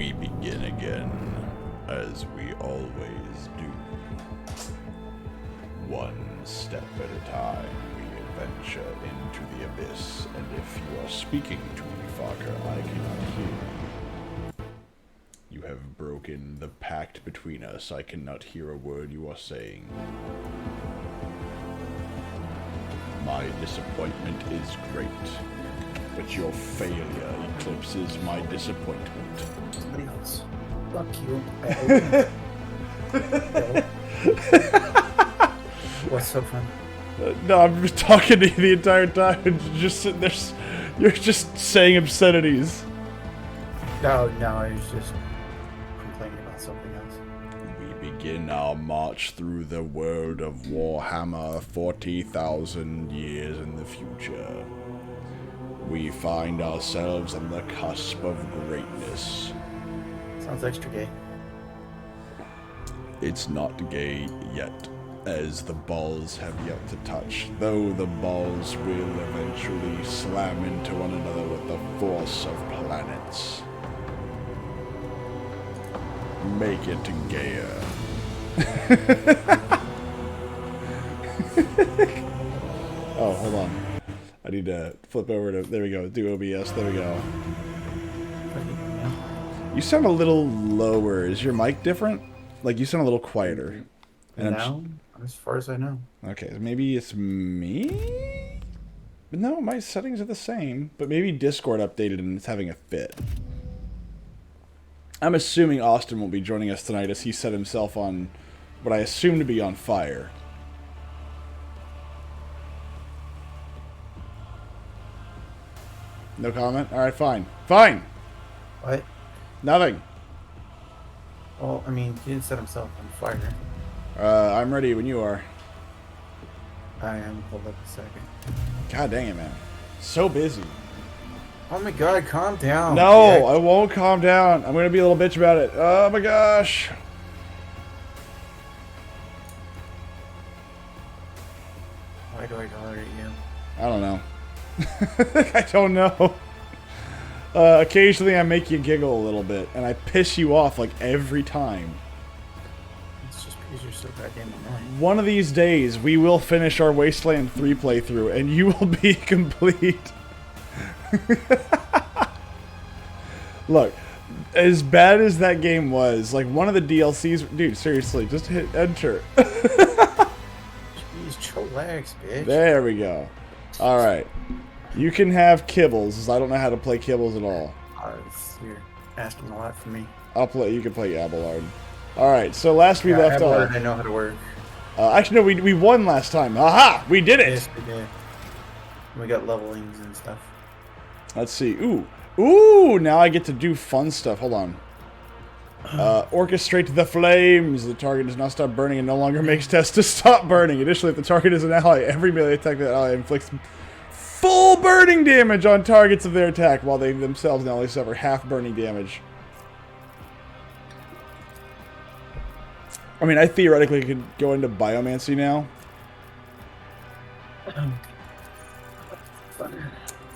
We begin again, as we always do. One step at a time, we adventure into the abyss, and if you are speaking to me, Farker, I cannot hear you. You have broken the pact between us. I cannot hear a word you are saying. My disappointment is great, but your failure eclipses my disappointment. Somebody else. Fuck you. What's so fun? No, I'm just talking to you the entire time and you're just sitting there. You're just saying obscenities. No, I was just complaining about something else. We begin our march through the world of Warhammer 40,000 years in the future. We find ourselves on the cusp of greatness. Sounds extra gay. It's not gay yet, as the balls have yet to touch, though the balls will eventually slam into one another with the force of planets. Make it gayer. Oh, hold on. I need to flip over to... There we go. Do OBS. There we go. You sound a little lower. Is your mic different? Like, you sound a little quieter. And now, as far as I know. Okay, maybe it's me? But no, my settings are the same. But maybe Discord updated and it's having a fit. I'm assuming Austin will be joining us tonight as he set himself on what I assume to be on fire. No comment? Alright, fine. Fine! What? Nothing. Well, I mean, he didn't set himself on fire. I'm ready when you are. I am. Hold up a second. God dang it, man. So busy. Oh my god, calm down. No, Dick. I won't calm down. I'm gonna be a little bitch about it. Oh my gosh. Why do I tolerate you? I don't know. I don't know. Occasionally I make you giggle a little bit, and I piss you off like every time. It's just because you're so goddamn annoying. One of these days, we will finish our Wasteland 3 playthrough, and you will be complete. Look, as bad as that game was, like one of the DLCs... Dude, seriously, just hit enter. Jeez, chillax, bitch. There we go. Alright. You can have Kibbles, as I don't know how to play Kibbles at all. You're asking a lot from me. You can play Abelard. Alright, so last we left off... I know how to work. Actually, no, we won last time. Aha! We did it! Yes, we did. We got levelings and stuff. Let's see. Ooh, now I get to do fun stuff. Hold on. Orchestrate the flames. The target does not stop burning and no longer makes tests to stop burning. Additionally, if the target is an ally, every melee attack that ally inflicts full burning damage on targets of their attack, while they themselves now only suffer half burning damage. I mean, I theoretically could go into Biomancy now.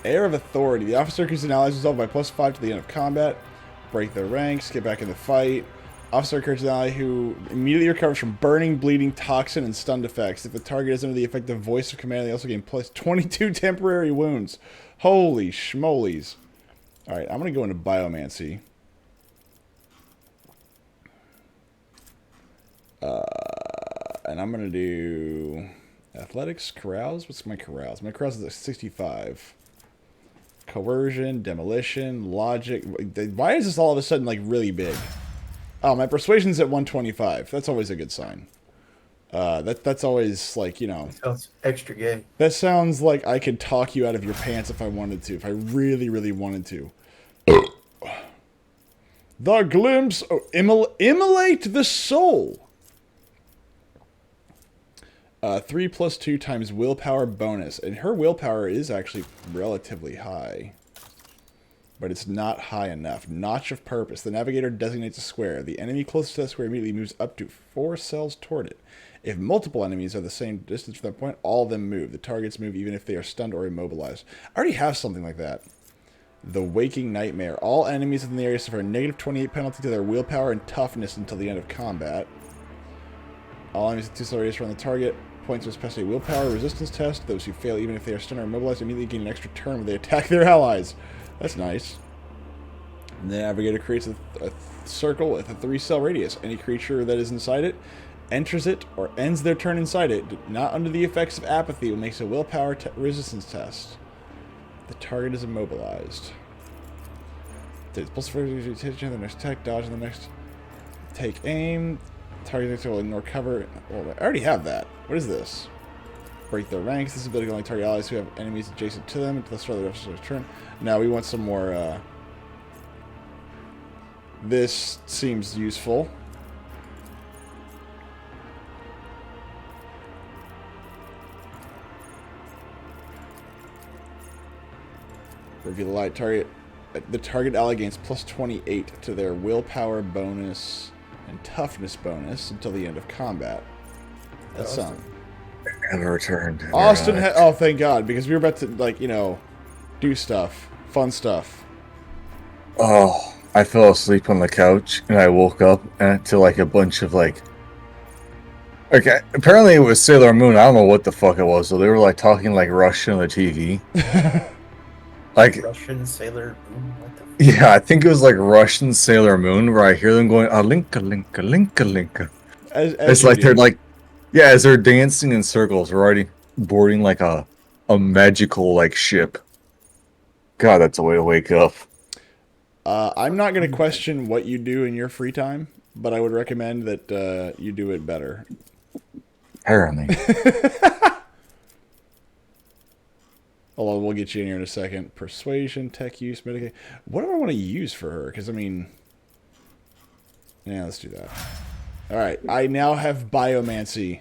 Air of Authority. The officer increases an ally's resolve by +5 to the end of combat. Break their ranks. Get back in the fight. Officer encourages an ally who immediately recovers from burning, bleeding, toxin, and stunned effects. If the target is under the effective voice of command, they also gain +22 temporary wounds. Holy schmolies. Alright, I'm going to go into Biomancy. And I'm going to do... Athletics, Carouse? What's my Carouse? My Carouse is at 65. Coercion, Demolition, Logic. Why is this all of a sudden, like, really big? Oh, my Persuasion's at 125. That's always a good sign. That's always, like, you know... Sounds extra gay. That sounds like I could talk you out of your pants if I wanted to. If I really, really wanted to. The glimpse... Oh, immolate the soul! 3 + 2 times willpower bonus. And her willpower is actually relatively high. But it's not high enough. Notch of Purpose. The navigator designates a square. The enemy closest to that square immediately moves up to 4 cells toward it. If multiple enemies are the same distance from that point, all of them move. The targets move even if they are stunned or immobilized. I already have something like that. The Waking Nightmare. All enemies within the area suffer a negative 28 penalty to their willpower and toughness until the end of combat. All enemies with 2 slow radius around the target. Points must pass a willpower resistance test. Those who fail, even if they are stunned or immobilized, immediately gain an extra turn when they attack their allies. That's nice. And the Navigator creates a circle with a 3-cell radius. Any creature that is inside it enters it or ends their turn inside it, not under the effects of apathy, will make a willpower resistance test. The target is immobilized. Plus for the next attack, dodge, and the next take aim. Target next will ignore cover. Well, I already have that. What is this? Break their ranks. This ability can only target allies who have enemies adjacent to them until the start of the rest of their turn. Now we want some more. This seems useful. Reveal the light target. The target ally gains plus 28 to their willpower bonus and toughness bonus until the end of combat. That's some. And returned. Austin, oh thank God, because we were about to do stuff, fun stuff. Oh, I fell asleep on the couch and I woke up to like a bunch of like. Okay, apparently it was Sailor Moon. I don't know what the fuck it was. So they were like talking like Russian on the TV. Like Russian Sailor Moon. What the? Yeah, I think it was like Russian Sailor Moon, where I hear them going, "Linka, linka, linka, linka." It's like they're like, yeah, as they're dancing in circles, riding, boarding like a magical like ship. God, that's a way to wake up. I'm not going to question what you do in your free time, but I would recommend that you do it better. Apparently. Although we'll get you in here in a second. Persuasion, tech use, Medicaid. What do I want to use for her? Because, I mean... Yeah, let's do that. Alright, I now have Biomancy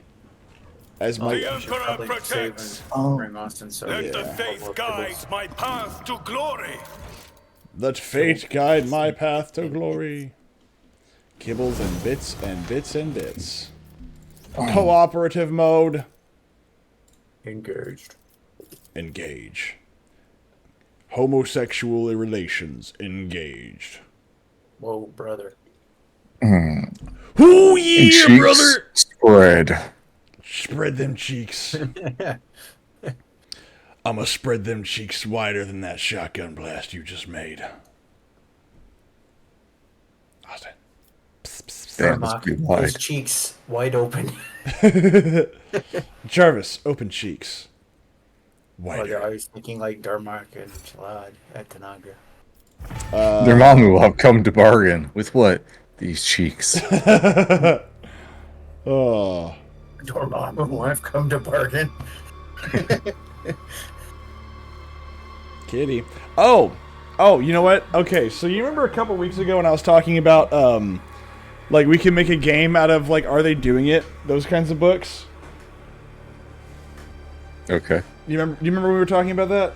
as my... The Emperor protects. Austin, so Let yeah. the faith guide my path to glory. Let fate guide my path to glory. Kibbles and bits and bits and bits. Cooperative mode. Engaged. Engage. Homosexual relations engaged. Whoa, brother. Ooh, yeah, brother! Spread. Spread them cheeks. I'ma spread them cheeks wider than that shotgun blast you just made. Austin. That must be His wide. cheeks wide open. Jarvis, open cheeks. Oh, Wider. I was thinking like Darmok and Chalad at Tanagra. Their mommy will have come to bargain with what? These cheeks. Oh. Dormammu will have come to bargain. Kitty. Oh, you know what? Okay, so you remember a couple weeks ago when I was talking about, like, we can make a game out of, like, Are They Doing It? Those kinds of books? Okay. You remember we were talking about that?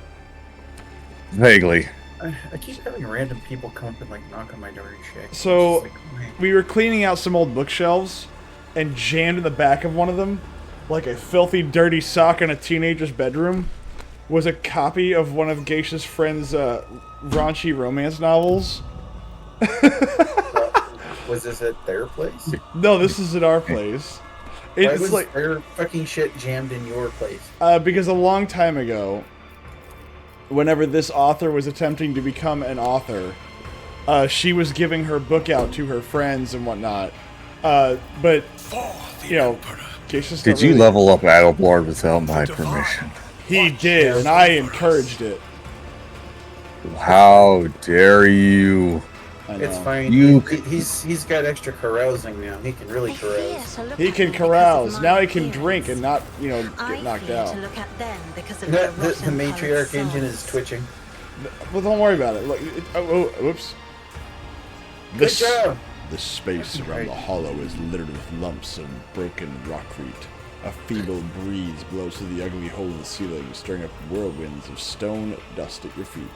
Vaguely. I keep having random people come up and like knock on my door and shit. So, It's just like, wait. we were cleaning out some old bookshelves, and jammed in the back of one of them, like a filthy, dirty sock in a teenager's bedroom, was a copy of one of Geisha's friend's raunchy romance novels. Was this at their place? No, this is at our place. Why It's was like their fucking shit jammed in your place? because a long time ago, whenever this author was attempting to become an author, she was giving her book out to her friends and whatnot. But you know, Geisha's Did not you really- level up Adelblard without my permission? He did, and I encouraged it. How dare you? I It's know. fine. You- He's got extra carousing now. He can really carouse. He can carouse. Now he can drink and not, get knocked out. To look at them because of The their matriarch rotten-coloured engine is souls. twitching. Well, don't worry about it. Look, whoops. Good job. The space around the hollow is littered with lumps of broken rockcrete. A feeble breeze blows through the ugly hole in the ceiling, stirring up whirlwinds of stone dust at your feet.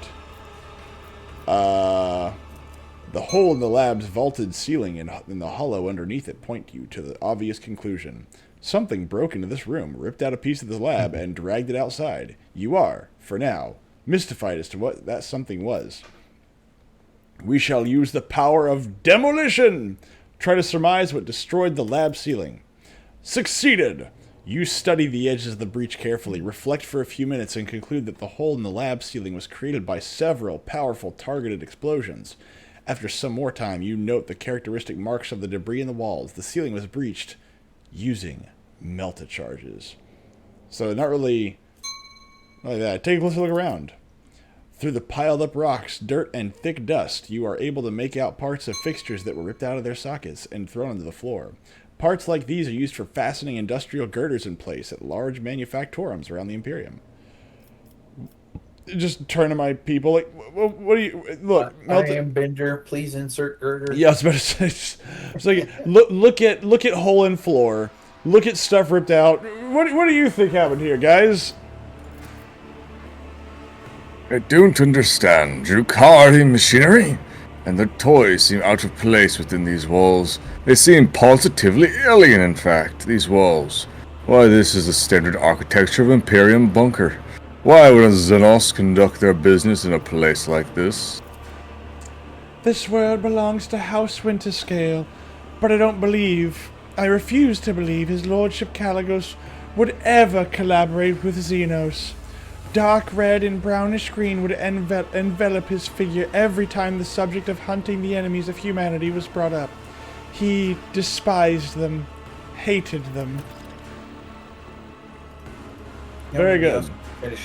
The hole in the lab's vaulted ceiling and in the hollow underneath it point you to the obvious conclusion. Something broke into this room, ripped out a piece of the lab, and dragged it outside. You are, for now, mystified as to what that something was. We shall use the power of demolition. Try to surmise what destroyed the lab ceiling. Succeeded. You study the edges of the breach carefully, reflect for a few minutes, and conclude that the hole in the lab ceiling was created by several powerful targeted explosions. After some more time, you note the characteristic marks of the debris in the walls. The ceiling was breached using melta charges. So not really like that. Take a closer look around. Through the piled up rocks, dirt, and thick dust, you are able to make out parts of fixtures that were ripped out of their sockets and thrown onto the floor. Parts like these are used for fastening industrial girders in place at large manufactorums around the Imperium. Just turn to my people. Like, what do you look? I am Bender. Please insert girder. Yeah, I was about to say. It's like look at hole in floor. Look at stuff ripped out. What do you think happened here, guys? I don't understand. Drukhari machinery? And the toys seem out of place within these walls. They seem positively alien, in fact, these walls. Why, this is the standard architecture of Imperium bunker. Why would a Xenos conduct their business in a place like this? This world belongs to House Winterscale, but I refuse to believe His Lordship Caligos would ever collaborate with Xenos. Dark red and brownish green would envelop his figure every time the subject of hunting the enemies of humanity was brought up. He despised them, hated them. Very good. Finish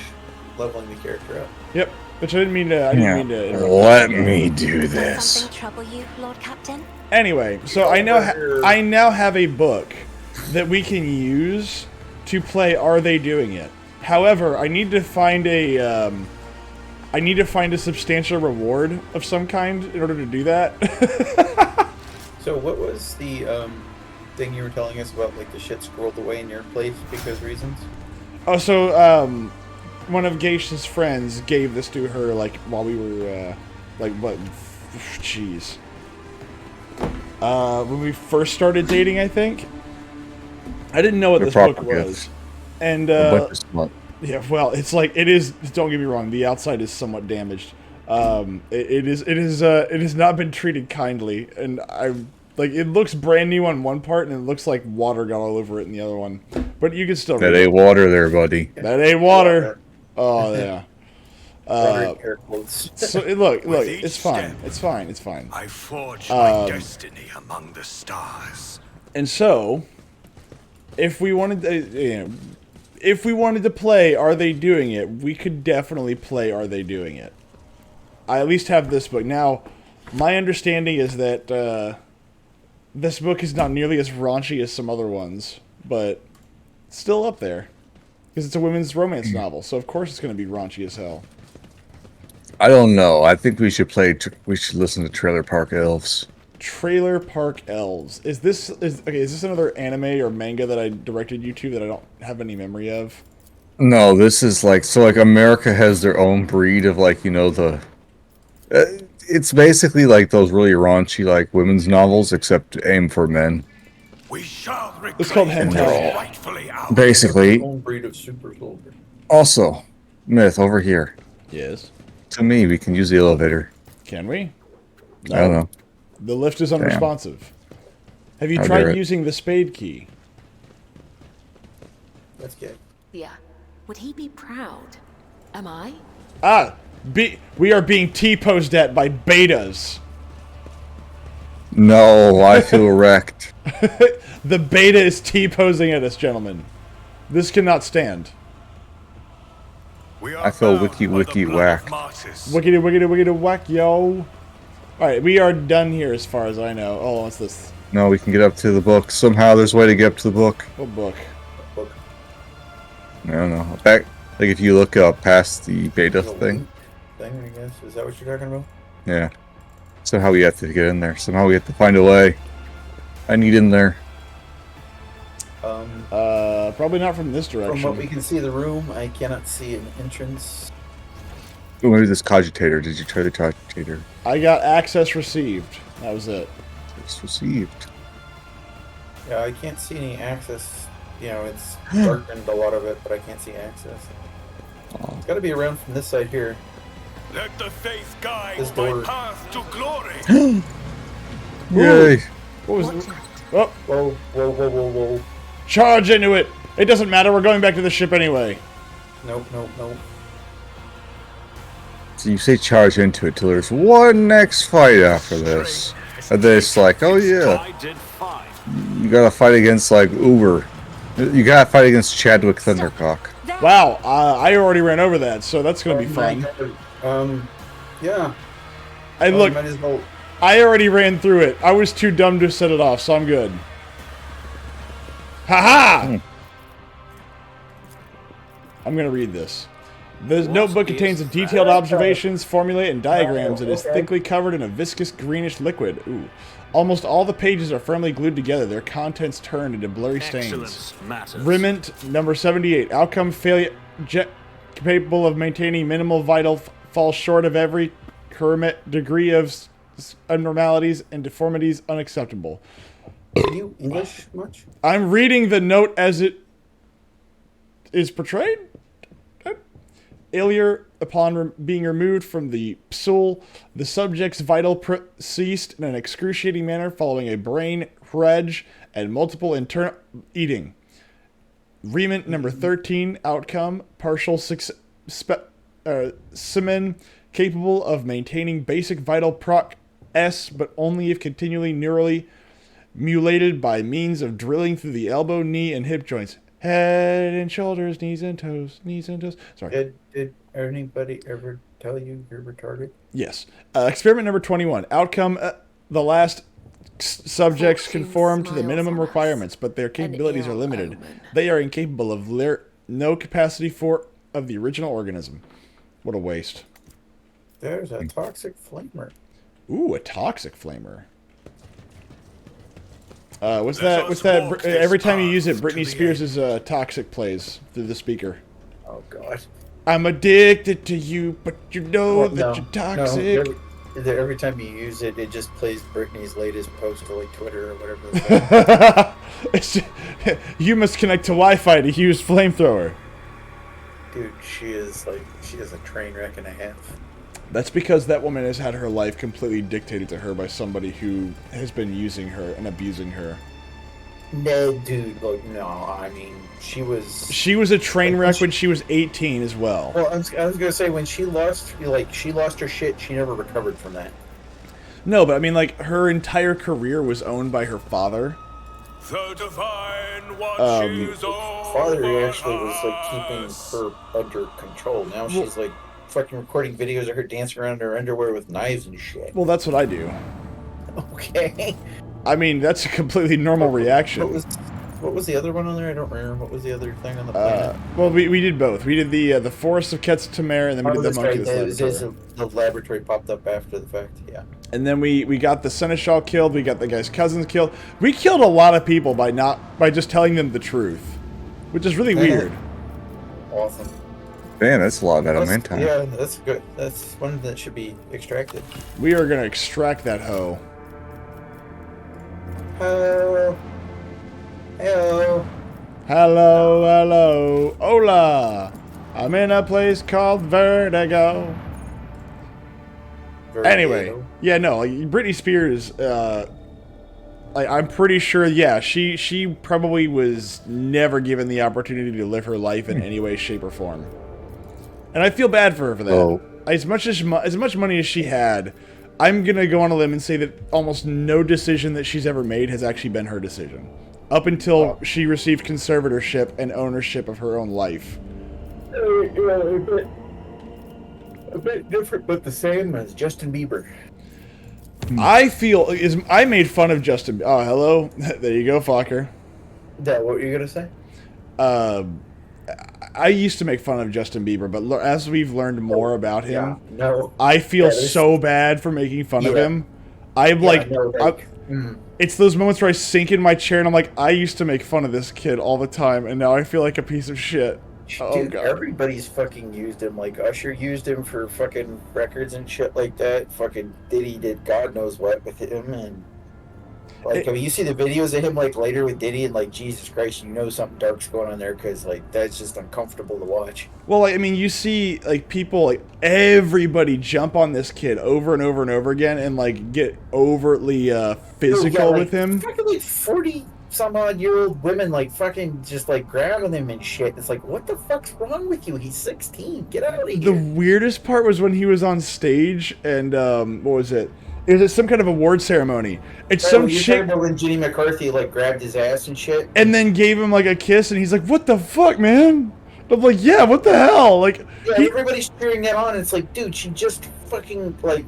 leveling the character up. Yep, which I didn't mean to interrupt. Let me do this. Something trouble you, Lord Captain? Anyway, so I now have a book that we can use to play Are They Doing It? However, I need to find a substantial reward of some kind in order to do that. So what was the thing you were telling us about, like the shit squirreled away in your place because reasons? Oh, so one of Geisha's friends gave this to her like while we were when we first started dating, I think. I didn't know what this book was. And yeah, well, it's like it is. Don't get me wrong. The outside is somewhat damaged. It has not been treated kindly, and it looks brand new on one part, and it looks like water got all over it in the other one. But you can still. That ain't water, there, buddy. That ain't water. Oh yeah. So look, it's fine. It's fine. It's fine. I forged my destiny among the stars. And so, if we wanted to play Are They Doing It, we could definitely play Are They Doing It. I at least have this book. Now, my understanding is that this book is not nearly as raunchy as some other ones, but it's still up there. Because it's a women's romance novel, so of course it's going to be raunchy as hell. I don't know. I think we should listen to Trailer Park Elves. Trailer Park Elves. Is this another anime or manga that I directed you to that I don't have any memory of? No, this is like America has their own breed of it's basically like those really raunchy like women's novels except aimed for men. We shall reclaim it's called hentai. Rightfully ours. Basically. Own breed of super soldier. Also, Myth over here. Yes. To me, we can use the elevator. Can we? No. I don't know. The lift is unresponsive. Have you tried using the spade key? That's good. Yeah. Would he be proud? Am I? We are being T-posed at by betas. No, I feel wrecked. The beta is T-posing at us, gentlemen. This cannot stand. I feel wiki whack. Wickedy whack, yo. Alright, we are done here as far as I know. Oh, what's this? No, we can get up to the book. Somehow there's a way to get up to the book. What book? I don't know. Back, like if you look up past the beta thing. I guess. Is that what you're talking about? Yeah. Somehow we have to get in there. Somehow we have to find a way. I need in there. Probably not from this direction. From what we can see of the room, I cannot see an entrance. Oh, maybe this cogitator. Did you try the cogitator? I got access received. That was it. It's received. Yeah, I can't see any access. You know, it's darkened a lot of it, but I can't see access. It's gotta be around from this side here. Let the faith guide This my door. path to glory. Yay! What was? Watch out. Oh, Whoa, whoa, whoa, whoa, whoa. charge into it. It doesn't matter. We're going back to the ship anyway. Nope, nope, nope. So you say charge into it till there's one next fight after this. And then it's like, oh yeah, I did fine. you gotta fight against like Uber. You gotta fight against Chadwick Thundercock. That- Wow, I already ran over that, so that's gonna be fun. Yeah. Hey, Well, look, might as well. I already ran through it. I was too dumb to set it off, so I'm good. Haha! I'm gonna read this. The notebook contains detailed observations, formulae, and diagrams. It is Okay. thickly covered in a viscous greenish liquid. Ooh. Almost all the pages are firmly glued together, their contents turned into blurry stains. Excellence matters. Riment number 78. Outcome failure capable of maintaining minimal vital falls short of every current degree of abnormalities and deformities unacceptable. Can you English much? I'm reading the note as it is portrayed. Failure upon being removed from the psoul, the subject's vital ceased in an excruciating manner following a brain hemorrhage and multiple internal eating. Rement number 13. Outcome partial semen capable of maintaining basic vital proc S, but only if continually neurally mutilated by means of drilling through the elbow, knee, and hip joints. Head and shoulders, knees and toes, knees and toes. Sorry. Did anybody ever tell you you're retarded? Yes. Experiment number 21. Outcome, the last subjects Fortune conform to the smiles minimum on us. requirements, but their capabilities An are ill limited. omen. They are incapable of no capacity for of the original organism. What a waste. There's a toxic flamer. Ooh, a toxic flamer. What's Let that? What's us that? walk this Every time you path use it, to Britney the Spears' toxic plays through the speaker. Oh God. I'm addicted to you, but you know that you're toxic. Every time you use it, it just plays Britney's latest post to like Twitter or whatever. The fuck. You must connect to Wi-Fi to use flamethrower. Dude, she is a train wreck and a half. That's because that woman has had her life completely dictated to her by somebody who has been using her and abusing her. No, dude, like no. I mean, she was. She was a train wreck when she was 18 as well. Well, I was gonna say when she lost her shit, she never recovered from that. No, but I mean, like, her entire career was owned by her father. The divine watches over Father actually was like us. keeping her under control. Now she's like fucking recording videos of her dancing around in her underwear with knives and shit. Well, that's what I do. Okay. I mean, that's a completely normal reaction. What was the other one on there? I don't remember. What was the other thing on the planet? Well, we did both. We did the Forest of Ketsutamare, and then we did the that's Monkey right. of the Laboratory. The laboratory popped up after the fact. Yeah. And then we got the Seneschal killed. We got the guy's cousins killed. We killed a lot of people by just telling them the truth, which is really weird. Awesome. Man, that's a lot of adamantine. Yeah, that's good. That's one that should be extracted. We are gonna extract that hoe. Hello. Hello. Hello, hello, hola. I'm in a place called Vertigo. Anyway, yeah, no, like, Britney Spears. I'm pretty sure. Yeah, she probably was never given the opportunity to live her life in any way, shape, or form. And I feel bad for her for that. Oh. As much money as she had, I'm gonna go on a limb and say that almost no decision that she's ever made has actually been her decision, up until she received conservatorship and ownership of her own life. A bit different, but the same as Justin Bieber. I made fun of Justin. Oh, hello. There you go, Fokker. That what were you gonna say? I used to make fun of Justin Bieber, but as we've learned more about him, No. I feel That is- so bad for making fun of Yeah. him. I'm Yeah, like, no, it's those moments where I sink in my chair and I'm like, I used to make fun of this kid all the time, and now I feel like a piece of shit. Oh, Dude, God. everybody's fucking used him. Like Usher used him for fucking records and shit like that. Fucking Diddy did God knows what with him, and Like, I mean, you see the videos of him, like, later with Diddy, and, like, Jesus Christ, you know something dark's going on there, because, like, that's just uncomfortable to watch. Well, like, I mean, you see, like, people, like, everybody jump on this kid over and over and over again and, like, get overtly physical with him. Fucking, like, 40-some-odd-year-old women, like, fucking just, like, grabbing him and shit. It's like, what the fuck's wrong with you? He's 16. Get out of here. The weirdest part was when he was on stage and, what was it? It was at some kind of award ceremony. It's some you're chick, talking about when Jenny McCarthy, like, grabbed his ass and shit? and then gave him like a kiss, and he's like, "What the fuck, man?" I'm like, "Yeah, what the hell?" Like, Yeah, everybody's cheering that on. And it's like, dude, she just fucking, like,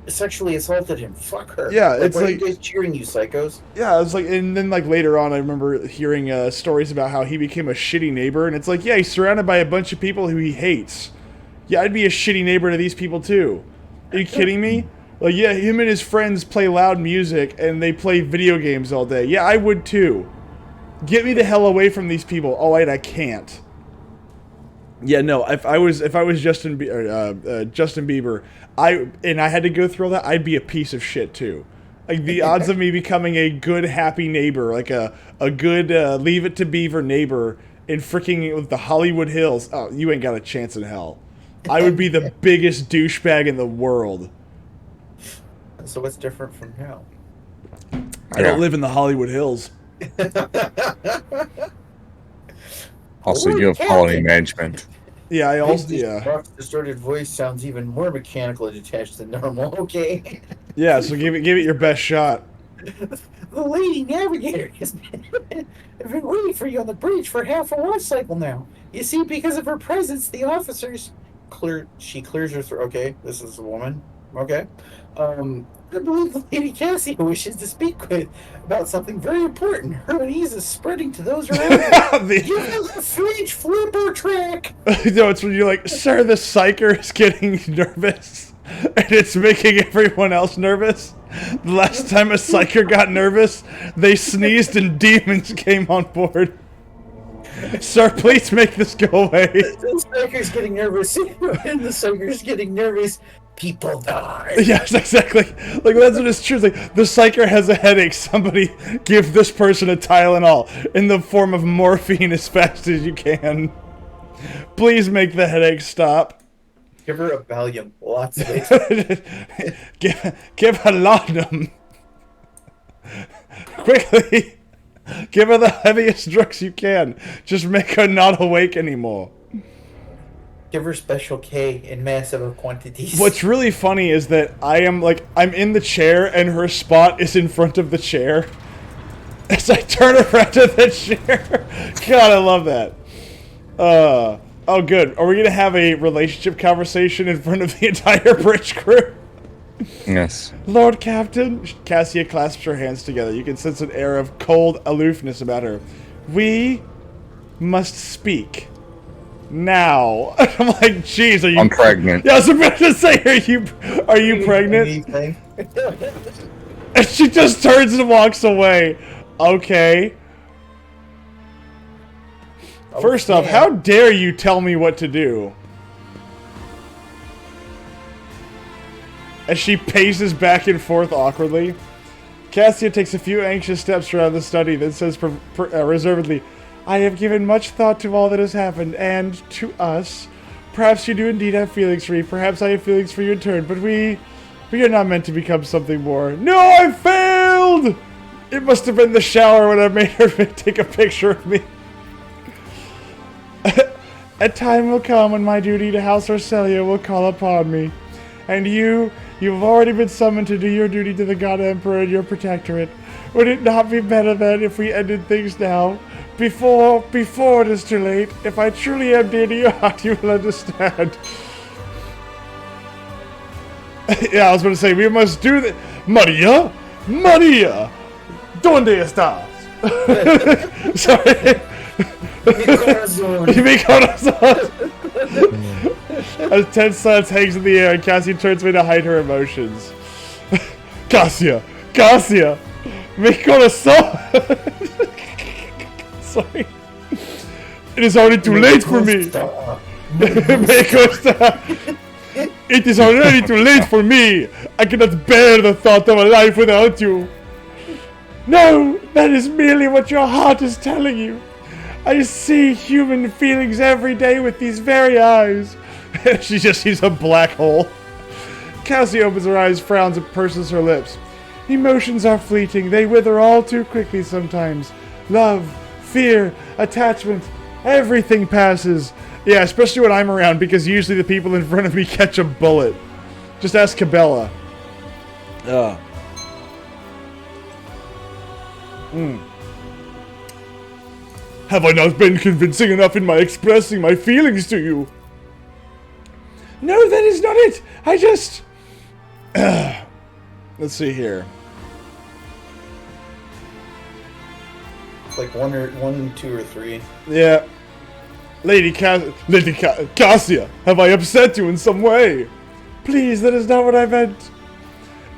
sexually assaulted him. Fuck her. Yeah, like, it's why are like- you guys cheering, you psychos? yeah, it's like, and then like later on, I remember hearing stories about how he became a shitty neighbor, and it's like, yeah, he's surrounded by a bunch of people who he hates. Yeah, I'd be a shitty neighbor to these people too. Are you kidding me? Like, yeah, him and his friends play loud music and they play video games all day. Yeah, I would too. Get me the hell away from these people. Oh wait, I can't. Yeah, no. If I was Justin Bieber, I had to go through all that, I'd be a piece of shit too. Like, the odds of me becoming a good, happy neighbor, like a good Leave It to Beaver neighbor in freaking the Hollywood Hills, oh, you ain't got a chance in hell. I would be the biggest douchebag in the world. So what's different from hell? I don't live in the Hollywood Hills. Also, Lord you have Captain. quality management. Yeah, I also This yeah. rough, distorted voice sounds even more mechanical and detached than normal. Okay. Yeah, so give it your best shot. The lady navigator has been waiting for you on the bridge for half a watch cycle now. You see, because of her presence, the officers she clears her throat. Okay, this is a woman. Okay. I believe the Lady Cassia wishes to speak with about something very important. Her unease is spreading to those around her. You have a fridge flipper track. No, it's when you're like, sir, the psyker is getting nervous, and it's making everyone else nervous. The last time a psyker got nervous, they sneezed and demons came on board. Sir, please make this go away. The psyker's getting nervous. And the psyker's getting nervous. People die. Yes, exactly. Like, that's what it's true. It's like, the psyker has a headache. Somebody give this person a Tylenol in the form of morphine as fast as you can. Please make the headache stop. Give her a Valium. Lots of it. give her laudanum. Quickly. Give her the heaviest drugs you can. Just make her not awake anymore. Give her Special K in massive quantities. What's really funny is that I'm in the chair and her spot is in front of the chair. As I turn around to the chair. God, I love that. Oh good. Are we gonna have a relationship conversation in front of the entire bridge crew? Yes. Lord Captain. Cassia clasps her hands together. You can sense an air of cold aloofness about her. We must speak. Now. I'm like, jeez, are you... I'm pregnant. Yeah, I was about to say, are you pregnant? And she just turns and walks away. Okay. First off, how dare you tell me what to do? As she paces back and forth awkwardly, Cassia takes a few anxious steps around the study, then says reservedly, I have given much thought to all that has happened, and to us. Perhaps you do indeed have feelings for me, perhaps I have feelings for you in turn, but we are not meant to become something more. No, I failed! It must have been the shower when I made her take a picture of me. A time will come when my duty to House Orselia will call upon me. And you've already been summoned to do your duty to the God Emperor and your protectorate. Would it not be better then if we ended things now? Before it is too late. If I truly am dear to your heart, you will understand. Yeah, I was going to say, we must do that. Maria! ¿Dónde estás? Sorry. Mi corazón. As tense silence hangs in the air, and Cassia turns away to hide her emotions. Cassia! Mi corazón! Sorry. It is already too late for me. Me costa. It is already too late for me. I cannot bear the thought of a life without you. No, that is merely what your heart is telling you. I see human feelings every day with these very eyes. She just sees a black hole. Cassie opens her eyes, frowns, and purses her lips. Emotions are fleeting. They wither all too quickly sometimes. Love, fear, attachment, everything passes. Yeah, especially when I'm around, because usually the people in front of me catch a bullet. Just ask Cabela. Have I not been convincing enough in my expressing my feelings to you? No, that is not it. I just... Let's see here. Like one, two, or three. Yeah. Lady Cassia, have I upset you in some way? Please, that is not what I meant.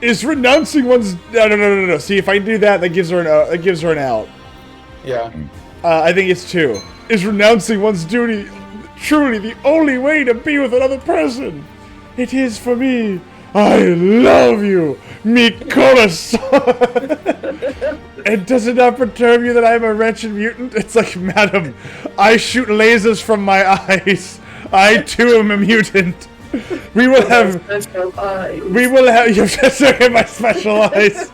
Is renouncing one's... No. See, if I do that, that gives her an out. Yeah. I think it's 2. Is renouncing one's duty truly the only way to be with another person? It is for me. I love you, mi corazón. And does it not perturb you that I am a wretched mutant? It's like, madam, I shoot lasers from my eyes. I too am a mutant. We will have. You've just at my special eyes.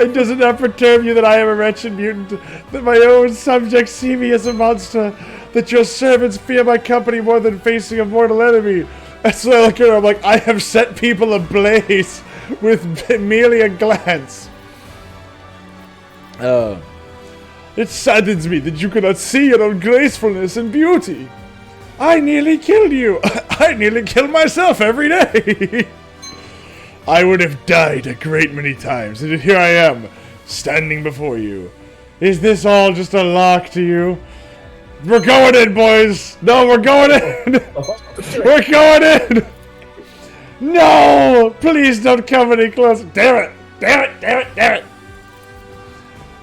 And does it not perturb you that I am a wretched mutant? That my own subjects see me as a monster? That your servants fear my company more than facing a mortal enemy? That's why I look at her, I'm like, I have set people ablaze with merely a glance. It saddens me that you cannot see your own gracefulness and beauty. I nearly killed you. I nearly kill myself every day. I would have died a great many times, and here I am, standing before you. Is this all just a lark to you? We're going in, boys! No, we're going in! We're going in! No! Please don't come any closer. Damn it! Damn it! Damn it! Damn it!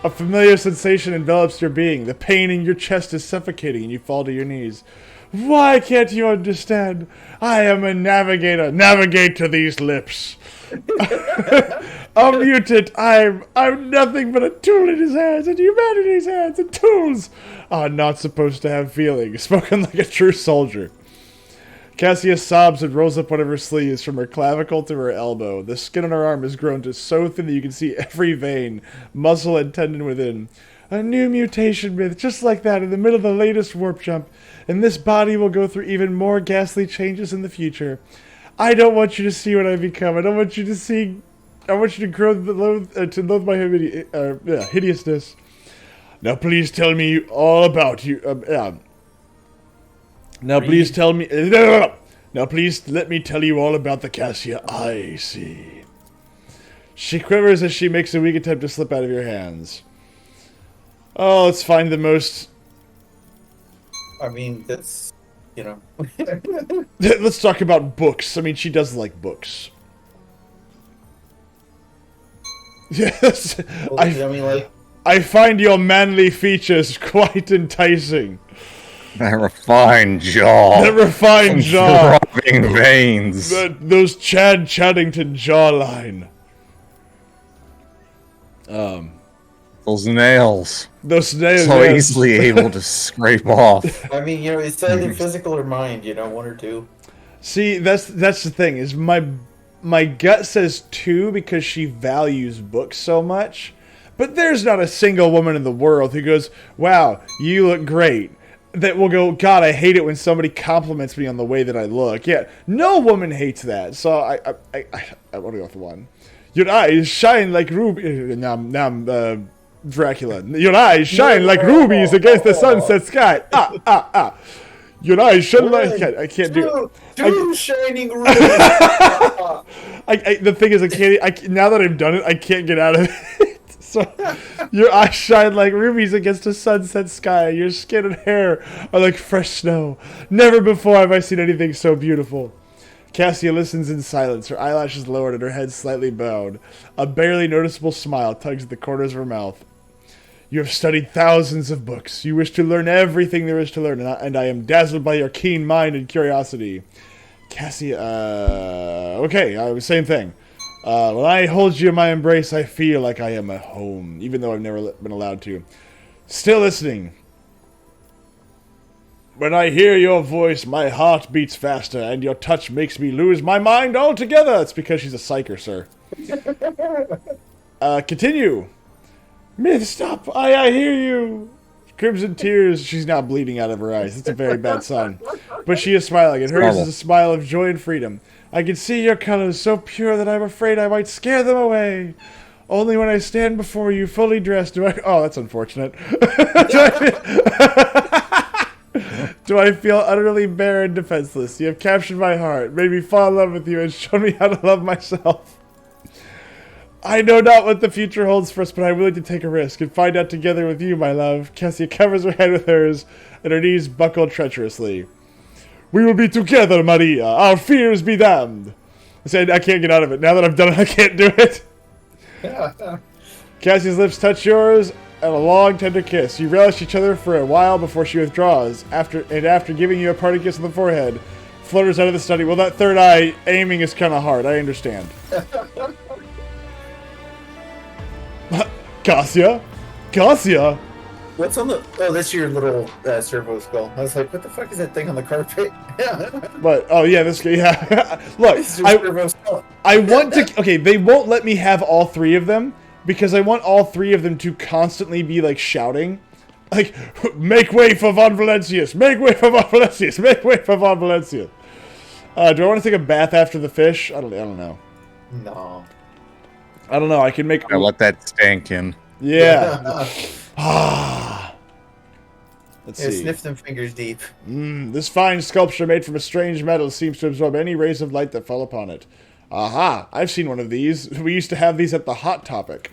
A familiar sensation envelops your being. The pain in your chest is suffocating, and you fall to your knees. Why can't you understand? I am a navigator. Navigate to these lips. A mutant. I'm nothing but a tool in his hands, and humanity's hands, and tools are not supposed to have feelings. Spoken like a true soldier. Cassia sobs and rolls up one of her sleeves from her clavicle to her elbow. The skin on her arm has grown to so thin that you can see every vein, muscle, and tendon within. A new mutation myth, just like that, in the middle of the latest warp jump. And this body will go through even more ghastly changes in the future. I don't want you to see what I've become. I don't want you to see... I want you to grow to loathe my hideousness. Now please tell me all about you. Now please tell me... Now please let me tell you all about the Cassia I see. She quivers as she makes a weak attempt to slip out of your hands. Oh, let's find the most... I mean, that's... You know. Let's talk about books. I mean, she does like books. Yes. Well, I mean, like... I find your manly features quite enticing. That refined jaw. That refined jaw. Throbbing veins. Those Chad Chaddington jawline. Those nails. Those nails. So easily able to scrape off. I mean, you know, it's either physical or mind, you know, one or two. See, that's the thing, is my gut says 2 because she values books so much. But there's not a single woman in the world who goes, wow, you look great. That will go, God, I hate it when somebody compliments me on the way that I look. Yeah, no woman hates that. So I want to go with the one. Your eyes shine like rubies. Now I'm Dracula. Your eyes shine like rubies against the sunset sky. Your eyes shine like... I can't do it. Two shining rubies. The thing is, I can't... now that I've done it, I can't get out of it. So, your eyes shine like rubies against a sunset sky. Your skin and hair are like fresh snow. Never before have I seen anything so beautiful. Cassia listens in silence, her eyelashes lowered and her head slightly bowed. A barely noticeable smile tugs at the corners of her mouth. You have studied thousands of books. You wish to learn everything there is to learn, and I am dazzled by your keen mind and curiosity. Cassia, okay, same thing. When I hold you in my embrace, I feel like I am at home, even though I've never been allowed to. Still listening. When I hear your voice, my heart beats faster, and your touch makes me lose my mind altogether. It's because she's a psyker, sir. Continue. Myth, stop. I hear you. Crimson tears. She's now bleeding out of her eyes. It's a very bad sign. But she is smiling, and hers is a smile of joy and freedom. I can see your colors so pure that I'm afraid I might scare them away. Only when I stand before you fully dressed do I... Oh, that's unfortunate. Do I feel utterly bare and defenseless? You have captured my heart, made me fall in love with you, and shown me how to love myself. I know not what the future holds for us, but I'm willing to take a risk and find out together with you, my love. Cassia covers her head with hers, and her knees buckle treacherously. We will be together, Maria. Our fears be damned. I said, I can't get out of it. Now that I've done it, I can't do it. Cassie's lips touch yours, and a long, tender kiss. You relish each other for a while before she withdraws. After giving you a parting kiss on the forehead, flutters out of the study. Well, that third eye aiming is kind of hard. I understand. Cassia? Cassia? What's on the... Oh, that's your little servo skull. I was like, what the fuck is that thing on the carpet? But, oh yeah, this guy, yeah. Look, I want to... Okay, they won't let me have all three of them, because I want all three of them to constantly be, like, shouting. Like, make way for Von Valencius! Make way for Von Valencius! Make way for Von Valencius! Do I want to take a bath after the fish? I don't know. No. I don't know. I can make... I let that stank in. Yeah. Let's see. Sniff them fingers deep. This fine sculpture made from a strange metal seems to absorb any rays of light that fall upon it. Aha! I've seen one of these. We used to have these at the Hot Topic.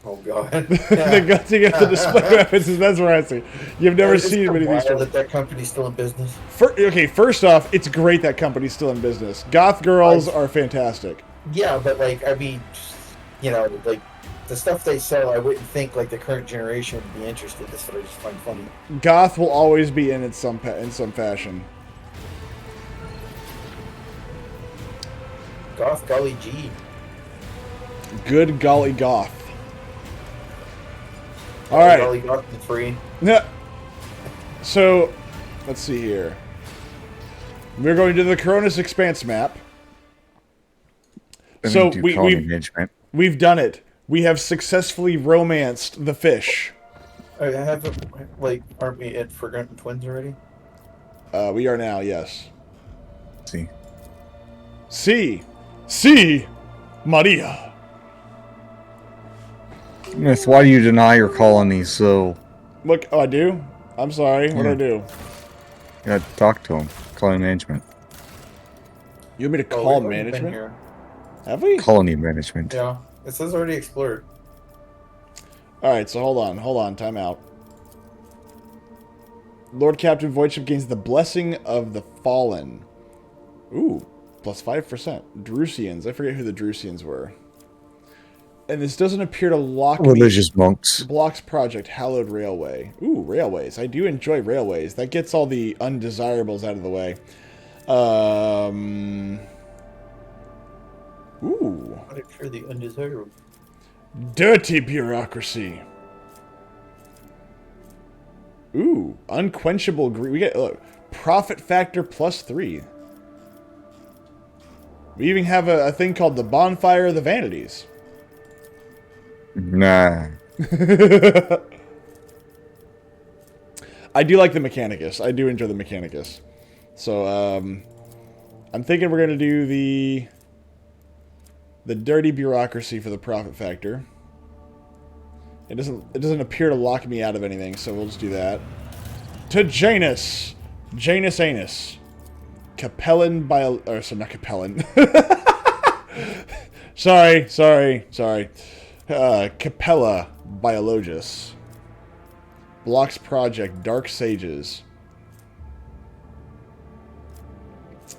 Oh, God. The gutting of the display weapons is mesmerizing. You've never seen many of these. That company's still in business. Okay, first off, it's great that company's still in business. Goth girls are fantastic. Yeah, but, like, I mean... You know, like, the stuff they sell, I wouldn't think, like, the current generation would be interested. That's what I just find funny. Goth will always be in some fashion. Goth, golly gee. Good golly goth. Alright. Golly goth and free. Yeah. So, let's see here. We're going to the Coronis Expanse map. So, we've done it. We have successfully romanced the fish. I haven't, like, aren't we at Forgotten Twins already? We are now, yes. See, Maria. Myth, why do you deny your colony so... Look, I do? I'm sorry, what do I do? You gotta talk to him. Colony management. You want me to call management? Have we? Colony management. Yeah. It says already explored. Alright, so hold on, time out. Lord Captain Voidship gains the Blessing of the Fallen. Ooh, plus 5%. Drusians, I forget who the Drusians were. And this doesn't appear to lock religious monks. Blocks Project, Hallowed Railway. Ooh, railways. I do enjoy railways. That gets all the undesirables out of the way. Ooh. What are the undesirable? Dirty bureaucracy. Ooh, unquenchable greed. We get profit factor +3. We even have a thing called the Bonfire of the Vanities. Nah. I do like the Mechanicus. I do enjoy the Mechanicus. So, I'm thinking we're gonna do the dirty bureaucracy for the profit factor. It doesn't appear to lock me out of anything, so we'll just do that. To Janus Anus. Capellan sorry, not Capellan. sorry. Capella Biologus. Blocks Project, Dark Sages.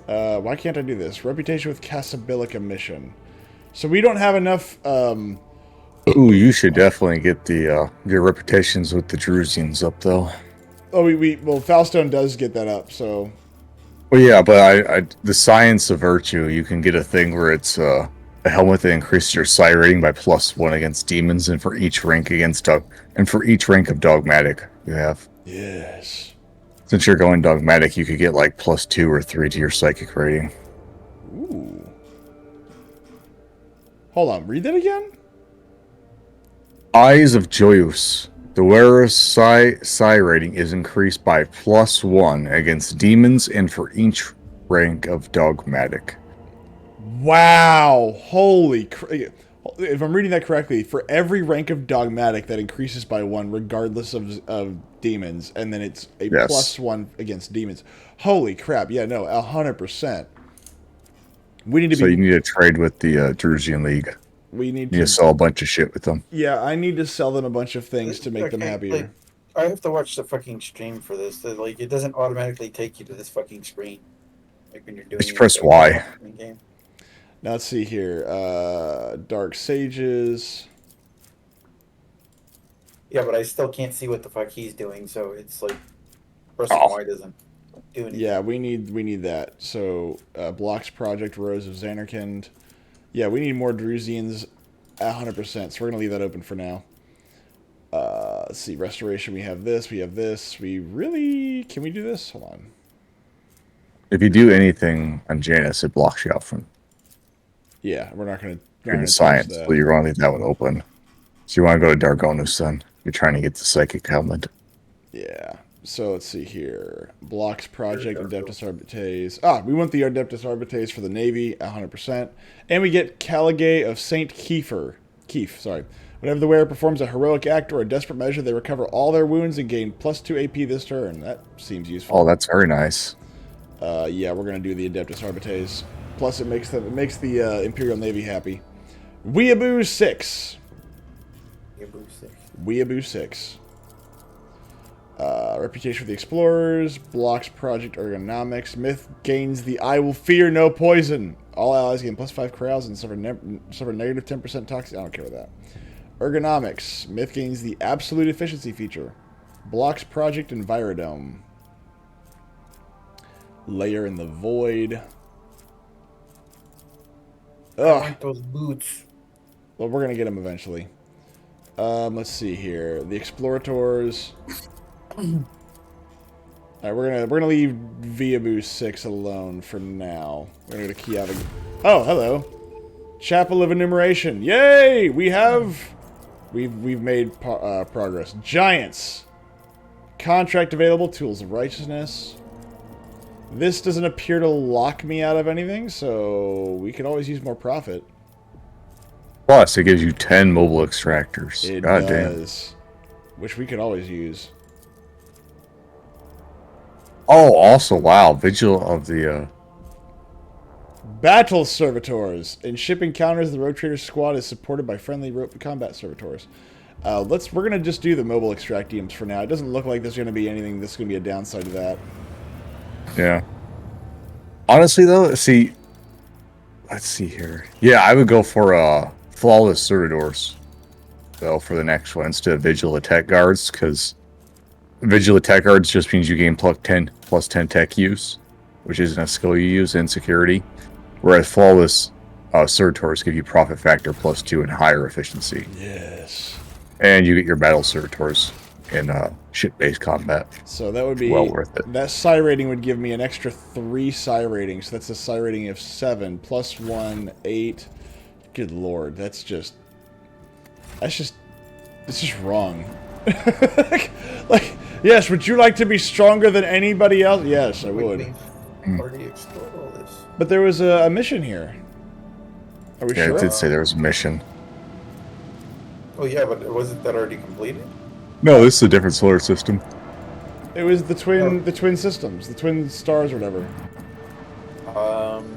Why can't I do this? Reputation with Casabilica mission. So we don't have enough, Ooh, you should definitely get the, your reputations with the Drusians up, though. Oh, well, Falstone does get that up, so... Well, yeah, but the Science of Virtue, you can get a thing where it's, a helmet that increases your psi rating by +1 against demons, and for each rank of dogmatic you have. Yes. Since you're going dogmatic, you could get like +2 or 3 to your psychic rating. Ooh. Hold on, read that again? Eyes of Joyous. The wearer's psi rating is increased by +1 against demons and for each rank of dogmatic. Wow. Holy if I'm reading that correctly, for every rank of dogmatic that increases by 1 regardless of demons, and then it's a +1 against demons. Holy crap. Yeah, no, 100%. We need to So you need to trade with the Drusian League. We need to sell a bunch of shit with them. Yeah, I need to sell them a bunch of things to make them happier. Like, I have to watch the fucking stream for this. Like, it doesn't automatically take you to this fucking screen. Like when you're doing. Just press Y. Game. Now let's see here. Dark Sages. Yeah, but I still can't see what the fuck he's doing. So it's like pressing Y doesn't do anything. Yeah, we need that. So Blocks Project, Rose of Xanarkand. Yeah, we need more Drusians 100%, so we're going to leave that open for now. Let's see, Restoration, we have this, We really... Can we do this? Hold on. If you do anything on Janus, it blocks you out from... Yeah, we're not going to... You're in science, but you're going to leave that one open. So you want to go to Dargonus then. You're trying to get the Psychic Helmet. Yeah. So let's see here. Blocks Project, Adeptus Arbites. We want the Adeptus Arbites for the Navy, 100%. And we get Caligay of St. Keef, sorry. Whenever the wearer performs a heroic act or a desperate measure, they recover all their wounds and gain +2 AP this turn. That seems useful. Oh, that's very nice. Yeah, we're going to do the Adeptus Arbites. Plus, it makes the Imperial Navy happy. Weeaboo 6. Weeaboo 6. Reputation for the Explorers. Blocks Project Ergonomics. Myth gains the I will fear no poison. All allies gain +5 corrals and suffer negative 10% toxic. I don't care with that. Ergonomics. Myth gains the absolute efficiency feature. Blocks Project Envirodome. Layer in the Void. I like those boots. Well, we're gonna get them eventually. Let's see here. The Explorators. Alright, we're gonna leave Weeaboo 6 alone for now. We're gonna go to Kiava. Oh, hello. Chapel of Enumeration. Yay! We've made progress. Giants. Contract available. Tools of Righteousness. This doesn't appear to lock me out of anything, so we could always use more profit. Plus, it gives you 10 mobile extractors. It God does. Damn. Which we could always use. Oh, also, wow. Vigil of the... Battle Servitors. In ship encounters, the Rogue Trader squad is supported by friendly combat servitors. We're going to just do the mobile extractiums for now. It doesn't look like there's going to be anything that's going to be a downside to that. Yeah. Honestly, though, let's see here. Yeah, I would go for Flawless Servitors, though, for the next one instead of Vigil Attack Guards, because Vigil Attack Guards just means you gain +10 tech use, which isn't a skill you use in security, whereas Flawless Servitors give you Profit Factor +2 and higher efficiency. Yes. And you get your Battle Servitors in ship-based combat. So that would be well worth it. That psi rating would give me an extra 3 psi ratings. So that's a psi rating of 7 +1, 8. Good lord, it's just wrong. like, yes, would you like to be stronger than anybody else? Yes, I would. Already explored all this. But there was a mission here. Are we sure? Yeah, it did say there was a mission. Oh yeah, but wasn't that already completed? No, this is a different solar system. It was the twin systems, the twin stars or whatever.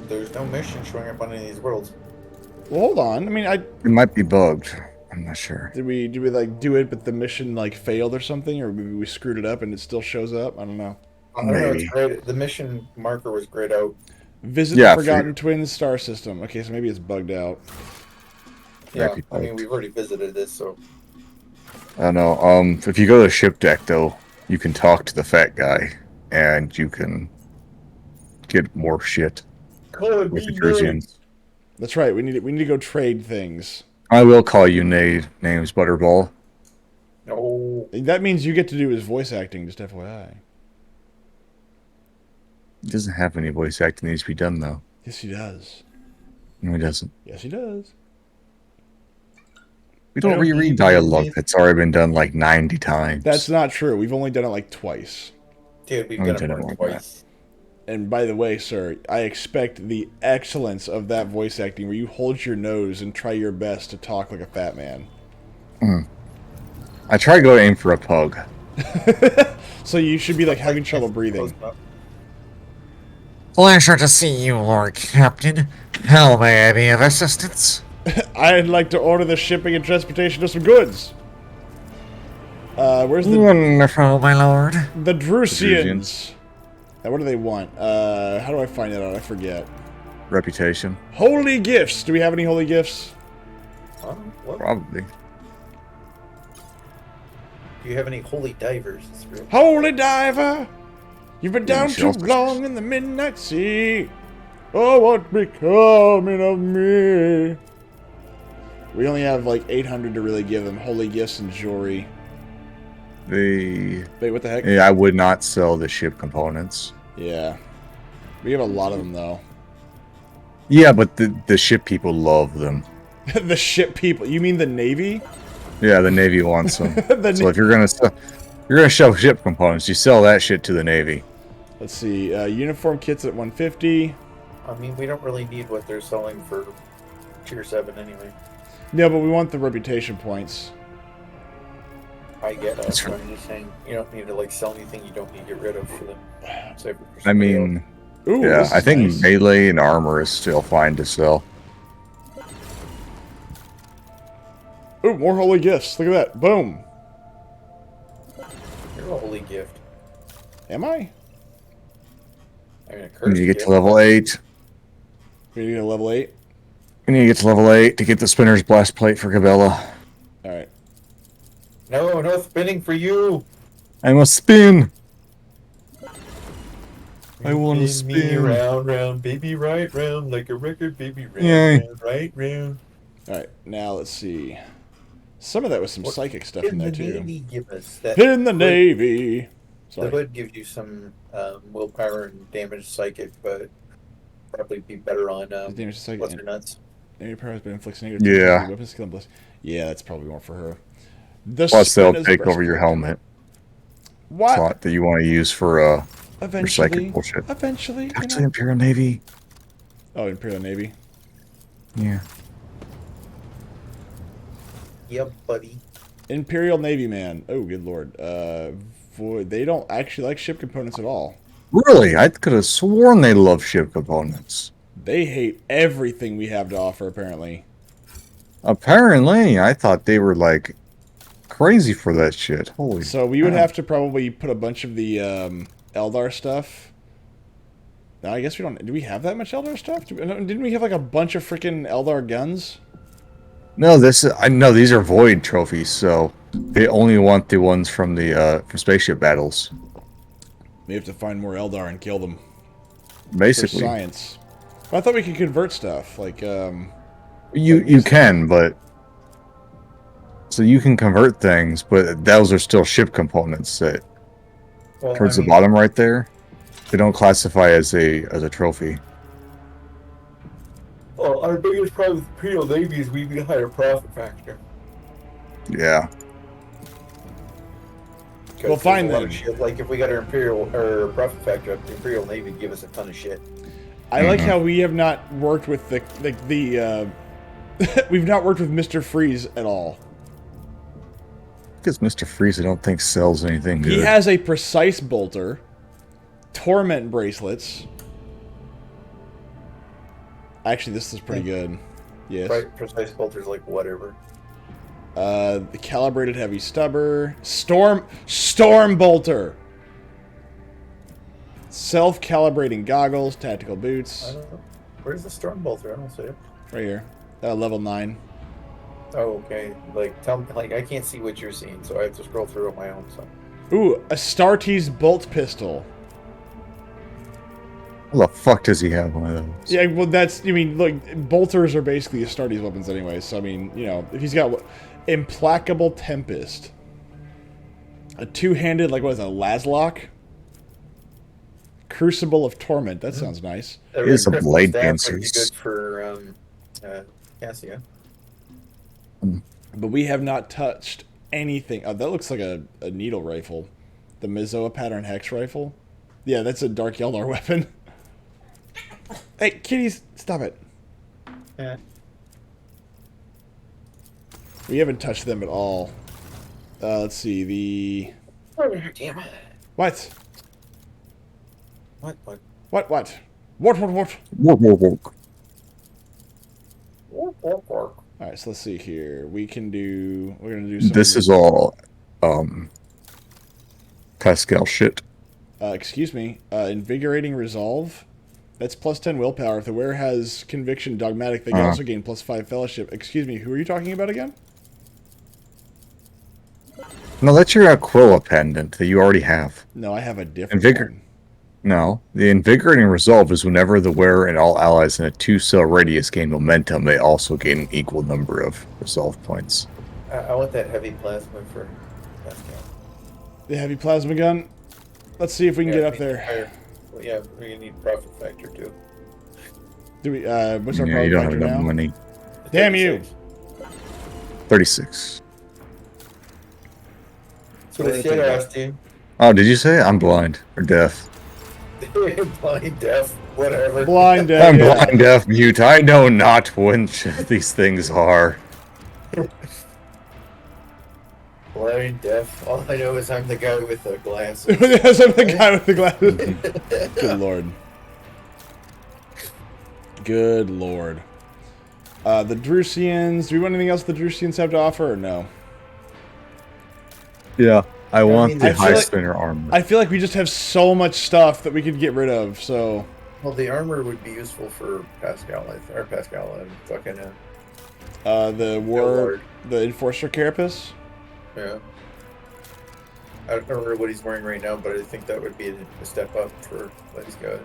There's no mission showing up on any of these worlds. Well, hold on. I mean, It might be bugged. I'm not sure. Did we like do it, but the mission like failed or something, or maybe we screwed it up and it still shows up? I don't know. I don't know. It's grayed. The mission marker was grayed out. Visit the Forgotten Twin Star System. Okay, so maybe it's bugged out. Yeah, I mean we've already visited this, so. I don't know. If you go to the ship deck, though, you can talk to the fat guy, and you can get more shit with the Drusians. That's right. We need to go trade things. I will call you names, Butterball. No. That means you get to do his voice acting, just FYI. He doesn't have any voice acting that needs to be done, though. Yes, he does. No, he doesn't. Yes, he does. We don't reread dialogue that's already been done like 90 times. That's not true. We've only done it like twice. Dude, we've done it more twice. And by the way, sir, I expect the excellence of that voice acting where you hold your nose and try your best to talk like a fat man. I try to go aim for a pug. So you should be like having trouble breathing. Pleasure to see you, Lord Captain. How may I be of assistance? I'd like to order the shipping and transportation of some goods. Where's the Wonderful, my lord. the Drusians? Now, what do they want? How do I find that out? I forget. Reputation. Holy gifts. Do we have any holy gifts? What? Probably. Do you have any holy divers? It's real. Holy diver, you've been down she too also- long in the midnight sea. Oh, what becoming of me? We only have like 800 to really give them holy gifts and jewelry. Wait, what the heck? Yeah, I would not sell the ship components. Yeah. We have a lot of them, though. Yeah, but the ship people love them. The ship people. You mean the Navy? Yeah, the Navy wants them. The So if you're gonna sell ship components, you sell that shit to the Navy. Let's see. Uniform kits at 150. I mean, we don't really need what they're selling for Tier 7 anyway. No, but we want the reputation points. I get that. That's But right. I'm just saying, you don't need to like sell anything you don't need to get rid of for them. Save it for I somebody else. mean, Ooh, yeah, this I is think nice. melee and armor is still fine to sell. Ooh, more holy gifts. Look at that. Boom. You're a holy gift. Am I? I mean, a We curse need to get gift. to level 8. We need to level 8. We need to get to level 8 to get the spinner's blast plate for Cabela. Alright. No, no spinning for you. I must spin! I want to Spin me spin. round, round, baby, right round, like a record, baby, round, Yay. round, right round. Alright, now let's see. Some of that was some What psychic stuff in Didn't there, the too. Navy give us that? In the hood- Navy. The Sorry. hood gives you some willpower and damage psychic, but probably be better on His name is just like What's her nuts. Navy power has been inflicts negative Yeah. damage to weapons, skill, and bliss. Yeah, that's probably more for her. The Plus, they'll Spinner's take over your breastplate. helmet What? slot that you want to use for Eventually. psychic bullshit. Eventually. You That's the know? Imperial Navy. Oh, Imperial Navy. Yeah. Yep, buddy. Imperial Navy, man. Oh, good lord. They don't actually like ship components at all. Really? I could have sworn they love ship components. They hate everything we have to offer, apparently. Apparently, I thought they were like crazy for that shit. Holy. So we would crap. have to probably put a bunch of the Eldar stuff. No, I guess we don't. Do we have that much Eldar stuff? Didn't we have like a bunch of freaking Eldar guns? No, I know these are void trophies, so they only want the ones from the from spaceship battles. We have to find more Eldar and kill them for Basically, science. But I thought we could convert stuff, like you can, but so you can convert things, but those are still ship components that Well, towards I the mean, bottom right there. They don't classify as a trophy. Well, our biggest problem with Imperial Navy is we need a higher profit factor. Yeah. 'Cause Well, fine there's a lot of then. shit. Like if we got our Imperial or profit factor up, the Imperial Navy would give us a ton of shit. I like how we have not worked with the we've not worked with Mr. Freeze at all. Because Mr. Freeze, I don't think sells anything good. He has a precise bolter, torment bracelets. Actually, this is pretty good. Yes. Right? Precise bolters, like whatever. The calibrated heavy stubber, storm bolter, self-calibrating goggles, tactical I boots, don't know. Where's the storm bolter? I don't see it. right here, level 9. Oh, okay. Like tell me, like I can't see what you're seeing, so I have to scroll through on my own. So Ooh, a Startease bolt pistol. How the fuck does he have one of those? Yeah, well, that's, I mean, look, bolters are basically Astartes weapons anyway, so, I mean, you know, if he's got Implacable Tempest, a two-handed, like, what is that, Laslock? Crucible of Torment, that sounds nice. Here's some Crystal blade staff would be dancers. good for Cassia. But we have not touched anything. Oh, that looks like a needle rifle. The Mizoa pattern hex rifle. Yeah, that's a Dark Eldar weapon. Hey, kitties, stop it. Yeah. We haven't touched them at all. Let's see, the... Oh, damn it. What? What? What? Work, work, work. Alright, so let's see here. We can do... We're going to do some... This is all, Pascal shit. excuse me. Invigorating Resolve. That's plus 10 willpower. If the wearer has Conviction Dogmatic, they can also gain plus 5 Fellowship. Excuse me, who are you talking about again? No, that's your Aquila pendant that you already have. No, I have a different one. No, the Invigorating Resolve is whenever the wearer and all allies in a 2-cell radius gain momentum, they also gain an equal number of resolve points. I want that heavy plasma for Pascal. The heavy plasma gun. Let's see if we can get up there. Well, yeah, we need profit factor too. Do we? What's our Yeah, profit you don't have factor enough now? money. Damn you! 36. So the shit asked you. Oh, did you say I'm blind or deaf? Blind, deaf, whatever. Blind deaf. I'm yeah. blind, deaf, mute. I know not which these things are. Blind, deaf. All I know is I'm the guy with the glasses. Yes, I'm the guy with the glasses. Good lord. Good lord. The Drusians. Do we want anything else the Drusians have to offer, or no? Yeah, I want mean, the I feel high like- spinner armor. I feel like we just have so much stuff that we could get rid of. So Well, the armor would be useful for Pascal, or Pascal and fucking the Lord. the Enforcer Carapace. yeah. I don't remember what he's wearing right now, but I think that would be a step up for what he's got.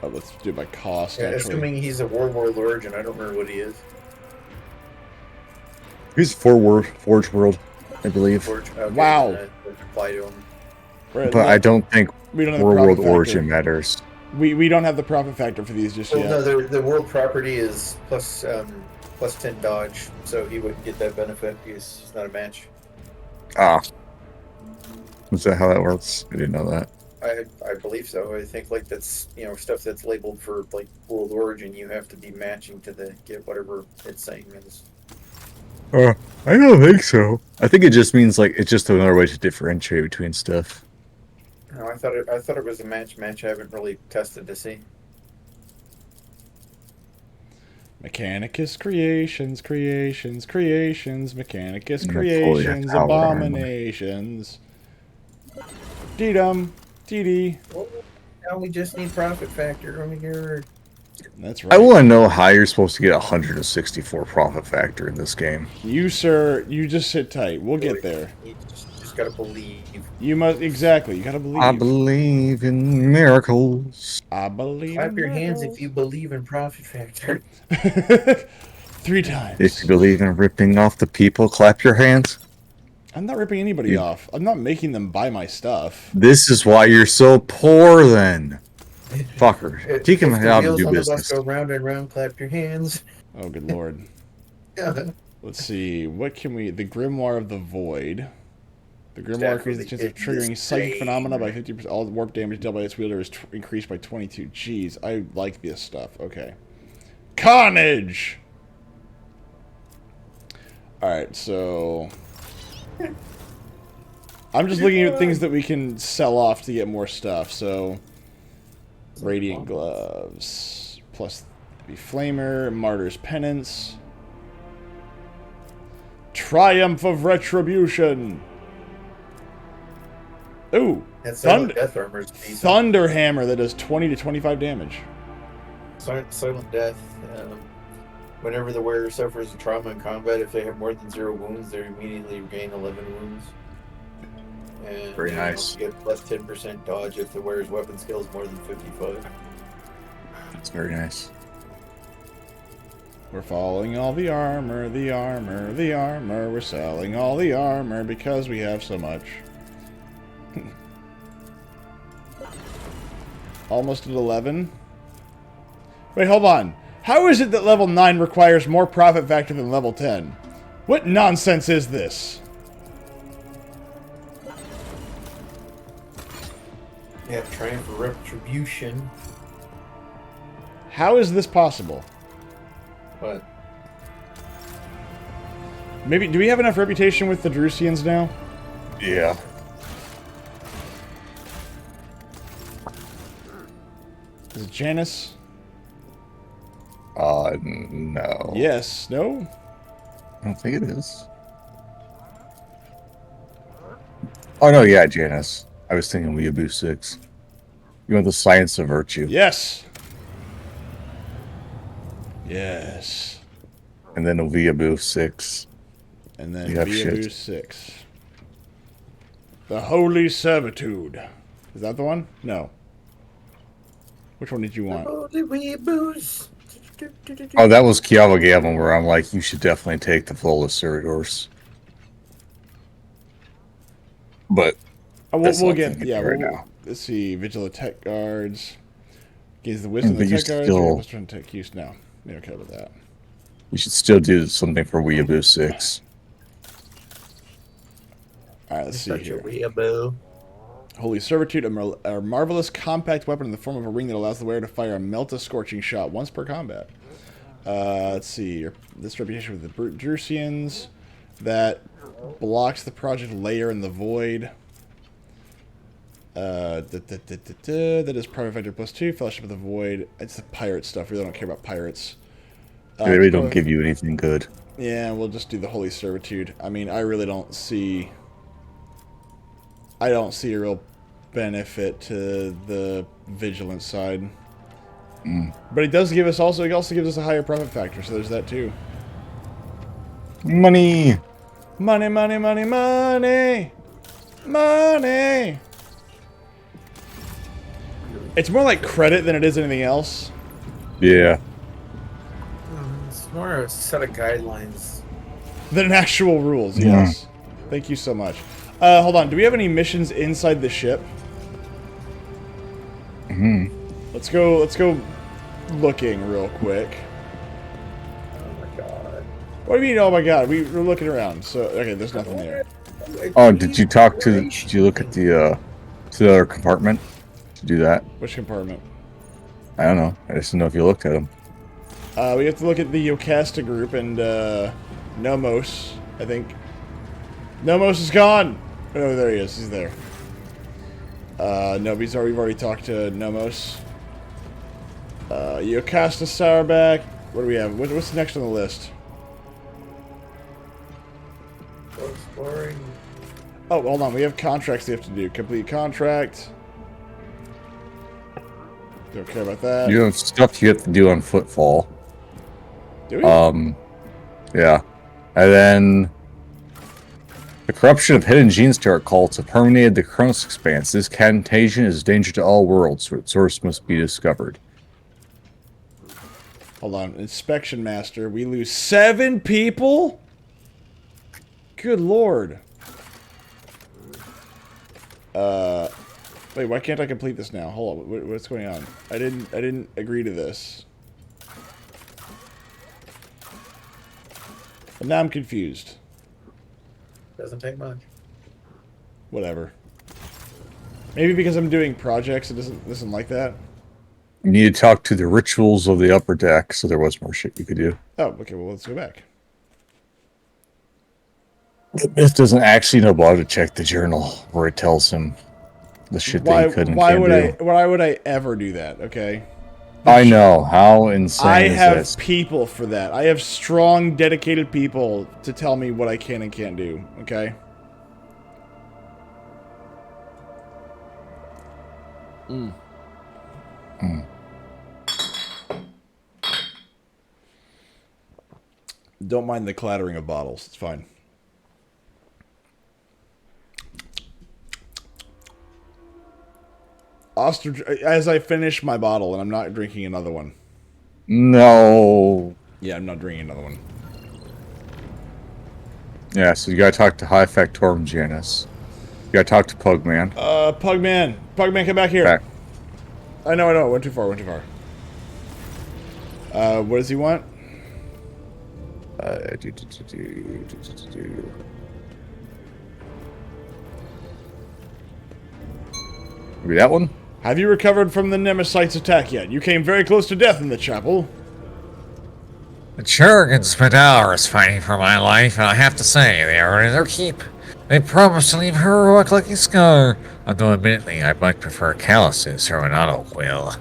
Oh, let's do it by cost. Yeah, actually, assuming he's a War Warlord, and I don't remember what he is. He's Forge World, I believe. Okay, Wow. then that would apply to him. Right, But I don't think we don't have the World profit factor. Origin matters. We don't have the profit factor for these just Well, yet. no, the world property is plus 10 dodge, so he wouldn't get that benefit because he's not a match. Ah. Is that how that works? I didn't know that. I believe so. I think like that's stuff that's labeled for like world origin. You have to be matching to get whatever it's saying is. I don't think so. I think it just means like it's just another way to differentiate between stuff. No, I thought it was a match. I haven't really tested to see. Mechanicus Creations, Mechanicus I'm gonna pull your Creations, tower armor. Abominations. Dee-dum, dee-dee. Well, now we just need profit factor over here. That's right. I want to know how you're supposed to get 164 profit factor in this game. You, sir, you just sit tight. We'll get there. You just gotta believe. You must, exactly. You gotta believe. I believe in miracles. I believe. Clap in your hands miracles. if you believe in profit factor. 3 times. If you believe in ripping off the people, clap your hands. I'm not ripping anybody off. I'm not making them buy my stuff. This is why you're so poor then. Fucker. Teach him If the how to wheels do on the bus business. go round and round, clap your hands. Oh, good lord. Yeah. Let's see. What can we... The Grimoire of the Void. The Grimoire Staff increases the of chance the of triggering Insane. psychic phenomena by 50%. All warp damage dealt by its wielder is increased by 22. Jeez, I like this stuff. Okay. Carnage! Alright, so... I'm just looking at things that we can sell off to get more stuff, so... Radiant Gloves. Plus the Flamer. Martyr's Penance. Triumph of Retribution! Ooh! That's Thunder, Death Armor is decent. Thunder Hammer that does 20 to 25 damage. Silent Death. Whenever the wearer suffers a trauma in combat, if they have more than 0 wounds, they immediately regain 11 wounds. And Very you nice. get plus 10% dodge if the wearer's weapon skill is more than 55. That's very nice. We're following all the armor, the armor, the armor. We're selling all the armor because we have so much. Almost at 11. Wait, hold on. How is it that level 9 requires more profit factor than level 10? What nonsense is this? Yeah, trying for retribution. How is this possible? But Maybe, do we have enough reputation with the Drusians now? Yeah. Is it Janus? No. Yes. No? I don't think it is. Oh, no, yeah, Janus. I was thinking Weeaboo 6. You want the Science of Virtue. Yes. Yes. And then a Weeaboo 6. And then You have Weeaboo shit. 6. The Holy Servitude. Is that the one? No. Which one did you want? holy weeaboos. Oh, that was Kiava Gavin, where I'm like, you should definitely take the Flawless Servitors. But Oh, that's we'll not get, thinking yeah, right we'll, now. let's see. Vigilant Tech Guards. Gains the wisdom of But the you Tech Guards. still- What's trying to take use now? We don't care about that. You should still do something for Weeaboo 6. Alright, let's see Such a here. weeaboo. Holy Servitude, a marvelous compact weapon in the form of a ring that allows the wearer to fire a melt a scorching shot once per combat. Let's see. This reputation with the Drusians that blocks the project layer in the void. That is Private Factor +2, Fellowship of the Void. It's the pirate stuff. We really don't care about pirates. They really don't give you anything good. Yeah, we'll just do the Holy Servitude. I mean, I really don't see... I don't see a real benefit to the Vigilant side. But it does give us also... It also gives us a higher profit factor, so there's that too. Money! Money, money, money, money! Money! It's more like credit than it is anything else. Yeah. It's more a set of guidelines. Than actual rules, yes. Thank you so much. Hold on, do we have any missions inside the ship? Let's go looking real quick. Oh my god. What do you mean, oh my god? We're looking around, so, okay, there's nothing there. Oh, did you talk to... Did you look at the other compartment? To do that? Which compartment? I don't know. I just didn't know if you looked at them. We have to look at the Yocasta group and, Nomos, I think. Nomos is gone! Oh, there he is. He's there. No, we've already talked to Nomos. Yocasta Sourback. What do we have? What's next on the list? Exploring. Oh, hold on. We have contracts we have to do. Complete contract. Don't care about that. You have stuff you have to do on Footfall. Do we? Yeah. And then... The corruption of hidden Genestar cults have permeated the Kronos Expanse. This contagion is a danger to all worlds, so its source must be discovered. Hold on. Inspection Master. We lose 7 people? Good lord. Wait, why can't I complete this now? Hold on. What's going on? I didn't agree to this. And now I'm confused. Doesn't take much. Whatever. Maybe because I'm doing projects, it doesn't like that. You need to talk to the rituals of the upper deck, so there was more shit you could do. Oh, okay. Well, let's go back. The myth doesn't actually know about to check the journal where it tells him the shit that he couldn't Why can't would do. why would I ever do that? Okay. I know. How insane I is have this? people for that. I have strong, dedicated people to tell me what I can and can't do. Okay. Don't mind the clattering of bottles. It's fine. As I finish my bottle, and I'm not drinking another one. No. Yeah, I'm not drinking another one. Yeah, so you gotta talk to High Factorum Janus. You gotta talk to Pugman. Pugman, come back here. Back. I know. Went too far. What does he want? Maybe that one? Have you recovered from the Nemesites' attack yet? You came very close to death in the chapel. The Churgans spent hours fighting for my life, and I have to say, they are in their keep. They promised to leave a heroic-looking scar, although admittedly I might prefer calluses or an auto-quill.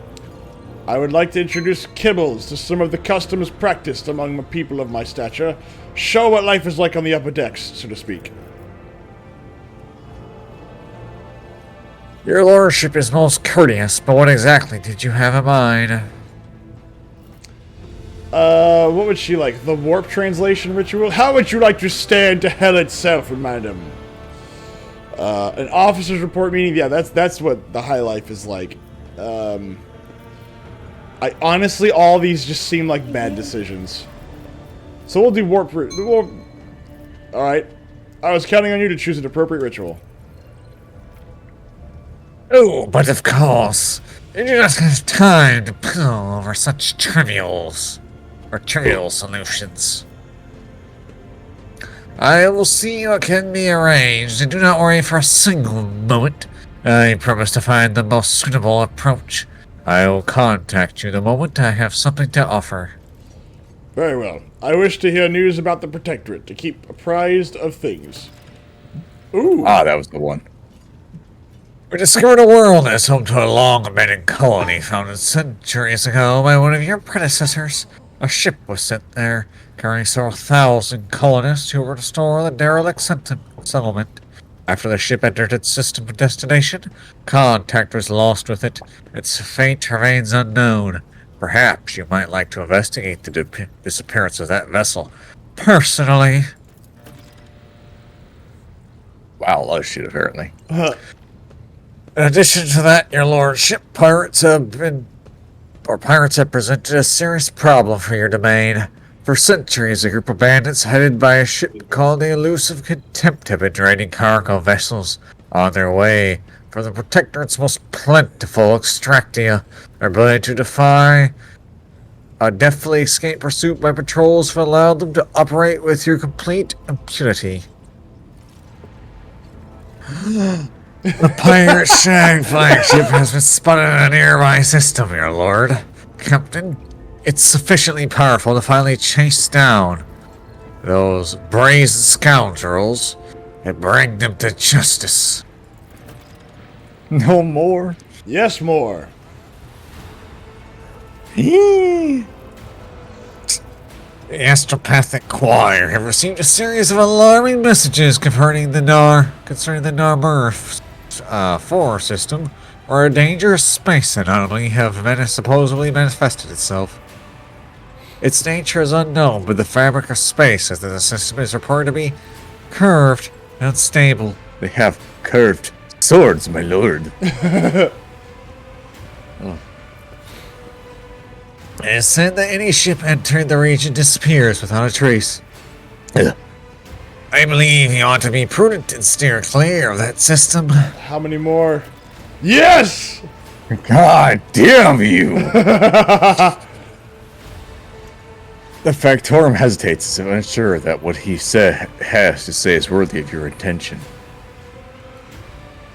I would like to introduce kibbles to some of the customs practiced among the people of my stature. Show what life is like on the upper decks, so to speak. Your lordship is most courteous, but what exactly did you have in mind? What would she like? The warp translation ritual? How would you like to stand to hell itself, madam? An officer's report meeting? Yeah, that's what the high life is like. I honestly, all these just seem like bad decisions. So we'll do warp. Alright. I was counting on you to choose an appropriate ritual. Oh, but of course, you do not have time to pull over such trivial solutions. I will see what can be arranged, and do not worry for a single moment. I promise to find the most suitable approach. I will contact you the moment I have something to offer. Very well. I wish to hear news about the Protectorate to keep apprised of things. Ooh. Ah, that was the one. We discovered a world that is home to a long-abandoned colony founded centuries ago by one of your predecessors. A ship was sent there, carrying several thousand colonists who were to restore the derelict settlement. After the ship entered its system of destination, contact was lost with it. Its fate remains unknown. Perhaps you might like to investigate the disappearance of that vessel personally. Wow, a lot of shit, apparently. In addition to that, your lordship, pirates have presented a serious problem for your domain. For centuries, a group of bandits headed by a ship called the Elusive Contempt have been raiding cargo vessels on their way for the Protectorate's most plentiful extractia. Their ability to defy a deftly escape pursuit by patrols have allowed them to operate with your complete impunity. The pirate Shag flagship has been spotted in a nearby system, your lord. Captain, it's sufficiently powerful to finally chase down those brazen scoundrels and bring them to justice. No more? Yes, more. The Astropathic Choir have received a series of alarming messages concerning the Narmer 4 system, where a dangerous space anomaly have supposedly manifested itself. Its nature is unknown, but the fabric of space as the system is reported to be curved and unstable. They have curved swords, my lord. Oh. It is said that any ship entering the region disappears without a trace. I believe you ought to be prudent and steer clear of that system. How many more? Yes! God damn you! The Factorum hesitates to ensure that what he has to say is worthy of your attention.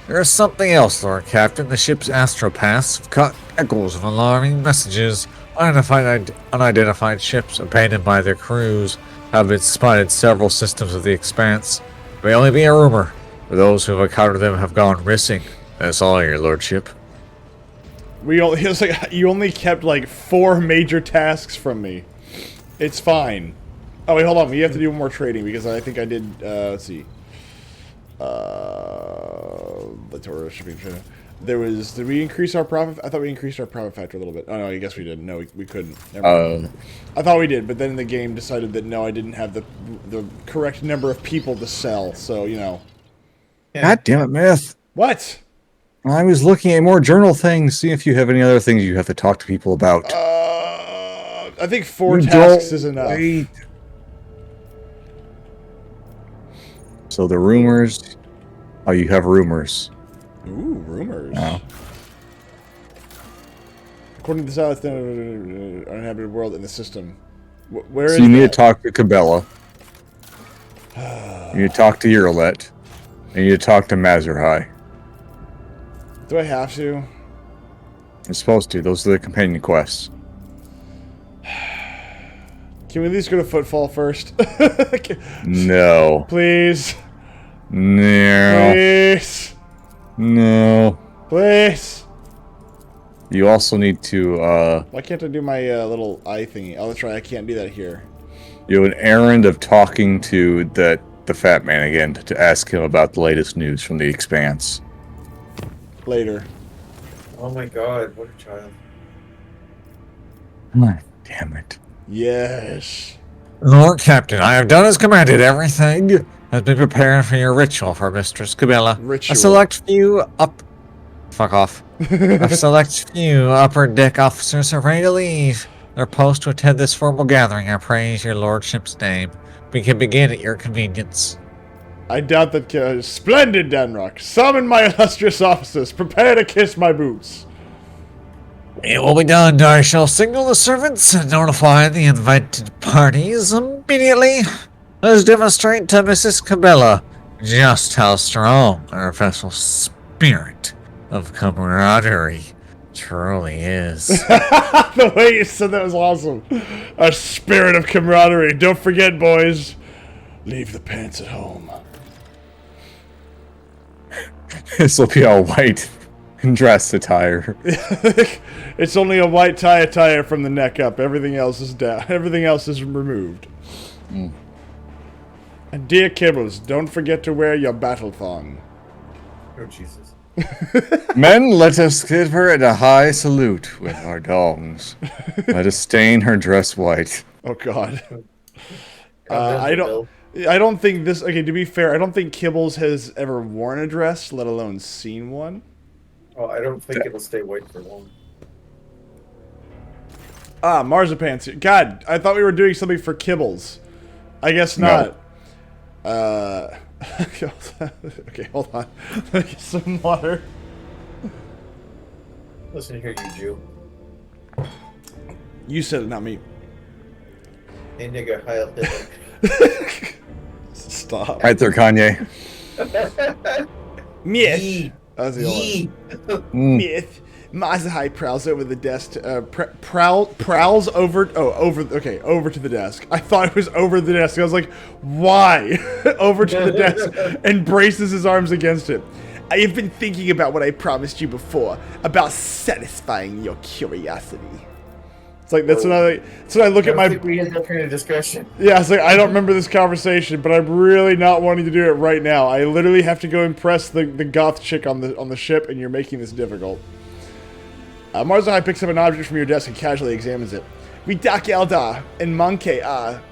There is something else, Lord Captain. The ship's astropaths have caught echoes of alarming messages. Unidentified ships abandoned by their crews have been spotted several systems of the Expanse. It may only be a rumor, but those who have encountered them have gone missing. That's all, your lordship. You only kept like 4 major tasks from me. It's fine. Oh wait, hold on. We have to do more trading because I think I did. Let's see. The Torah shipping. There was. Did we increase our profit? I thought we increased our profit factor a little bit. Oh no, I guess we didn't. No, we couldn't. Never mind. I thought we did, but then the game decided that no, I didn't have the correct number of people to sell. So you know. God damn it, Myth. What? I was looking at more journal things, see if you have any other things you have to talk to people about. I think 4 tasks is enough. Wait. So the rumors. Oh, you have rumors. Ooh, rumors. Oh. According to the South, uninhabited world in the system. Where is So you need that? to talk to Cabela. You need to talk to Eurolet. And you need to talk to Mazerhai. Do I have to? You're supposed to. Those are the companion quests. Can we at least go to Footfall first? No. Please. No. Please. No. Please. You also need to, Why can't I do my little eye thingy? Oh, that's right. I can't do that here. you have an errand of talking to the fat man again to ask him about the latest news from the Expanse. Later. Oh my god, what a child. Damn it. Yes. Lord Captain, I have done as commanded. Everything has been prepared for your ritual for Mistress Cabela. Ritual. A select few Fuck off. A select few upper deck officers are ready to leave their post to attend this formal gathering. I praise your lordship's name. We can begin at your convenience. I doubt that. Splendid, Danrock. Summon my illustrious officers. Prepare to kiss my boots. It will be done. I shall signal the servants and notify the invited parties immediately. Let's demonstrate to Mrs. Cabela just how strong our vessel's spirit of camaraderie truly is. The way you said that was awesome. A spirit of camaraderie. Don't forget, boys. Leave the pants at home. This will be all white and dress attire. It's only a white tie attire from the neck up. Everything else is down. Everything else is removed. And dear Kibbles, don't forget to wear your battle thong. Oh, Jesus. Men, let us give her a high salute with our dongs. Let us stain her dress white. Oh God. Oh, I don't think this. Okay, to be fair, I don't think Kibbles has ever worn a dress, let alone seen one. Oh, I don't think it'll stay white for long. Ah, Marzipan's here. God, I thought we were doing something for Kibbles. I guess not. Okay, hold on. Let me get some water. Listen here, you Jew. You said it, not me. Hey, nigga, Heil Hitler. Stop. Right there, Kanye. Myth. Yee. That was the Yee. old one. Myth. Mazahai prowls over the desk. Prowls over. Oh, over to the desk. I thought it was over the desk. I was like, why? Over to the desk and braces his arms against it. I have been thinking about what I promised you before about satisfying your curiosity. It's like that's another. So I look at my. We had that kind of discussion. Yeah, it's like I don't remember this conversation, but I'm really not wanting to do it right now. I literally have to go impress the goth chick on the ship, and you're making this difficult. Marzahai picks up an object from your desk and casually examines it. Vidak Eldar and Monkey are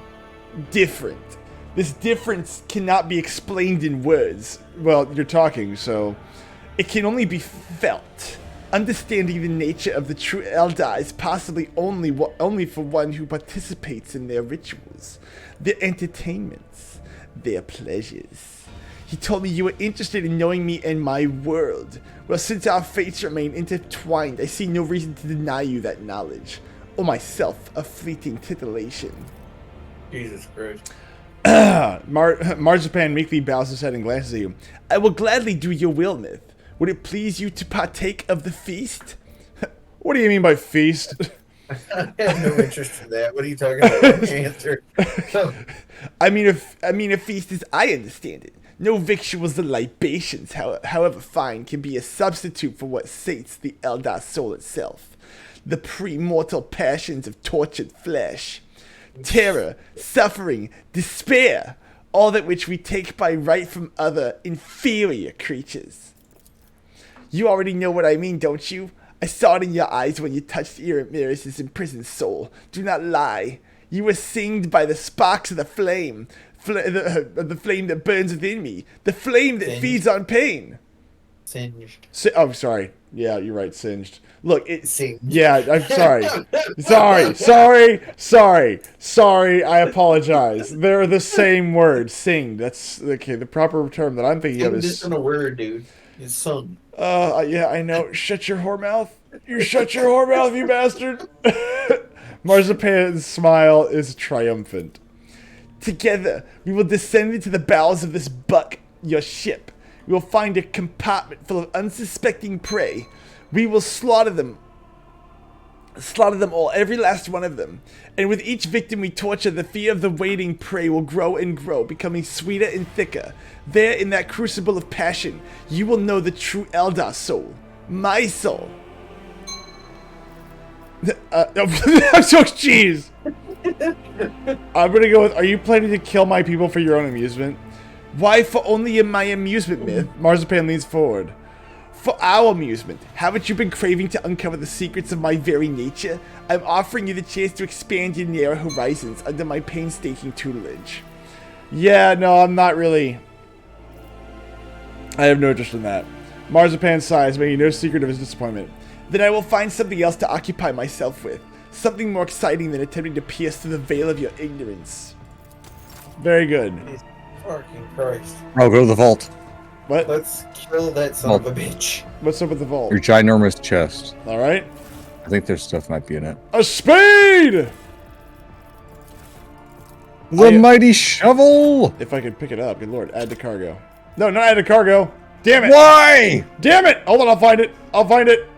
different. This difference cannot be explained in words. Well, you're talking, so it can only be felt. Understanding the nature of the true Eldar is possibly only for one who participates in their rituals, their entertainments, their pleasures. He told me you were interested in knowing me and my world. Well, since our fates remain intertwined, I see no reason to deny you that knowledge, or myself a fleeting titillation. Jesus Christ. Marzipan meekly bows his head and glances at you. I will gladly do your will, Myth. Would it please you to partake of the feast? What do you mean by feast? I have no interest in that. What are you talking about? Answer. I mean a feast as I understand it. No victuals or libations, however fine, can be a substitute for what sates the Eldar soul itself. The pre-mortal passions of tortured flesh. Terror, suffering, despair, all that which we take by right from other, inferior creatures. You already know what I mean, don't you? I saw it in your eyes when you touched Eramirus' imprisoned soul. Do not lie. You were singed by the sparks of the flame. The flame that burns within me. The flame that feeds on pain. Singed. Oh, sorry. Yeah, you're right. Singed. Look, Singed. Yeah, I'm sorry. Sorry. I apologize. They're the same word. Singed. That's okay. The proper term that I'm thinking of Singed is. isn't a word, dude. It's sung. Yeah, I know. Shut your whore mouth. You shut your whore mouth, you bastard. Marzipan's smile is triumphant. Together, we will descend into the bowels of this buck, your ship. We will find a compartment full of unsuspecting prey. We will slaughter them all, every last one of them. And with each victim we torture, the fear of the waiting prey will grow and grow, becoming sweeter and thicker. There, in that crucible of passion, you will know the true Eldar soul. My soul. Jeez. I'm gonna go with, are you planning to kill my people for your own amusement? Why, for only in my amusement, Myth? Marzipan leans forward. For our amusement, haven't you been craving to uncover the secrets of my very nature? I'm offering you the chance to expand your narrow horizons under my painstaking tutelage. Yeah, no, I'm not really. I have no interest in that. Marzipan sighs, making no secret of his disappointment. Then I will find something else to occupy myself with. Something more exciting than attempting to pierce through the veil of your ignorance. Very good. Fucking Christ. I'll go to the vault. What? Let's kill that son of a bitch. What's up with the vault? Your ginormous chest. Alright. I think their stuff might be in it. A spade! The mighty shovel! If I could pick it up, good lord. Add to cargo. No, not add to cargo. Damn it! Why? Damn it! Hold on, I'll find it. I'll find it.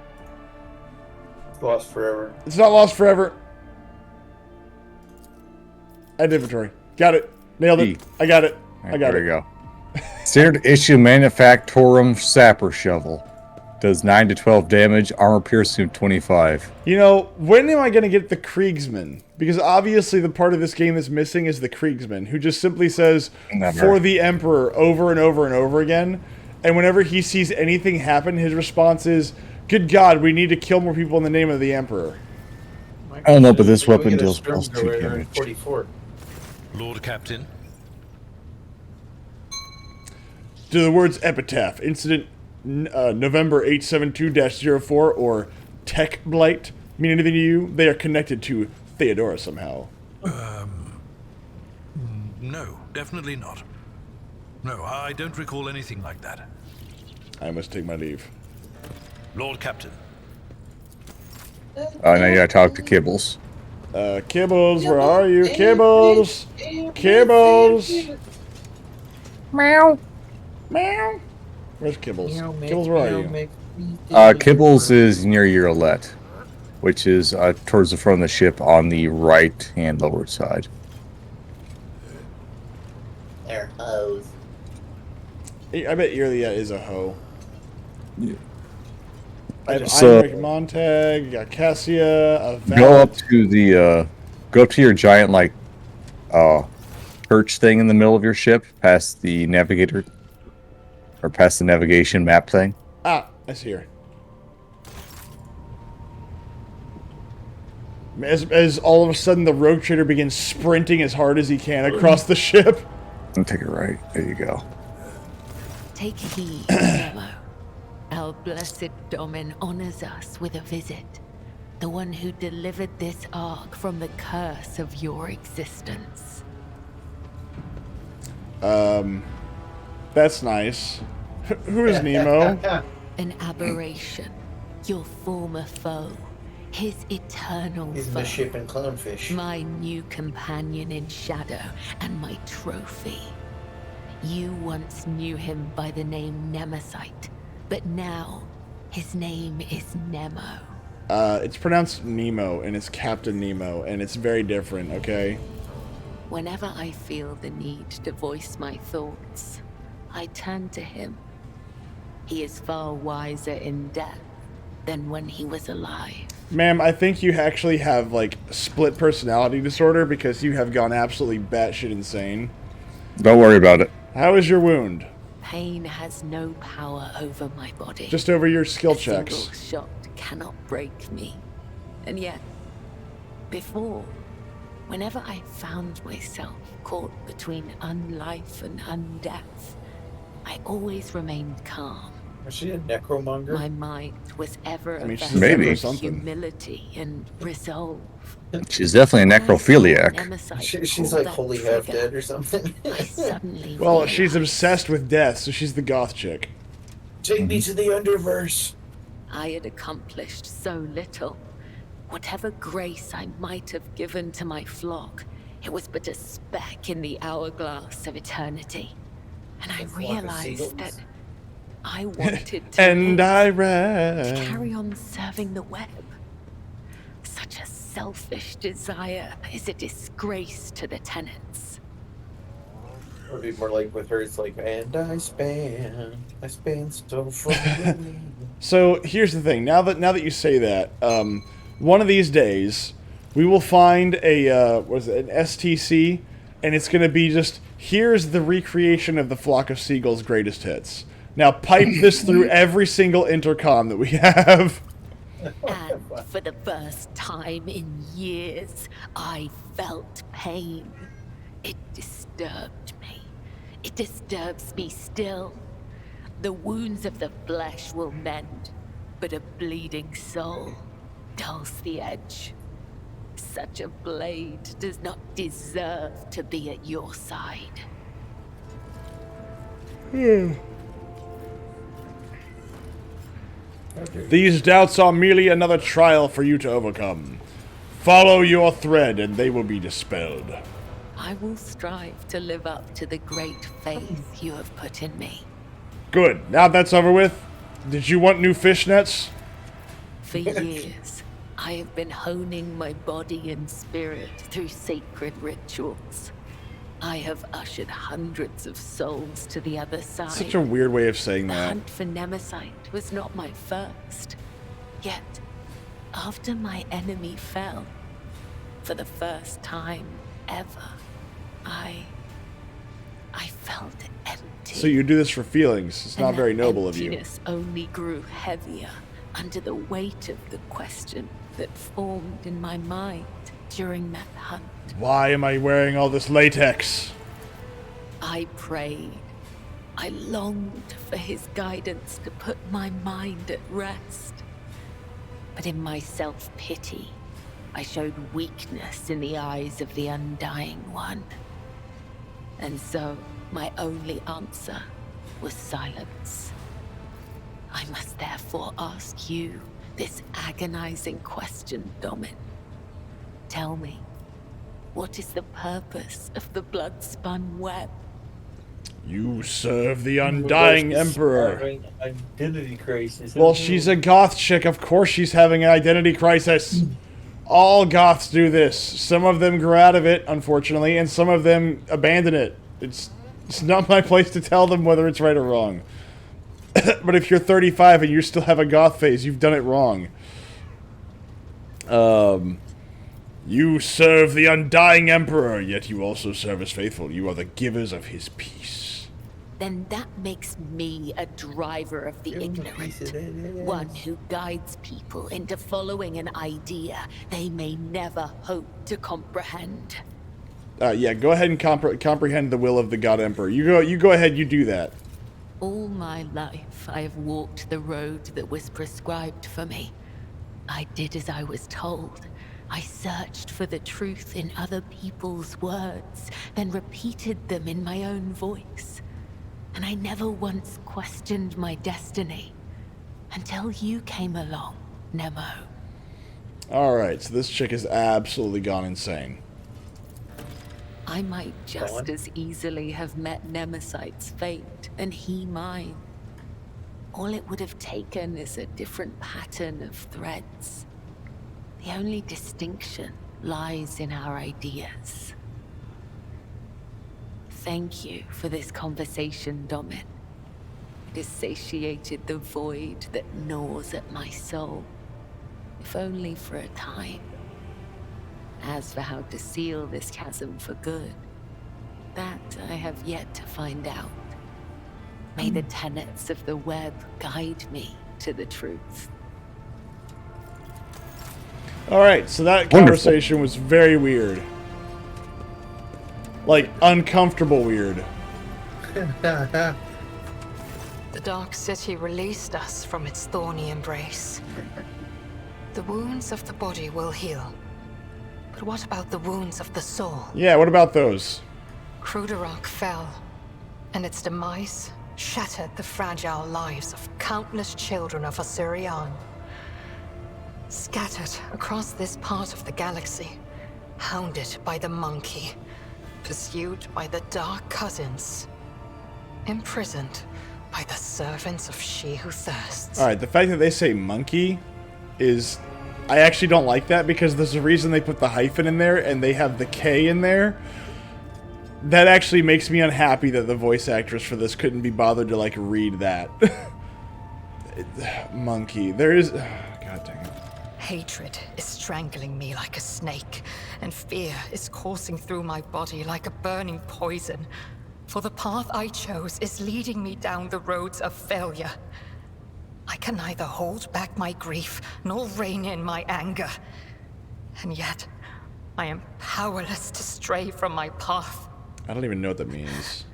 Lost forever. It's not lost forever. Add to inventory. Got it. Nailed it. I got it. I got There it. you go. Standard issue Manufactorum Sapper Shovel. Does 9 to 12 damage, armor piercing 25. You know, when am I going to get the Kriegsman? Because obviously the part of this game that's missing is the Kriegsman, who just simply says, Never. for the Emperor, over and over and over again. And whenever he sees anything happen, his response is, good God, we need to kill more people in the name of the Emperor. I don't know, but this Maybe we weapon get a deals Storm plus 2 Rider in damage. 44. Lord Captain, Do the words Epitaph, Incident November 872-04, or Tech Blight mean anything to you? They are connected to Theodora somehow. no, definitely not. No, I don't recall anything like that. I must take my leave. Lord Captain, Now you gotta talk to Kibbles. Kibbles, where are you? Kibbles! Kibbles! Meow. Meow. Where's Kibbles? Meow, make- Kibbles, where are meow, you? make me Kibbles is near your Roulette, which is towards the front of the ship on the right-hand lower side. There, hose. I bet Irelia is a hoe. Yeah. I have So- Einrich Montag, got Cassia, a Go up to the go up to your giant perch thing in the middle of your ship, past the navigator, or past the navigation map thing. Ah, I see her. As all of a sudden the rogue trader begins sprinting as hard as he can across the ship. And take it right. There you go. Take heed, Nemo. Our blessed Domin honors us with a visit. The one who delivered this ark from the curse of your existence. That's nice. Who is Nemo? An aberration. Your former foe. His eternal He's foe. misshapen clownfish. My new companion in shadow and my trophy. You once knew him by the name Nemesite, but now his name is Nemo. It's pronounced Nemo, and it's Captain Nemo, and it's very different, okay? Whenever I feel the need to voice my thoughts, I turn to him. He is far wiser in death than when he was alive. Ma'am, I think you actually have, like, split personality disorder because you have gone absolutely batshit insane. Don't worry about it. How is your wound? Pain has no power over my body. Just over your skill A checks. single shot cannot break me. And yet, before, whenever I found myself caught between unlife and undeath, I always remained calm. Was she a necromonger? My mind was ever I mean, a she's vessel Maybe. of something. humility and resolve. She's definitely a necrophiliac. She's like wholly half dead or something. I suddenly Well, she's realized obsessed with death, so she's the goth chick. Take me to the Underverse. I had accomplished so little. Whatever grace I might have given to my flock, it was but a speck in the hourglass of eternity. And I A flock of realized seagulls? that I wanted to And live, I to ran. carry on serving the web. Such a selfish desire is a disgrace to the tenants. It would be more like with her, it's like, and I span so far. So here's the thing. Now that you say that, one of these days we will find a an STC, and it's going to be just here's the recreation of the Flock of Seagulls' greatest hits. Now pipe this through every single intercom that we have. And for the first time in years, I felt pain. It disturbed me. It disturbs me still. The wounds of the flesh will mend, but a bleeding soul dulls the edge. Such a blade does not deserve to be at your side. These doubts are merely another trial for you to overcome. Follow your thread, and they will be dispelled. I will strive to live up to the great faith you have put in me. Good. Now that's over with. Did you want new fishnets? For years, I have been honing my body and spirit through sacred rituals. I have ushered hundreds of souls to the other side. Such a weird way of saying The that. hunt for Nemesis was not my first. Yet, after my enemy fell, for the first time ever, I felt empty. So you do this for feelings. It's not And very that noble of you. emptiness only grew heavier under the weight of the question that formed in my mind during that hunt. Why am I wearing all this latex? I prayed. I longed for his guidance to put my mind at rest. But in my self-pity, I showed weakness in the eyes of the Undying One. And so, my only answer was silence. I must therefore ask you this agonizing question, Domin. Tell me, what is the purpose of the blood-spun web? You serve the Undying Emperor. Identity crisis. Well, she's a goth chick. Of course she's having an identity crisis. All goths do this. Some of them grow out of it, unfortunately, and some of them abandon it. It's not my place to tell them whether it's right or wrong. But if you're 35 and you still have a goth phase, you've done it wrong. You serve the Undying Emperor, yet you also serve as faithful. You are the givers of his peace. Then that makes me a driver of the ignorant. One who guides people into following an idea they may never hope to comprehend. Yeah, go ahead and comprehend the will of the God Emperor. You go ahead, you do that. All my life, I have walked the road that was prescribed for me. I did as I was told. I searched for the truth in other people's words, then repeated them in my own voice. And I never once questioned my destiny until you came along, Nemo. Alright, so this chick has absolutely gone insane. I might just as easily have met Nemesite's fate and he mine. All it would have taken is a different pattern of threads. The only distinction lies in our ideas. Thank you for this conversation, Domin. It has satiated the void that gnaws at my soul, if only for a time. As for how to seal this chasm for good, that I have yet to find out. May the tenets of the web guide me to the truth. Alright, so that conversation was very weird. Like, uncomfortable weird. The Dark City released us from its thorny embrace. The wounds of the body will heal. But what about the wounds of the soul? Yeah, what about those? Krudarok fell, and its demise shattered the fragile lives of countless children of Osirian. Scattered across this part of the galaxy, hounded by the monkey, pursued by the Dark Cousins, imprisoned by the servants of She Who Thirsts. Alright, the fact that they say monkey is... I actually don't like that because there's a reason they put the hyphen in there and they have the K in there. That actually makes me unhappy that the voice actress for this couldn't be bothered to, like, read that. Monkey. There is... God dang it. Hatred is strangling me like a snake, and fear is coursing through my body like a burning poison. For the path I chose is leading me down the roads of failure. I can neither hold back my grief nor rein in my anger. And yet, I am powerless to stray from my path. I don't even know what that means.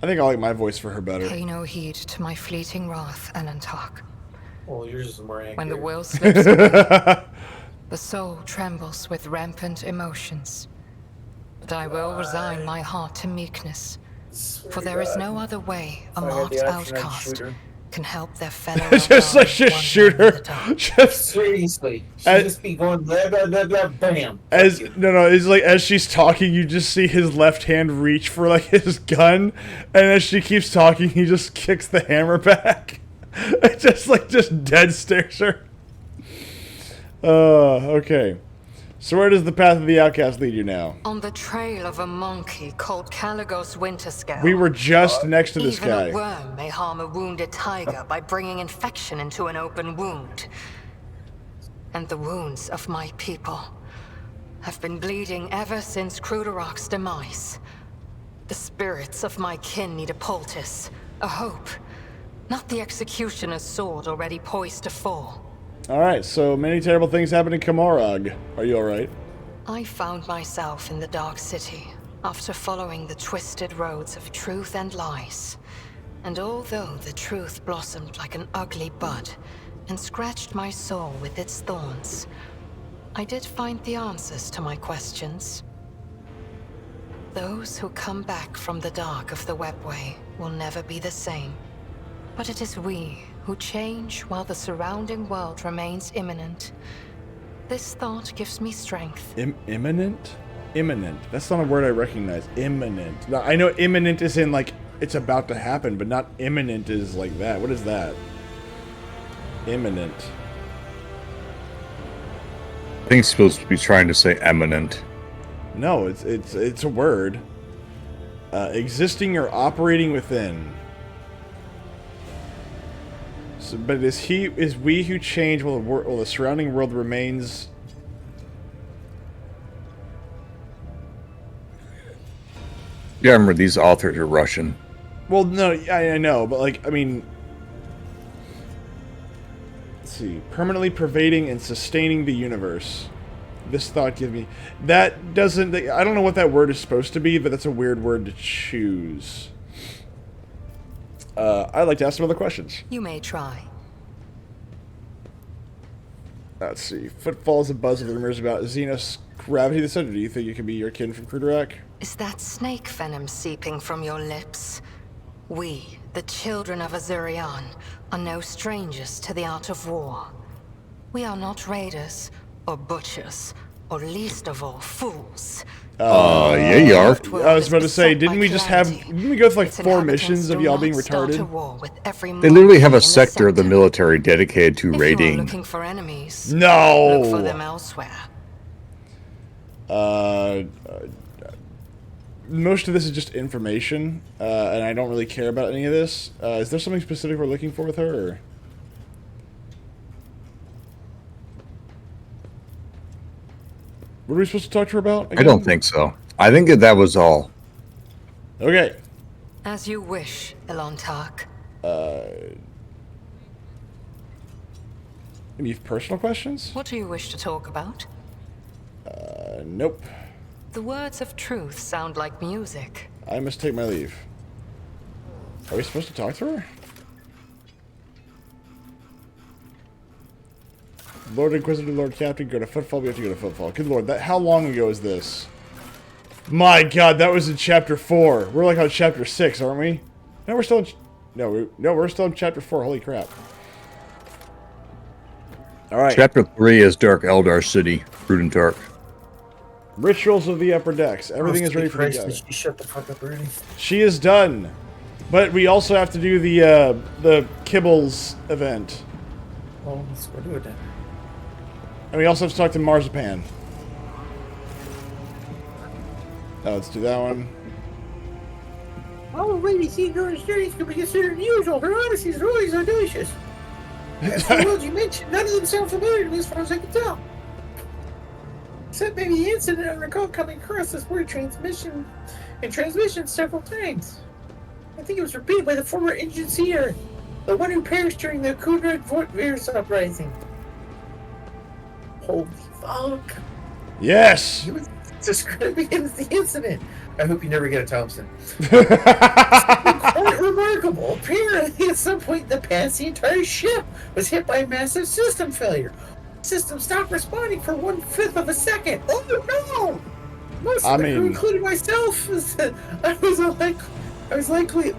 I think I like my voice for her better. Pay no heed to my fleeting wrath, Anantark. Well, yours is more accurate. When the will slips away, the soul trembles with rampant emotions. But I will resign my heart to meekness, for there is no other way a If I had marked the option, I'd outcast shoot her. can help their fellow. Just like, just wander shoot in her. the dark. Just... Seriously, she As- just be going blah blah blah blah bam. As no, it's like as she's talking, you just see his left hand reach for like his gun, and as she keeps talking, he just kicks the hammer back. It just dead stares her. Okay. So where does the path of the outcast lead you now? On the trail of a monkey called Caligos Winterscale. We were just next to this Even guy. a worm may harm a wounded tiger by bringing infection into an open wound. And the wounds of my people have been bleeding ever since Krudarok's demise. The spirits of my kin need a poultice, a hope, not the executioner's sword already poised to fall. Alright, so many terrible things happened in Kamorag. Are you alright? I found myself in the Dark City after following the twisted roads of truth and lies. And although the truth blossomed like an ugly bud and scratched my soul with its thorns, I did find the answers to my questions. Those who come back from the dark of the webway will never be the same. But it is we who change while the surrounding world remains imminent. This thought gives me strength. Imminent? Imminent. That's not a word I recognize. Imminent. Now, I know imminent is in like it's about to happen, but not imminent is like that. What is that? Imminent. I think it's supposed to be trying to say eminent. No, it's a word. Existing or operating within. So, but is we who change while the surrounding world remains. Yeah, remember these authors are Russian. Well, no, I know, but like I mean, let's see, permanently pervading and sustaining the universe. This thought gives me that doesn't. I don't know what that word is supposed to be, but that's a weird word to choose. I'd like to ask some other questions. You may try. Let's see. Footfalls and buzz of the rumors about Xenos gravity the center. Do you think it could be your kin from Krudarak? Is that snake venom seeping from your lips? We, the children of Azurian, are no strangers to the art of war. We are not raiders, or butchers, or least of all, fools. Yeah, you are. I was about to say, didn't we just have? Didn't we go through like 4 missions of y'all being retarded? They literally have a sector of the military dedicated to If you are raiding. looking for enemies, No. look for them elsewhere. Most of this is just information, and I don't really care about any of this. Is there something specific we're looking for with her? Or? What are we supposed to talk to her about again? I don't think so. I think that was all. Okay. As you wish, Elontark. Any personal questions? What do you wish to talk about? Nope. The words of truth sound like music. I must take my leave. Are we supposed to talk to her? Lord Inquisitor, Lord Captain, go to Footfall. We have to go to Footfall. Good lord, how long ago is this? My god, that was in chapter 4. We're like on chapter 6, aren't we? No, we're still in... No, we're still in chapter 4. Holy crap. Alright. Chapter 3 is Dark Eldar City, Rudentark. Rituals of the Upper Decks. Everything is ready for you guys. Shut the fuck up already. She is done. But we also have to do the Kibbles event. Well, let's go do it then. And we also have to talk to Marzipan. Let's do that one. Oh, lady, see, her journeys can be considered unusual. Her odysseys are always audacious. As for the worlds you mentioned, none of them sound familiar to me as far as I can tell. Except maybe the incident I recall coming across this word transmission several times. I think it was repeated by the former engineer, the one who perished during the Kunrad virus uprising. Holy fuck. Yes! He was describing the incident. I hope you never get a Thompson. Quite remarkable. Apparently, at some point in the past, the entire ship was hit by a massive system failure. The system stopped responding for 1/5 of a second. Oh no! Most of the crew, including myself, I was likely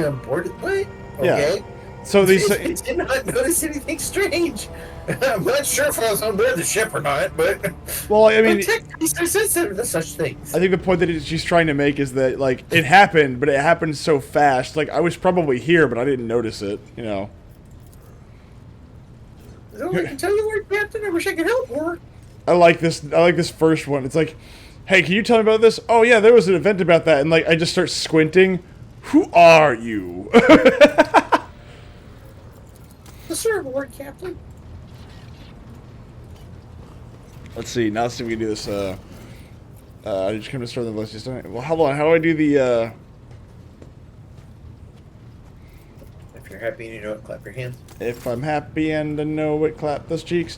on board. What? Okay. Yeah. So these I did not notice anything strange. I'm not sure if I was on board the ship or not, but well, I mean, technically so sensitive to such things. I think the point that she's trying to make is that like it happened, but it happened so fast. Like I was probably here, but I didn't notice it. You know. So I can tell you, Lord Captain. I wish I could help more. I like this first one. It's like, hey, can you tell me about this? Oh yeah, there was an event about that, and like I just start squinting. Who are you? Sir, Lord Captain. Let's see. Now let's see if we can do this. I just come to start the voice. Well, hold on. How do I do the? If you're happy and you know it, clap your hands. If I'm happy and I know it, clap those cheeks.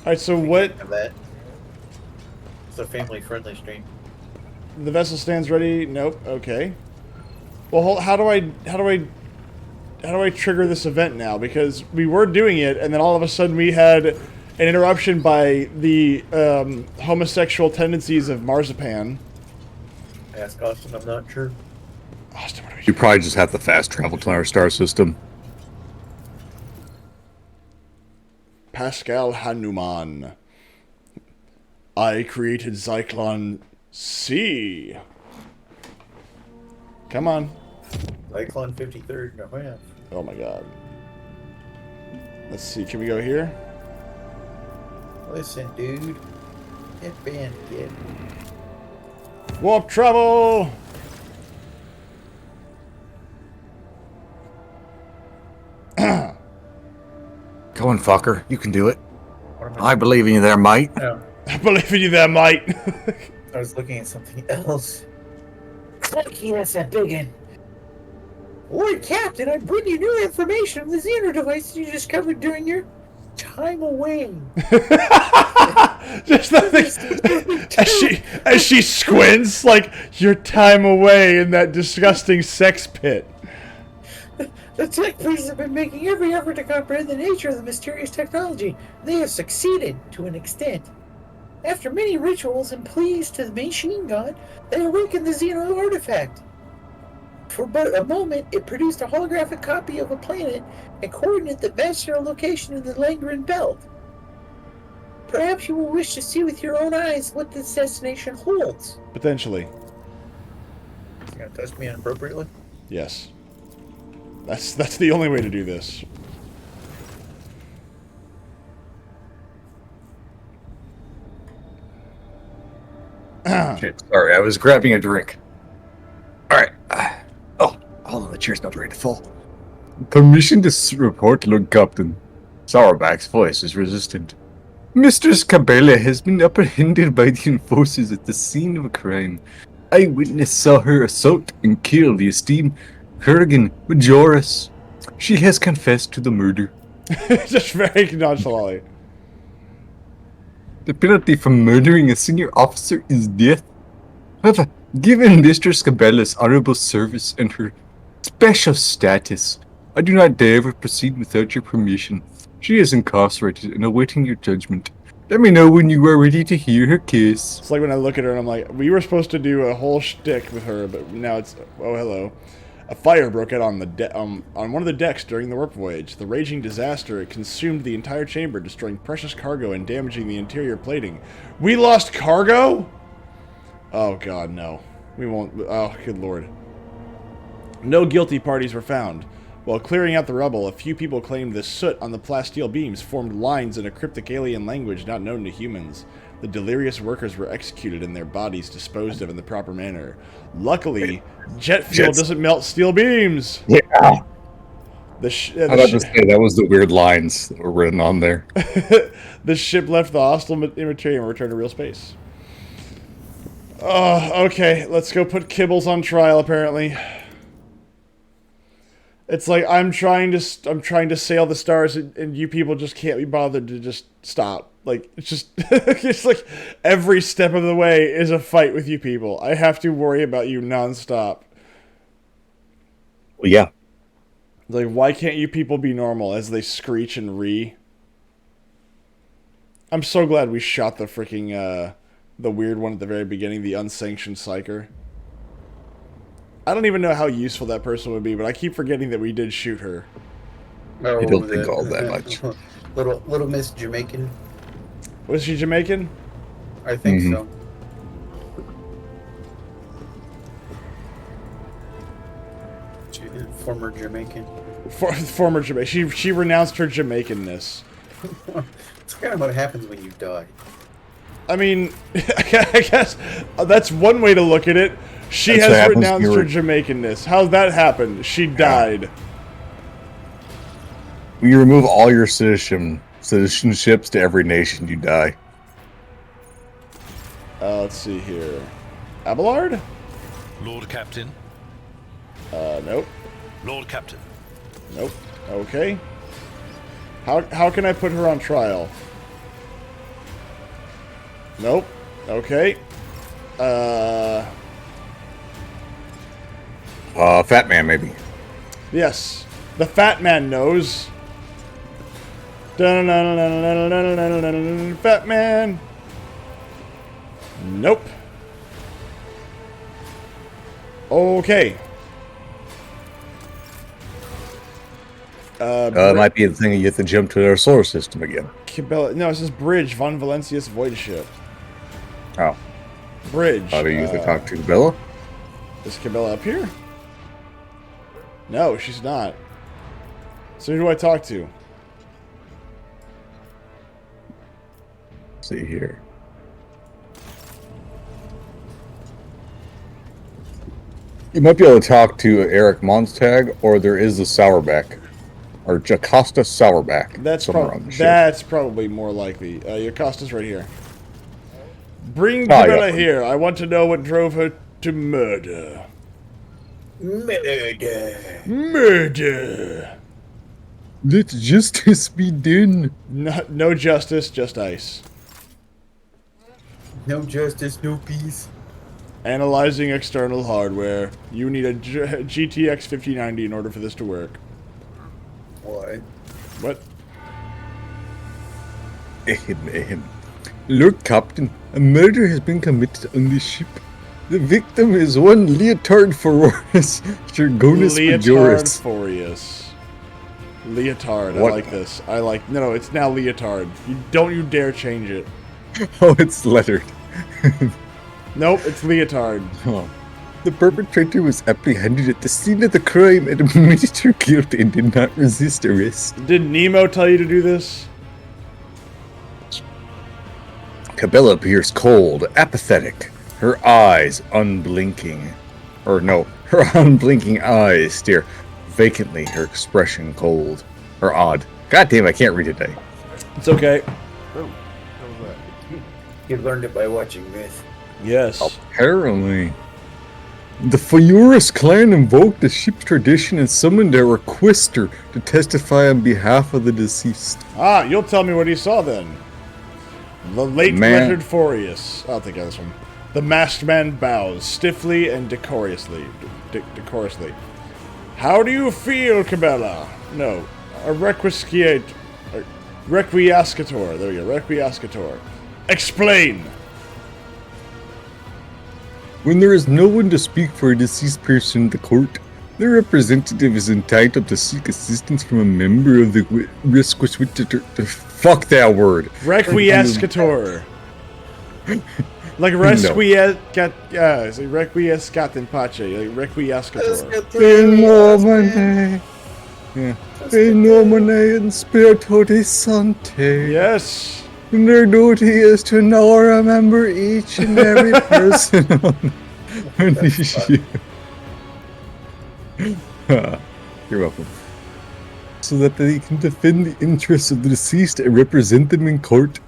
All right. So what? That. It's a family-friendly stream. The vessel stands ready. Nope. Okay. Well, how do I trigger this event now? Because we were doing it, and then all of a sudden we had an interruption by the homosexual tendencies of Marzipan. Ask Austin, I'm not sure. Austin, what are we You doing? probably just have to fast travel to our star system. Pascal Hanuman. I created Zyklon C. Come on. Zyklon 53rd, no half. Oh my god. Let's see, can we go here? Listen, dude. Get banned, kid. Warp travel! Go on, fucker. You can do it. I believe in you there, mate. No, I believe in you there, mate. I was looking at something else. Clunky, that's a big one. Lord Captain, I bring you new information on the Xeno device you discovered during your time away. Just the as she squints, like your time away in that disgusting sex pit. The tech police have been making every effort to comprehend the nature of the mysterious technology. They have succeeded to an extent. After many rituals and pleas to the machine god, they awakened the Xeno artifact. For but a moment, it produced a holographic copy of a planet and coordinate that matched their location in the Langren belt. Perhaps you will wish to see with your own eyes what this destination holds. Potentially. You gonna touch me inappropriately? Yes. That's the only way to do this. Shit, sorry, I was grabbing a drink. Alright. Oh, hold on, the chair's not ready to fall. Permission to report, Lord Captain. Sourback's voice is resistant. Mistress Cabela has been apprehended by the enforcers at the scene of a crime. Eyewitness saw her assault and kill the esteemed Kurgan Majoris. She has confessed to the murder. Just very nonchalantly. The penalty for murdering a senior officer is death. However, given Mistress Cabela's honorable service and her special status, I do not dare to proceed without your permission. She is incarcerated and awaiting your judgment. Let me know when you are ready to hear her case. It's like when I look at her and I'm like, we were supposed to do a whole shtick with her, but now it's, oh, hello. A fire broke out on the on one of the decks during the work voyage. The raging disaster consumed the entire chamber, destroying precious cargo and damaging the interior plating. We lost cargo? Oh god, no. We won't. Oh, good lord. No guilty parties were found. While clearing out the rubble, a few people claimed the soot on the plasteel beams formed lines in a cryptic alien language not known to humans. The delirious workers were executed and their bodies disposed of in the proper manner. Luckily, jet fuel doesn't melt steel beams! Yeah. I was about to say, that was the weird lines that were written on there. The ship left the hostile material and returned to real space. Oh, okay. Let's go put Kibbles on trial, apparently. It's like I'm trying to sail the stars, and you people just can't be bothered to just stop. Like it's just it's like every step of the way is a fight with you people. I have to worry about you nonstop. Well, yeah. Like, why can't you people be normal as they screech and ree? I'm so glad we shot the freaking the weird one at the very beginning, the unsanctioned psyker. I don't even know how useful that person would be, but I keep forgetting that we did shoot her. Oh, I don't think all that much. Little Miss Jamaican. Was she Jamaican? I think so. Former Jamaican. Former Jamaican. She renounced her Jamaicanness. It's kind of what happens when you die. I mean, I guess that's one way to look at it. She has renounced her Jamaicanness. How's that happen? She died. When you remove all your citizenships to every nation, you die. Let's see here. Abelard? Lord Captain. Nope. Lord Captain. Nope. Okay. How can I put her on trial? Nope. Okay. Fat Man, maybe. Yes. The Fat Man knows. Fat Man. Nope. Okay. It might be the thing you have to jump to our solar system again. Cabela. No, this is Bridge, Von Valentius Voidship. Oh. Bridge. How do you talk to Cabela? Is Cabela up here? No, she's not. So who do I talk to? Let's see here. You might be able to talk to Eric Monstag, or there is a Sourback. Or Jocasta Sourback. That's probably more likely. Yocasta's right here. Bring Cabela here. I want to know what drove her to murder. Murder. Let justice be done. No justice, just ice. No justice, no peace. Analyzing external hardware. You need a GTX 5090 in order for this to work. What? What? Lord Captain, a murder has been committed on this ship. The victim is one Leotard Forius Tergonus Majoris. Forius. Leotard. What? I like this. No, it's now Leotard. You dare change it. Oh, it's lettered. Nope, it's Leotard. Oh. The perpetrator was apprehended at the scene of the crime and admitted her guilt and did not resist arrest. Did Nemo tell you to do this? Cabela appears cold, apathetic, her eyes unblinking. Her unblinking eyes stare vacantly, her expression cold. Or odd. God damn, I can't read today. It's okay. You learned it by watching this. Yes. Apparently. The Fioris clan invoked the ship's tradition and summoned a requister to testify on behalf of the deceased. Ah, you'll tell me what he saw then. The late Man. Leonard Forius. I'll take this one. The masked man bows stiffly and decorously. Decorously. How do you feel, Cabela? No, a requiescator. There we go. Requiescator. Explain. When there is no one to speak for a deceased person in the court, the representative is entitled to seek assistance from a member of the fuck that word. Requiescator. Like requiescat in pace. Like requiescator. In nomine. Yeah. In nomine and spiritu Sancti. Yes. And their duty is to know or remember each and every person on the issue. You're welcome. So that they can defend the interests of the deceased and represent them in court.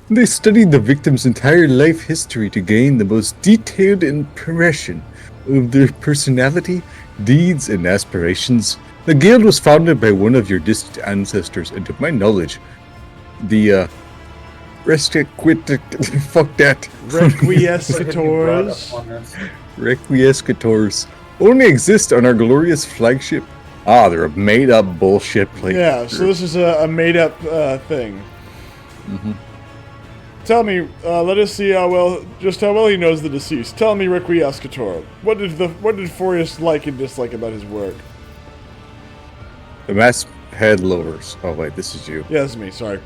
They studied the victim's entire life history to gain the most detailed impression of their personality, deeds, and aspirations. The guild was founded by one of your distant ancestors, and to my knowledge, the fuck that. Requiescators only exist on our glorious flagship. Ah, they're a made-up bullshit place. Yeah, so this is a made-up thing. Mm-hmm. Tell me, let us see how well he knows the deceased. Tell me, Requiescator, what did Forius like and dislike about his work? The masthead lowers. Oh wait, this is you. Yeah, this is me. Sorry.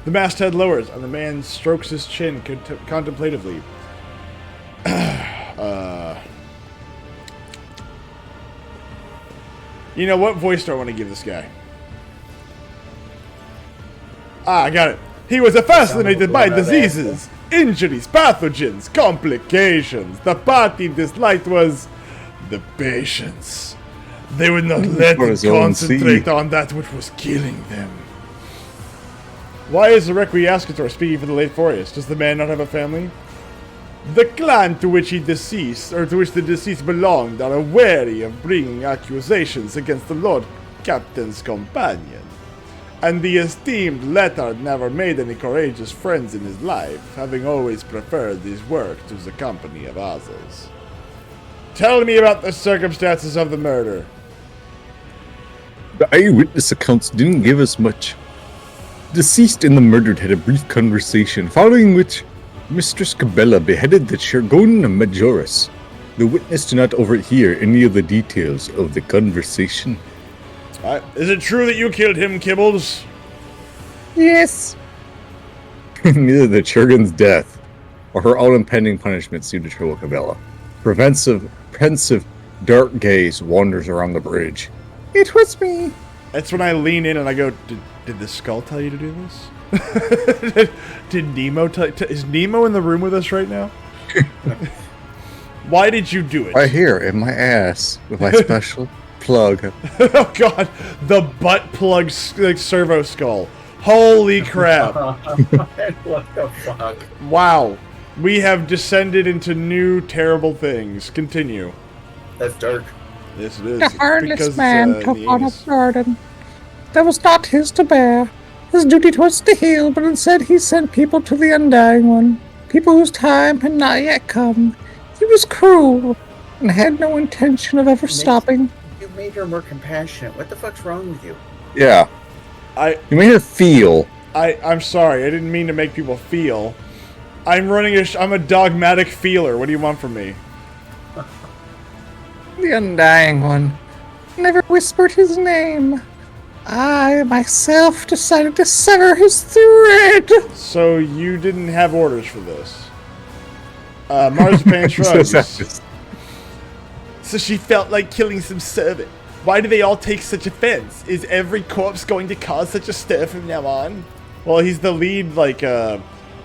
The masthead lowers, and the man strokes his chin contemplatively. You know, what voice do I want to give this guy? I got it. He was fascinated by diseases, injuries, pathogens, complications. The part he disliked was the patients. They would not let him concentrate on that which was killing them. Why is the Requiescator speaking for the late Forius? Does the man not have a family? The clan to which the deceased belonged are wary of bringing accusations against the Lord Captain's companion. And the esteemed Letard never made any courageous friends in his life, having always preferred his work to the company of others. Tell me about the circumstances of the murder. The eyewitness accounts didn't give us much. Deceased and the murdered had a brief conversation, following which Mistress Cabela beheaded the Shergona Majoris. The witness did not overhear any of the details of the conversation. Is it true that you killed him, Kibbles? Yes. Neither the Churgan's death or her own impending punishment seemed to trouble Cabela. Pensive, dark gaze wanders around the bridge. It was me. That's when I lean in and I go, did the skull tell you to do this? Did Nemo is Nemo in the room with us right now? Why did you do it? Right here in my ass with my special plug. Oh god, the butt plug servo skull. Holy crap. What the fuck? Wow. We have descended into new terrible things. Continue. That's dark. Yes, it is. The heartless man took on a burden that was not his to bear. His duty was to heal, but instead he sent people to the Undying One. People whose time had not yet come. He was cruel and had no intention of ever stopping. You made her more compassionate. What the fuck's wrong with you? Yeah. You made her feel. I'm sorry. I didn't mean to make people feel. I'm a dogmatic feeler. What do you want from me? The Undying One never whispered his name. I, myself, decided to sever his thread. So you didn't have orders for this? Marzipan shrugs. So she felt like killing some servant. Why do they all take such offense? Is every corpse going to cause such a stir from now on? Well, he's the lead,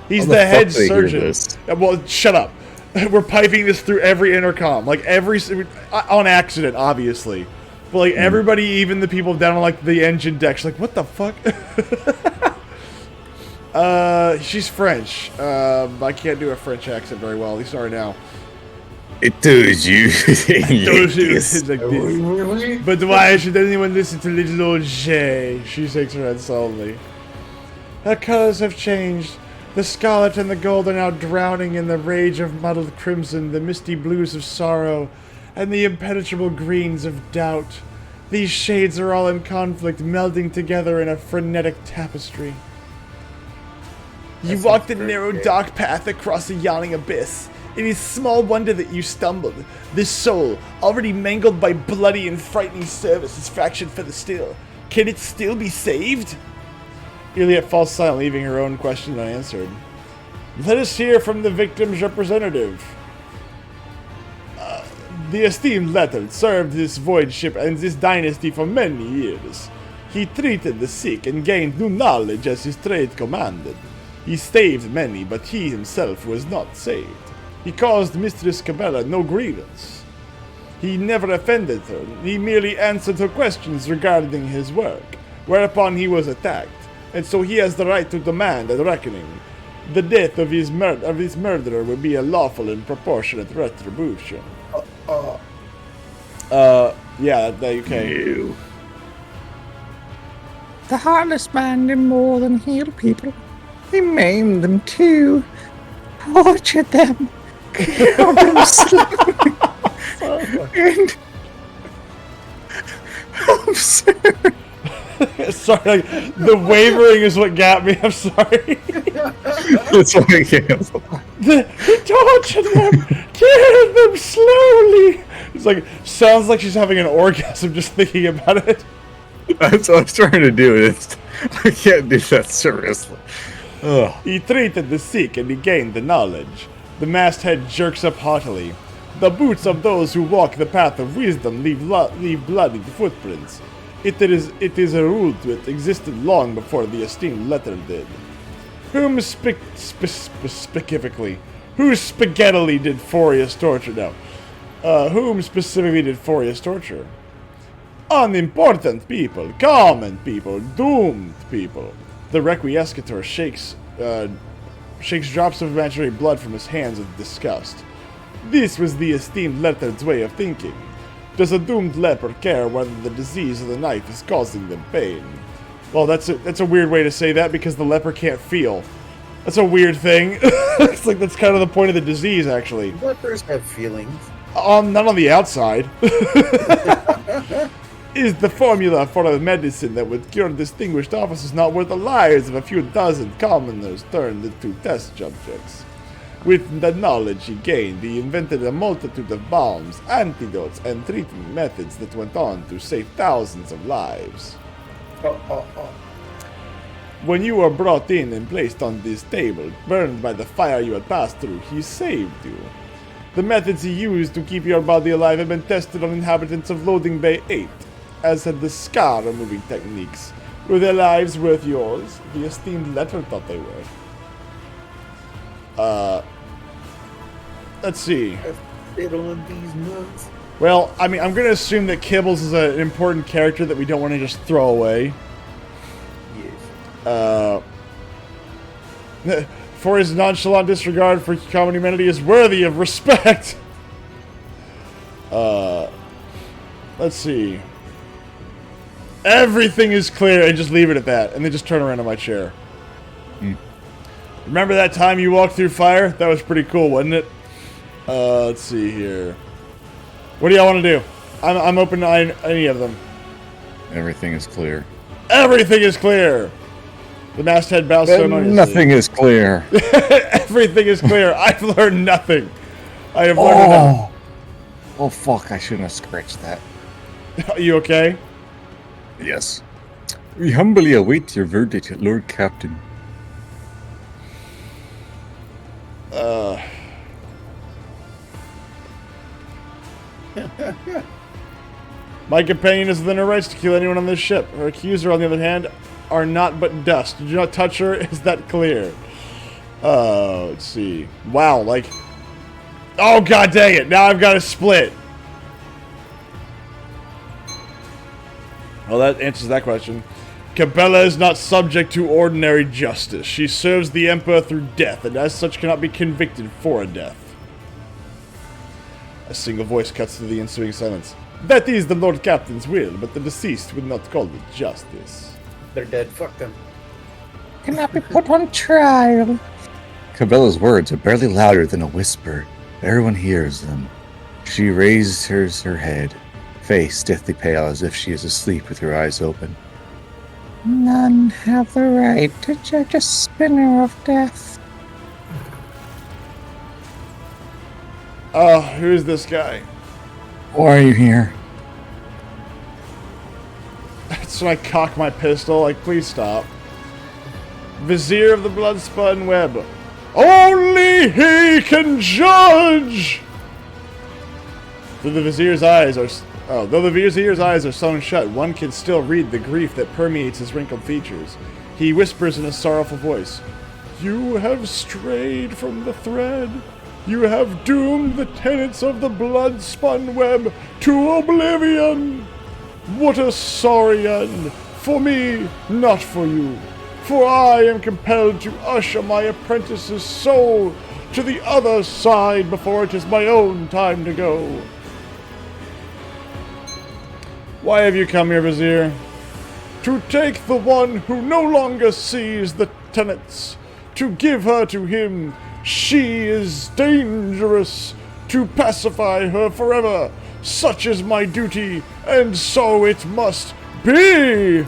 he's the head surgeon. Well, shut up. We're piping this through every intercom. On accident, obviously. But, everybody, even the people down on, the engine decks, what the fuck? She's French. I can't do a French accent very well. At least sorry now. It does you. It's like this. But why should anyone listen to little old Jay? She shakes her head solemnly. Her colors have changed. The scarlet and the gold are now drowning in the rage of muddled crimson, the misty blues of sorrow, and the impenetrable greens of doubt. These shades are all in conflict, melding together in a frenetic tapestry. You walk the narrow, dark path across a yawning abyss. It is small wonder that you stumbled. This soul, already mangled by bloody and frightening service, is fractured for the still. Can it still be saved? Iliad falls silent, leaving her own question unanswered. Let us hear from the victim's representative. The esteemed Leonard served this void ship and this dynasty for many years. He treated the sick and gained new knowledge as his trade commanded. He saved many, but he himself was not saved. He caused Mistress Cabela no grievance. He never offended her, he merely answered her questions regarding his work, whereupon he was attacked, and so he has the right to demand a reckoning. The death of his murderer will be a lawful and proportionate retribution. Yeah, okay. No. The Heartless Man did more than heal people. He maimed them too. Tortured them. Killed them slowly. And... I'm sorry. Sorry, the wavering is what got me. I'm sorry. That's why I can't. He tortured them, killed them slowly. It's like, sounds like she's having an orgasm just thinking about it. That's what I was trying to do. I can't do that seriously. Ugh. He treated the sick and he gained the knowledge. The masthead jerks up haughtily. The boots of those who walk the path of wisdom leave bloodied footprints. It is a rule to it existed long before the esteemed letter did. Whom specifically? Who spaghettily did Forius torture now? Whom specifically did Forius torture? Unimportant people, common people, doomed people. The Requiescator shakes drops of imaginary blood from his hands with disgust. This was the esteemed Leonard's way of thinking. Does a doomed leper care whether the disease of the knife is causing them pain? Well, that's a weird way to say that because the leper can't feel. That's a weird thing. It's like that's kind of the point of the disease, actually. Lepers have feelings. Not on the outside. Is the formula for a medicine that would cure distinguished officers not worth the lives of a few dozen commoners turned into test subjects? With the knowledge he gained, he invented a multitude of balms, antidotes, and treatment methods that went on to save thousands of lives. When you were brought in and placed on this table, burned by the fire you had passed through, he saved you. The methods he used to keep your body alive have been tested on inhabitants of Loading Bay 8, as had the scar removing techniques. Were their lives worth yours? The esteemed letter thought they were. Let's see. Fit on these nuts. Well, I mean, I'm going to assume that Kibbles is an important character that we don't want to just throw away. Yes. For his nonchalant disregard for common humanity is worthy of respect. Let's see. Everything is clear, and just leave it at that, and then just turn around on my chair. Remember that time you walked through fire? That was pretty cool, wasn't it? Let's see here. What do y'all want to do? I'm open to any of them. Everything is clear. Everything is clear. The masthead bows ceremoniously. Nothing is clear. Everything is clear. I've learned nothing. I have learned nothing. Oh, fuck. I shouldn't have scratched that. Are you okay? Yes. We humbly await your verdict, Lord Captain. My companion is within her rights to kill anyone on this ship. Her accuser, on the other hand, are not but dust. Do not touch her. Is that clear? Let's see. Wow, like... Oh, god dang it. Now I've got to split. Well, that answers that question. Cabela is not subject to ordinary justice. She serves the Emperor through death, and as such cannot be convicted for a death. A single voice cuts through the ensuing silence. That is the Lord Captain's will, but the deceased would not call it justice. They're dead. Fuck them. Cannot be put on trial. Cabela's words are barely louder than a whisper. Everyone hears them. She raises her head, face deathly pale as if she is asleep with her eyes open. None have the right to judge a spinner of death. Who's this guy? Why are you here? So I cock my pistol, like, please stop. Vizier of the Bloodspun Web. Only he can judge! Though the Vizier's eyes are sewn shut, one can still read the grief that permeates his wrinkled features. He whispers in a sorrowful voice, "You have strayed from the thread. You have doomed the tenets of the blood-spun web to oblivion. What a sorry end! For me, not for you. For I am compelled to usher my apprentice's soul to the other side before it is my own time to go." Why have you come here, Vizier? To take the one who no longer sees the tenets, to give her to him. She is dangerous. To pacify her forever. Such is my duty, and so it must be.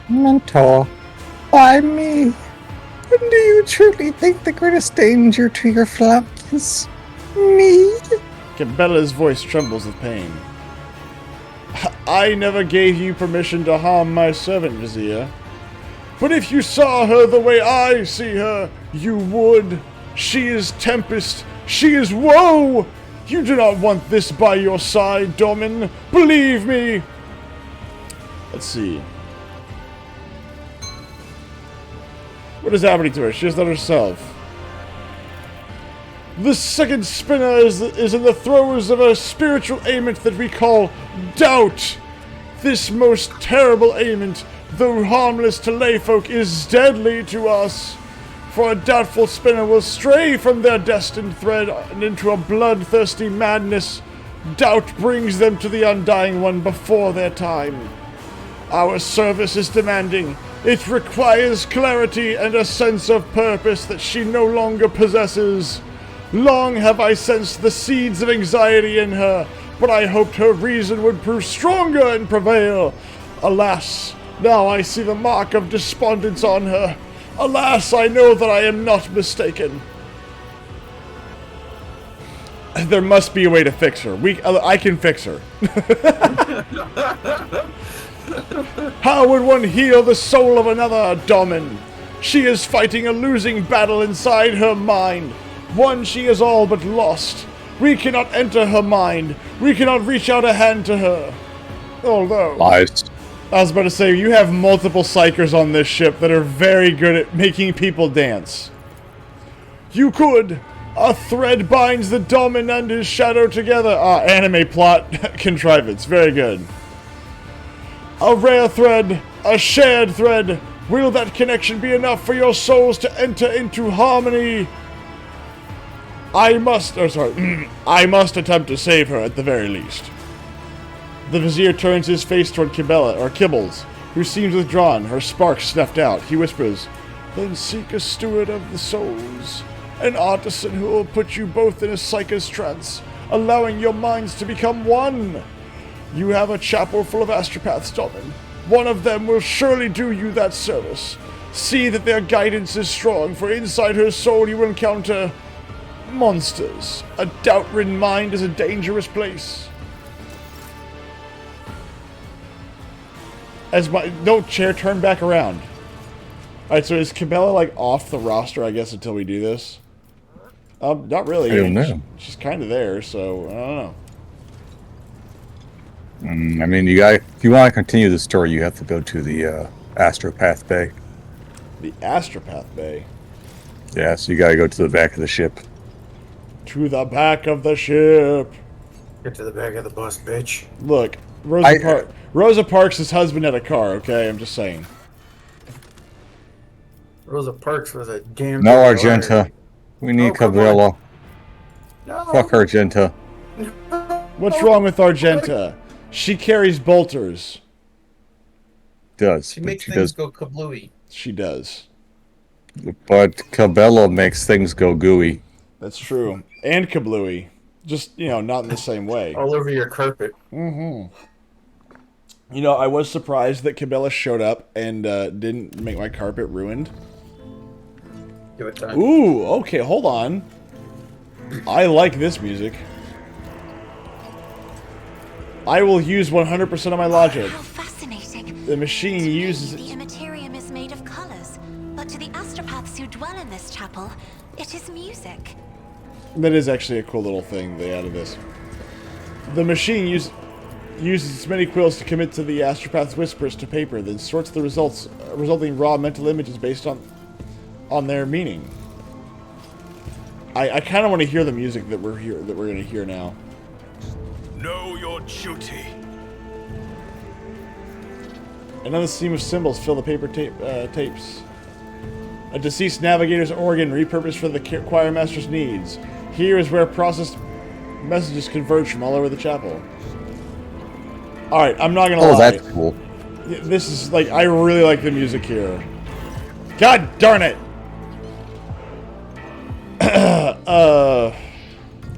Mentor, why me? And do you truly think the greatest danger to your flock is me? Cabela's voice trembles with pain. I never gave you permission to harm my servant, Vizier. But if you saw her the way I see her, you would. She is tempest. She is woe. You do not want this by your side, Domin. Believe me. Let's see. What is happening to her? She is not herself. The second spinner is in the throes of a spiritual ailment that we call doubt. This most terrible ailment, though harmless to layfolk, is deadly to us. For a doubtful spinner will stray from their destined thread and into a bloodthirsty madness. Doubt brings them to the Undying One before their time. Our service is demanding. It requires clarity and a sense of purpose that she no longer possesses. Long have I sensed the seeds of anxiety in her, but I hoped her reason would prove stronger and prevail. Alas, now I see the mark of despondence on her. Alas, I know that I am not mistaken. There must be a way to fix her. I can fix her. How would one heal the soul of another, Domin? She is fighting a losing battle inside her mind. One she is all but lost. We cannot enter her mind. We cannot reach out a hand to her. Although... Lies. I was about to say, you have multiple psychers on this ship that are very good at making people dance. You could. A thread binds the Domin and his shadow together. Anime plot contrivance. Very good. A rare thread. A shared thread. Will that connection be enough for your souls to enter into harmony? I must attempt to save her at the very least. The Vizier turns his face toward Kibbles, who seems withdrawn, her sparks snuffed out. He whispers, "Then seek a steward of the souls, an artisan who will put you both in a psycher's trance, allowing your minds to become one. You have a chapel full of astropaths, Domin. One of them will surely do you that service. See that their guidance is strong, for inside her soul you will encounter monsters. A doubt-ridden mind is a dangerous place." Don't chair, turn back around. Alright, so is Cabela, like, off the roster, I guess, until we do this? Not really. I don't know. She's kind of there, so, I don't know. I mean, if you want to continue the story, you have to go to the Astropath Bay. The Astropath Bay? Yeah, so you gotta go to the back of the ship. To the back of the ship. Get to the back of the bus, bitch. Look, Rosa Parks' husband had a car, okay? I'm just saying. Rosa Parks was a damn... No, Argenta. We need Cabela. No. Fuck Argenta. What's wrong with Argenta? She carries bolters. Does. She but makes she things does. go kablooey. She does. But Cabello makes things go gooey. That's true. And kablooey. Just, not in the same way. All over your carpet. I was surprised that Cabela showed up and didn't make my carpet ruined. Give it time. Ooh, okay, hold on. I like this music. I will use 100% of my logic. How fascinating. The machine uses... The Immaterium is made of colors, but to the astropaths who dwell in this chapel, it is music. That is actually a cool little thing they added this. The machine uses its many quills to commit to the astropath's whispers to paper, then sorts the resulting raw mental images based on their meaning. I kind of want to hear the music that we're going to hear now. Know your duty. Another seam of symbols fill the paper tapes. A deceased navigator's organ repurposed for the choir master's needs. Here is where processed messages converge from all over the chapel. Alright, I'm not gonna lie. Oh, that's cool. This is I really like the music here. God darn it!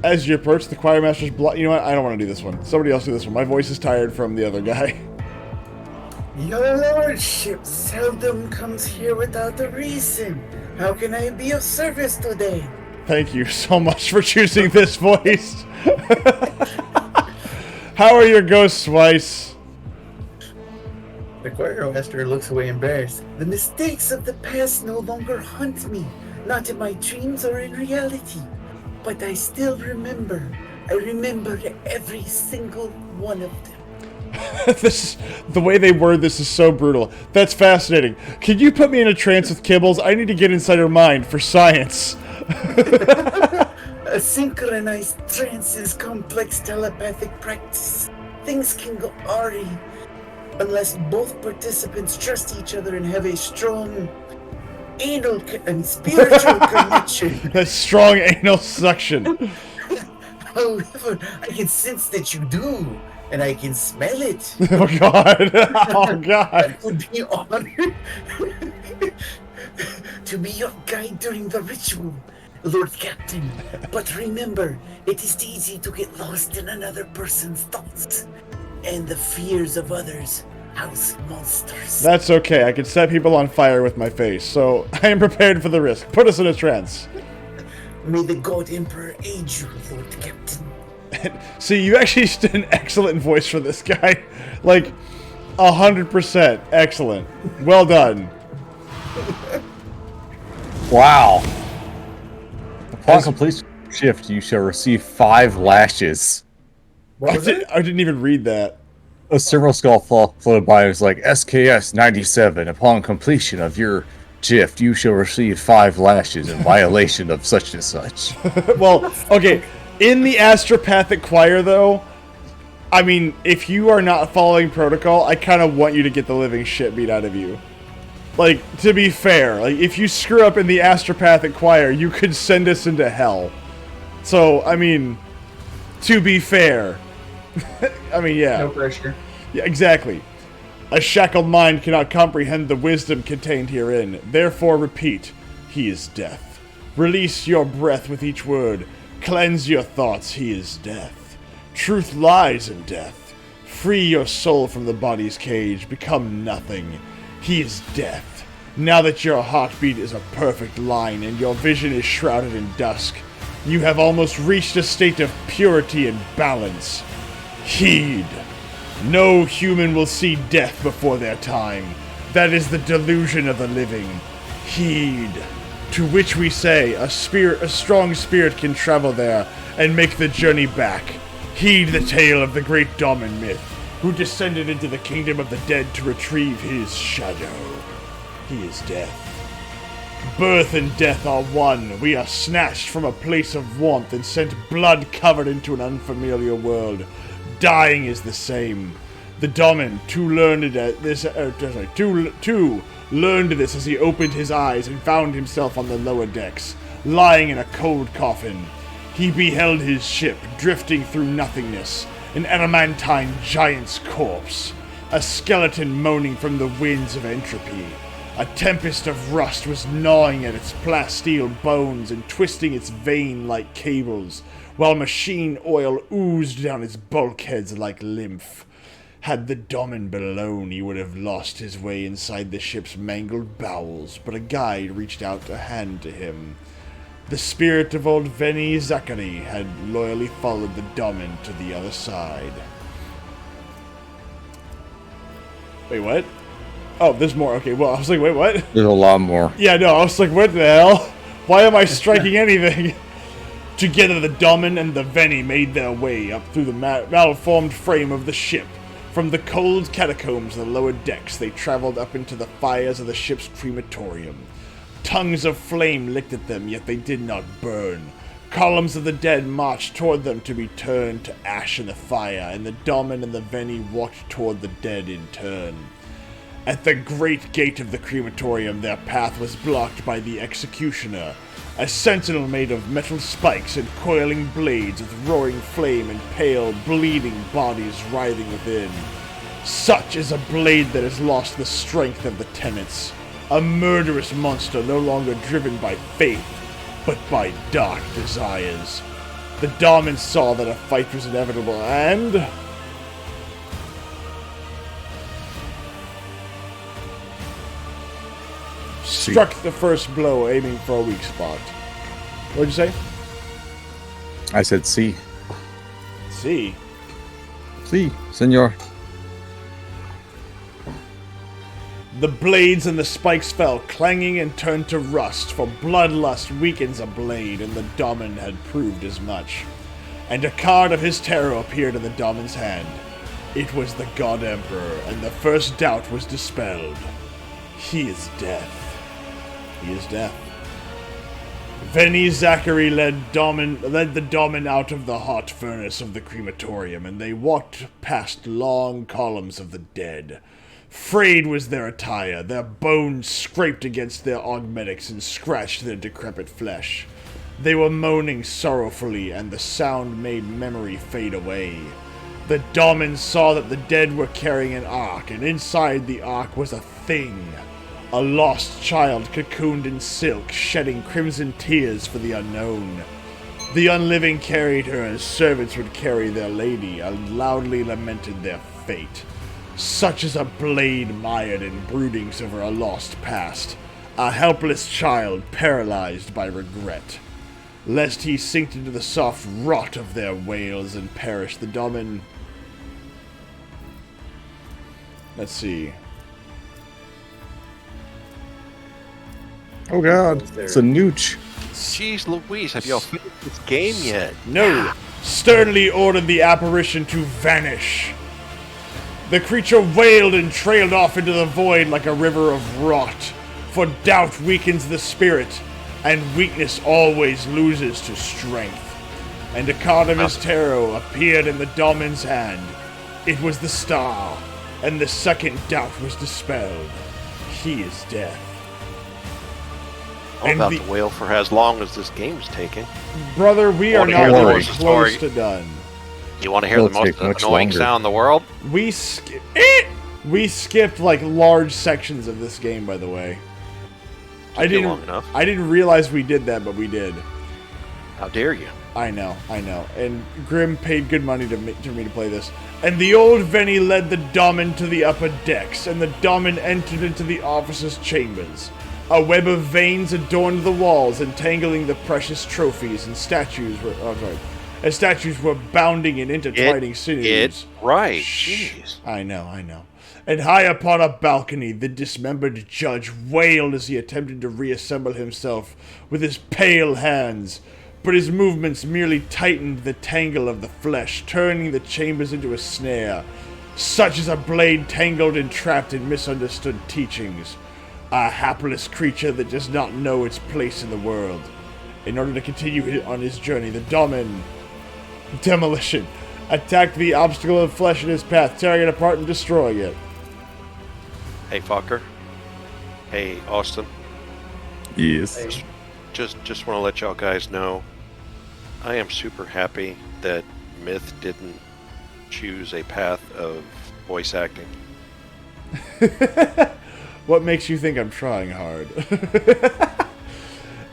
As you approach the choir master's block, you know what? I don't want to do this one. Somebody else do this one. My voice is tired from the other guy. Your lordship seldom comes here without a reason. How can I be of service today? Thank you so much for choosing this voice. How are your ghosts, Weiss? The choir master looks away embarrassed. The mistakes of the past no longer haunt me, not in my dreams or in reality. But I still remember. I remember every single one of them. The way they word this is so brutal. That's fascinating. Could you put me in a trance with Kibbles? I need to get inside her mind for science. A synchronized trance is complex telepathic practice. Things can go awry unless both participants trust each other and have a strong anal and spiritual connection. A strong anal suction. However, I can sense that you do, and I can smell it. Oh god. Oh god. I would be honored to be your guide during the ritual, Lord Captain. But remember, it is easy to get lost in another person's thoughts and the fears of others. House monsters. That's okay. I can set people on fire with my face, so I am prepared for the risk. Put us in a trance. May the God Emperor aid you, Lord Captain. See, you actually did an excellent voice for this guy. 100% excellent. Well done. Wow. Upon completion of shift, you shall receive 5 lashes. I didn't even read that. A servo skull floated by. It was like, SKS 97. Upon completion of your shift, you shall receive 5 lashes in violation of such and such. Well, okay. In the astropathic choir, though, I mean, if you are not following protocol, I kind of want you to get the living shit beat out of you. To be fair, if you screw up in the astropathic choir, you could send us into hell. So, I mean, to be fair. I mean, yeah. No pressure. Yeah, exactly. A shackled mind cannot comprehend the wisdom contained herein. Therefore, repeat, he is death. Release your breath with each word. Cleanse your thoughts, he is death. Truth lies in death. Free your soul from the body's cage. Become nothing. He is death. Now that your heartbeat is a perfect line and your vision is shrouded in dusk, you have almost reached a state of purity and balance. Heed. No human will see death before their time. That is the delusion of the living. Heed. To which we say, a strong spirit can travel there and make the journey back. Heed the tale of the great Domin myth, who descended into the kingdom of the dead to retrieve his shadow. He is death. Birth and death are one. We are snatched from a place of warmth and sent blood-covered into an unfamiliar world. Dying is the same. The Domin, too learned this as he opened his eyes and found himself on the lower decks, lying in a cold coffin. He beheld his ship drifting through nothingness, an adamantine giant's corpse, a skeleton moaning from the winds of entropy. A tempest of rust was gnawing at its plasteel bones and twisting its vein-like cables, while machine oil oozed down its bulkheads like lymph. Had the Domin blown, he would have lost his way inside the ship's mangled bowels, but a guide reached out a hand to him. The spirit of old Veni Zachary had loyally followed the Domin to the other side. Wait, what? Oh, there's more. Okay, well, I was like, wait, what? There's a lot more. Yeah, no, I was like, what the hell? Why am I striking anything? Together, the Domin and the Veni made their way up through the malformed frame of the ship. From the cold catacombs of the lower decks, they traveled up into the fires of the ship's crematorium. Tongues of flame licked at them, yet they did not burn. Columns of the dead marched toward them to be turned to ash in the fire, and the Domin and the Veni walked toward the dead in turn. At the great gate of the crematorium, their path was blocked by the executioner, a sentinel made of metal spikes and coiling blades with roaring flame and pale, bleeding bodies writhing within. Such is a blade that has lost the strength of the tenets, a murderous monster no longer driven by faith, but by dark desires. The Domin saw that a fight was inevitable and... struck the first blow, aiming for a weak spot. What'd you say? I said sí. See. Sí, senor. The blades and the spikes fell, clanging and turned to rust, for bloodlust weakens a blade, and the Domin had proved as much. And a card of his terror appeared in the Domin's hand. It was the God Emperor, and the first doubt was dispelled. He is death. He is death. Veni Zachary led the Domin out of the hot furnace of the crematorium, and they walked past long columns of the dead. Frayed was their attire, their bones scraped against their augmentics and scratched their decrepit flesh. They were moaning sorrowfully, and the sound made memory fade away. The Domin saw that the dead were carrying an ark, and inside the ark was a thing. A lost child cocooned in silk, shedding crimson tears for the unknown. The unliving carried her as servants would carry their lady, and loudly lamented their fate. Such is a blade mired in broodings over a lost past, a helpless child paralyzed by regret. Lest he sink into the soft rot of their wails and perish, the Domin... Let's see. Oh god, it's a nooch. Jeez Louise, have y'all finished this game yet? No! Sternly ordered the apparition to vanish. The creature wailed and trailed off into the void like a river of rot, for doubt weakens the spirit, and weakness always loses to strength. And a card of his tarot appeared in the Domin's hand. It was the star, and the second doubt was dispelled. He is death. I'm about to wail for as long as this game's taking. Brother, we are not even close to done. You want to hear the most annoying sound in the world? We skipped like large sections of this game, by the way. I didn't realize we did that, but we did. How dare you? I know. And Grim paid good money to me to play this. And the old Veni led the Domin to the upper decks, and the Domin entered into the officers' chambers. A web of veins adorned the walls, entangling the precious trophies, and statues were bounding and intertwining sinews. Right. Jeez. I know. And high upon a balcony, the dismembered judge wailed as he attempted to reassemble himself with his pale hands. But his movements merely tightened the tangle of the flesh, turning the chambers into a snare. Such is a blade tangled and trapped in misunderstood teachings. A hapless creature that does not know its place in the world. In order to continue on his journey, the Domin Demolition attacked the obstacle of flesh in his path, tearing it apart and destroying it. Hey, fucker. Hey, Austin. Yes. Just want to let y'all guys know, I am super happy that Myth didn't choose a path of voice acting. What makes you think I'm trying hard?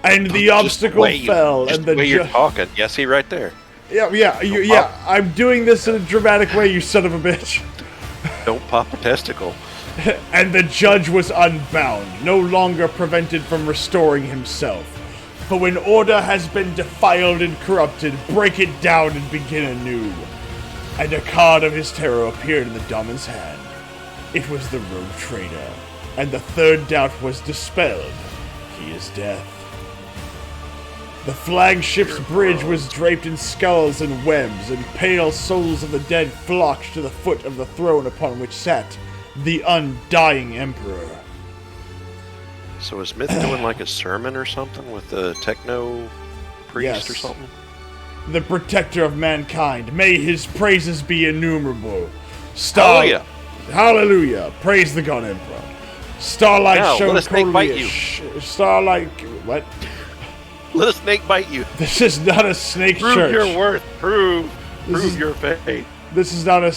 And the obstacle fell, and the way you're talking. Yeah, see right there. Yeah. I'm doing this in a dramatic way, you son of a bitch. Don't pop a testicle. And the judge was unbound, no longer prevented from restoring himself. But when order has been defiled and corrupted, break it down and begin anew. And a card of his terror appeared in the Domin's hand. It was the rogue trader, and the third doubt was dispelled. He is death. The flagship's bridge was draped in skulls and webs, and pale souls of the dead flocked to the foot of the throne upon which sat the undying Emperor. So is Myth doing like a sermon or something with the techno priest or something? The protector of mankind, may his praises be innumerable. Hallelujah! Hallelujah! Praise the God Emperor. Starlight shone coldly. Starlight, what? Let a snake bite you. This is not a snake church. Prove your worth. Prove your faith. This is not a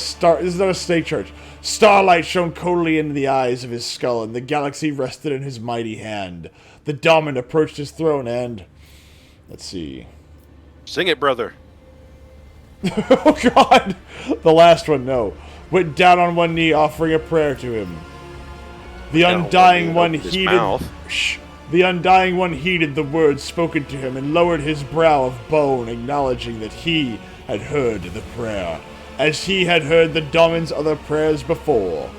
snake church. Starlight shone coldly into the eyes of his skull, and the galaxy rested in his mighty hand. The Daemon approached his throne and... Let's see. Sing it, brother. Oh, God! The last one, no. Went down on one knee, offering a prayer to him. The Undying One heeded... Shh. The Undying One heeded the words spoken to him and lowered his brow of bone, acknowledging that he had heard the prayer, as he had heard the Daemon's other prayers before.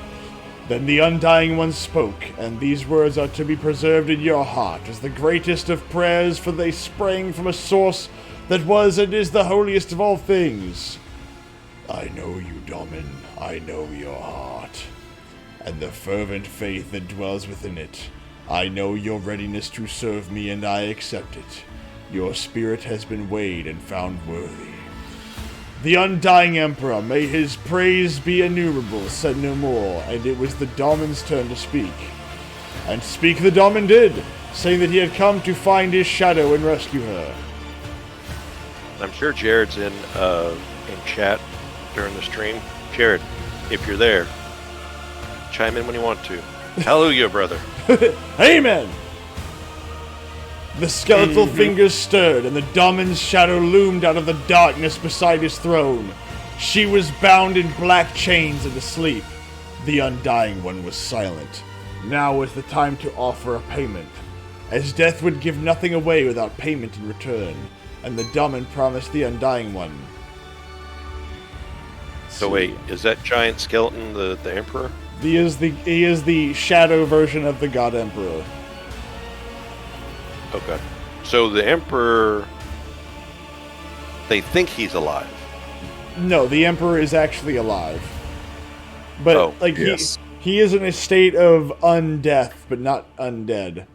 Then the Undying One spoke, and these words are to be preserved in your heart as the greatest of prayers, for they sprang from a source that was and is the holiest of all things. I know you, Daemon. I know your heart, and the fervent faith that dwells within it. I know your readiness to serve me, and I accept it. Your spirit has been weighed and found worthy. The Undying Emperor, may his praise be innumerable, said no more, and it was the Daemon's turn to speak. And speak the Daemon did, saying that he had come to find his shadow and rescue her. I'm sure Jared's in chat during the stream. Jared, if you're there, chime in when you want to. Hallelujah, brother. Amen! The skeletal fingers stirred, and the Daemon's shadow loomed out of the darkness beside his throne. She was bound in black chains and asleep. The Undying One was silent. Now was the time to offer a payment, as death would give nothing away without payment in return, and the Daemon promised the Undying One. So wait, is that giant skeleton the Emperor? He is the shadow version of the God Emperor. Okay. So the Emperor, they think he's alive. No, the Emperor is actually alive. But he is in a state of undeath, but not undead.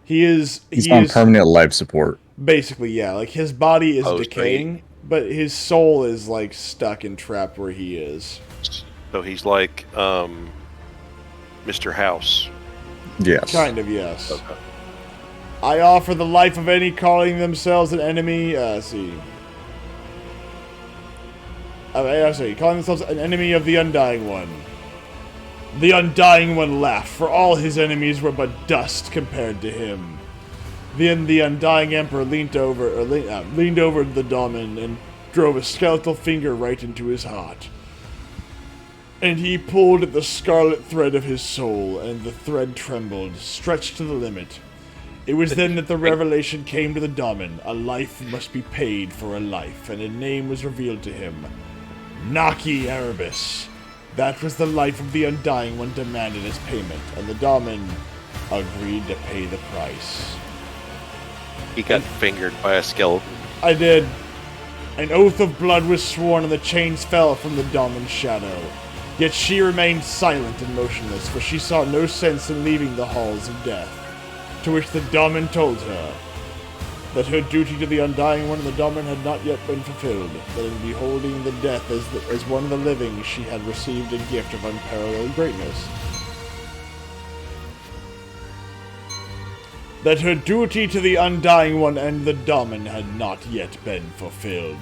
He's on permanent life support. Basically, yeah. Like his body is decaying, but his soul is like stuck and trapped where he is. So he's like Mr. House. Yes. Kind of, yes. Okay. I offer the life of any calling themselves an enemy. Calling themselves an enemy of the Undying One. The Undying One laughed, for all his enemies were but dust compared to him. Then the Undying Emperor leaned over the Daemon and drove a skeletal finger right into his heart. And he pulled at the scarlet thread of his soul, and the thread trembled, stretched to the limit. It was then that the revelation came to the Daemon. A life must be paid for a life, and a name was revealed to him. Naki Erebus. That was the life of the Undying One demanded as payment, and the Daemon agreed to pay the price. He got fingered by a skeleton. I did. An oath of blood was sworn, and the chains fell from the Daemon's shadow. Yet she remained silent and motionless, for she saw no sense in leaving the halls of death. To which the Daemon told her that her duty to the Undying One and the Daemon had not yet been fulfilled, that in beholding the death as one of the living, she had received a gift of unparalleled greatness. That her duty to the Undying One and the Daemon had not yet been fulfilled.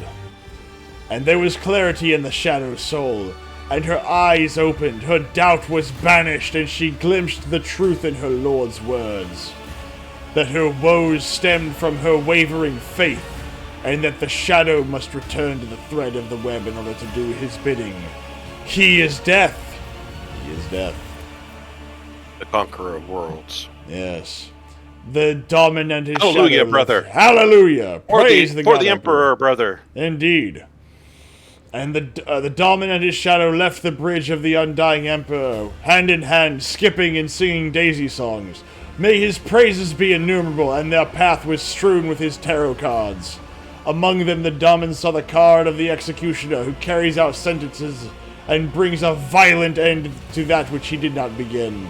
And there was clarity in the Shadow's soul, And her eyes opened, her doubt was banished, and she glimpsed the truth in her lord's words. That her woes stemmed from her wavering faith, and that the shadow must return to the thread of the web in order to do his bidding. He is death. He is death. The conqueror of worlds. Yes. The dominant is Hallelujah, shadow brother. Hallelujah. Praise the God Emperor, brother. Indeed. And the dominant his shadow left the bridge of the undying emperor, hand in hand, skipping and singing daisy songs. May his praises be innumerable, and their path was strewn with his tarot cards. Among them the dominant saw the card of the executioner, who carries out sentences and brings a violent end to that which he did not begin.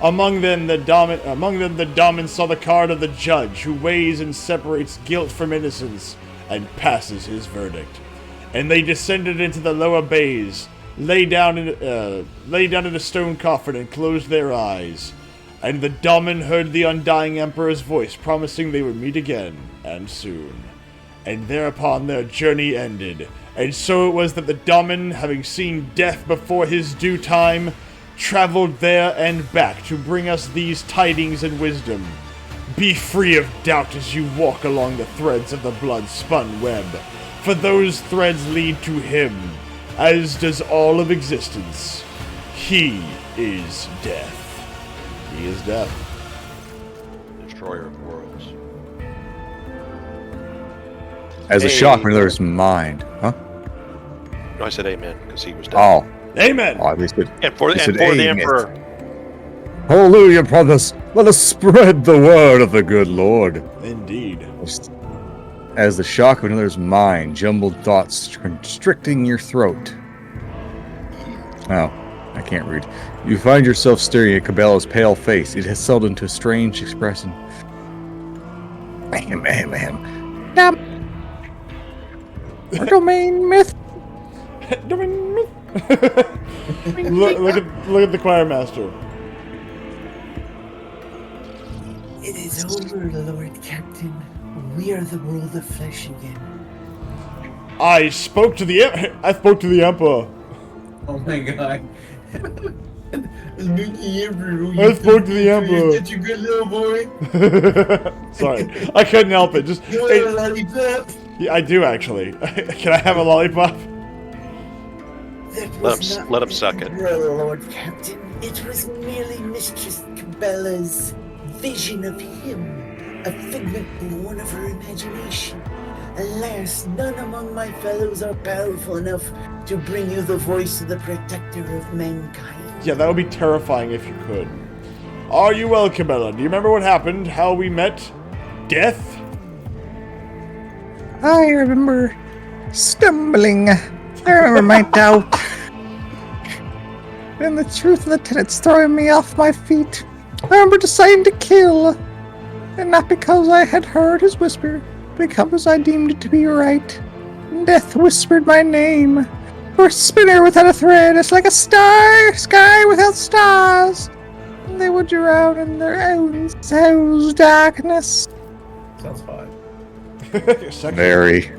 Among them the dominant saw the card of the judge, who weighs and separates guilt from innocence, and passes his verdict. And they descended into the lower bays, lay down in a stone coffin, and closed their eyes. And the Daemon heard the undying Emperor's voice, promising they would meet again, and soon. And thereupon their journey ended. And so it was that the Daemon, having seen death before his due time, traveled there and back to bring us these tidings and wisdom. Be free of doubt as you walk along the threads of the blood-spun web. For those threads lead to him, as does all of existence. He is death. He is death. Destroyer of worlds. As a Shockmiller's mind, huh? No, I said amen, because he was dead. Oh. Amen! Oh, at least it, And for the Emperor. Hallelujah, brothers! Let us spread the word of the good Lord. Indeed. As the shock of another's mind, jumbled thoughts constricting your throat. Oh, I can't read. You find yourself staring at Cabela's pale face. It has settled into a strange expression. Domain myth. Domain myth. look at the choir master. It is over, Lord Captain. We are the world of flesh again. I spoke to the Emperor. Oh my god. I spoke to the Emperor. Such a good little boy. Sorry, I couldn't help it. Just You want a lollipop? Yeah, I do actually. Can I have a lollipop? Let him suck it. Lord Captain, it was merely Mistress Cabela's vision of him. A figment born of her imagination. Alas, none among my fellows are powerful enough to bring you the voice of the protector of mankind. Yeah, that would be terrifying if you could. Are you well, Cabela? Do you remember what happened? How we met? Death? I remember stumbling. I remember my doubt. And the truth of the tenets throwing me off my feet. I remember deciding to kill. And not because I had heard his whisper, but because I deemed it to be right. Death whispered my name. For a spinner without a thread is like a sky without stars. And they would drown in their own soul's darkness. Sounds hot. Very.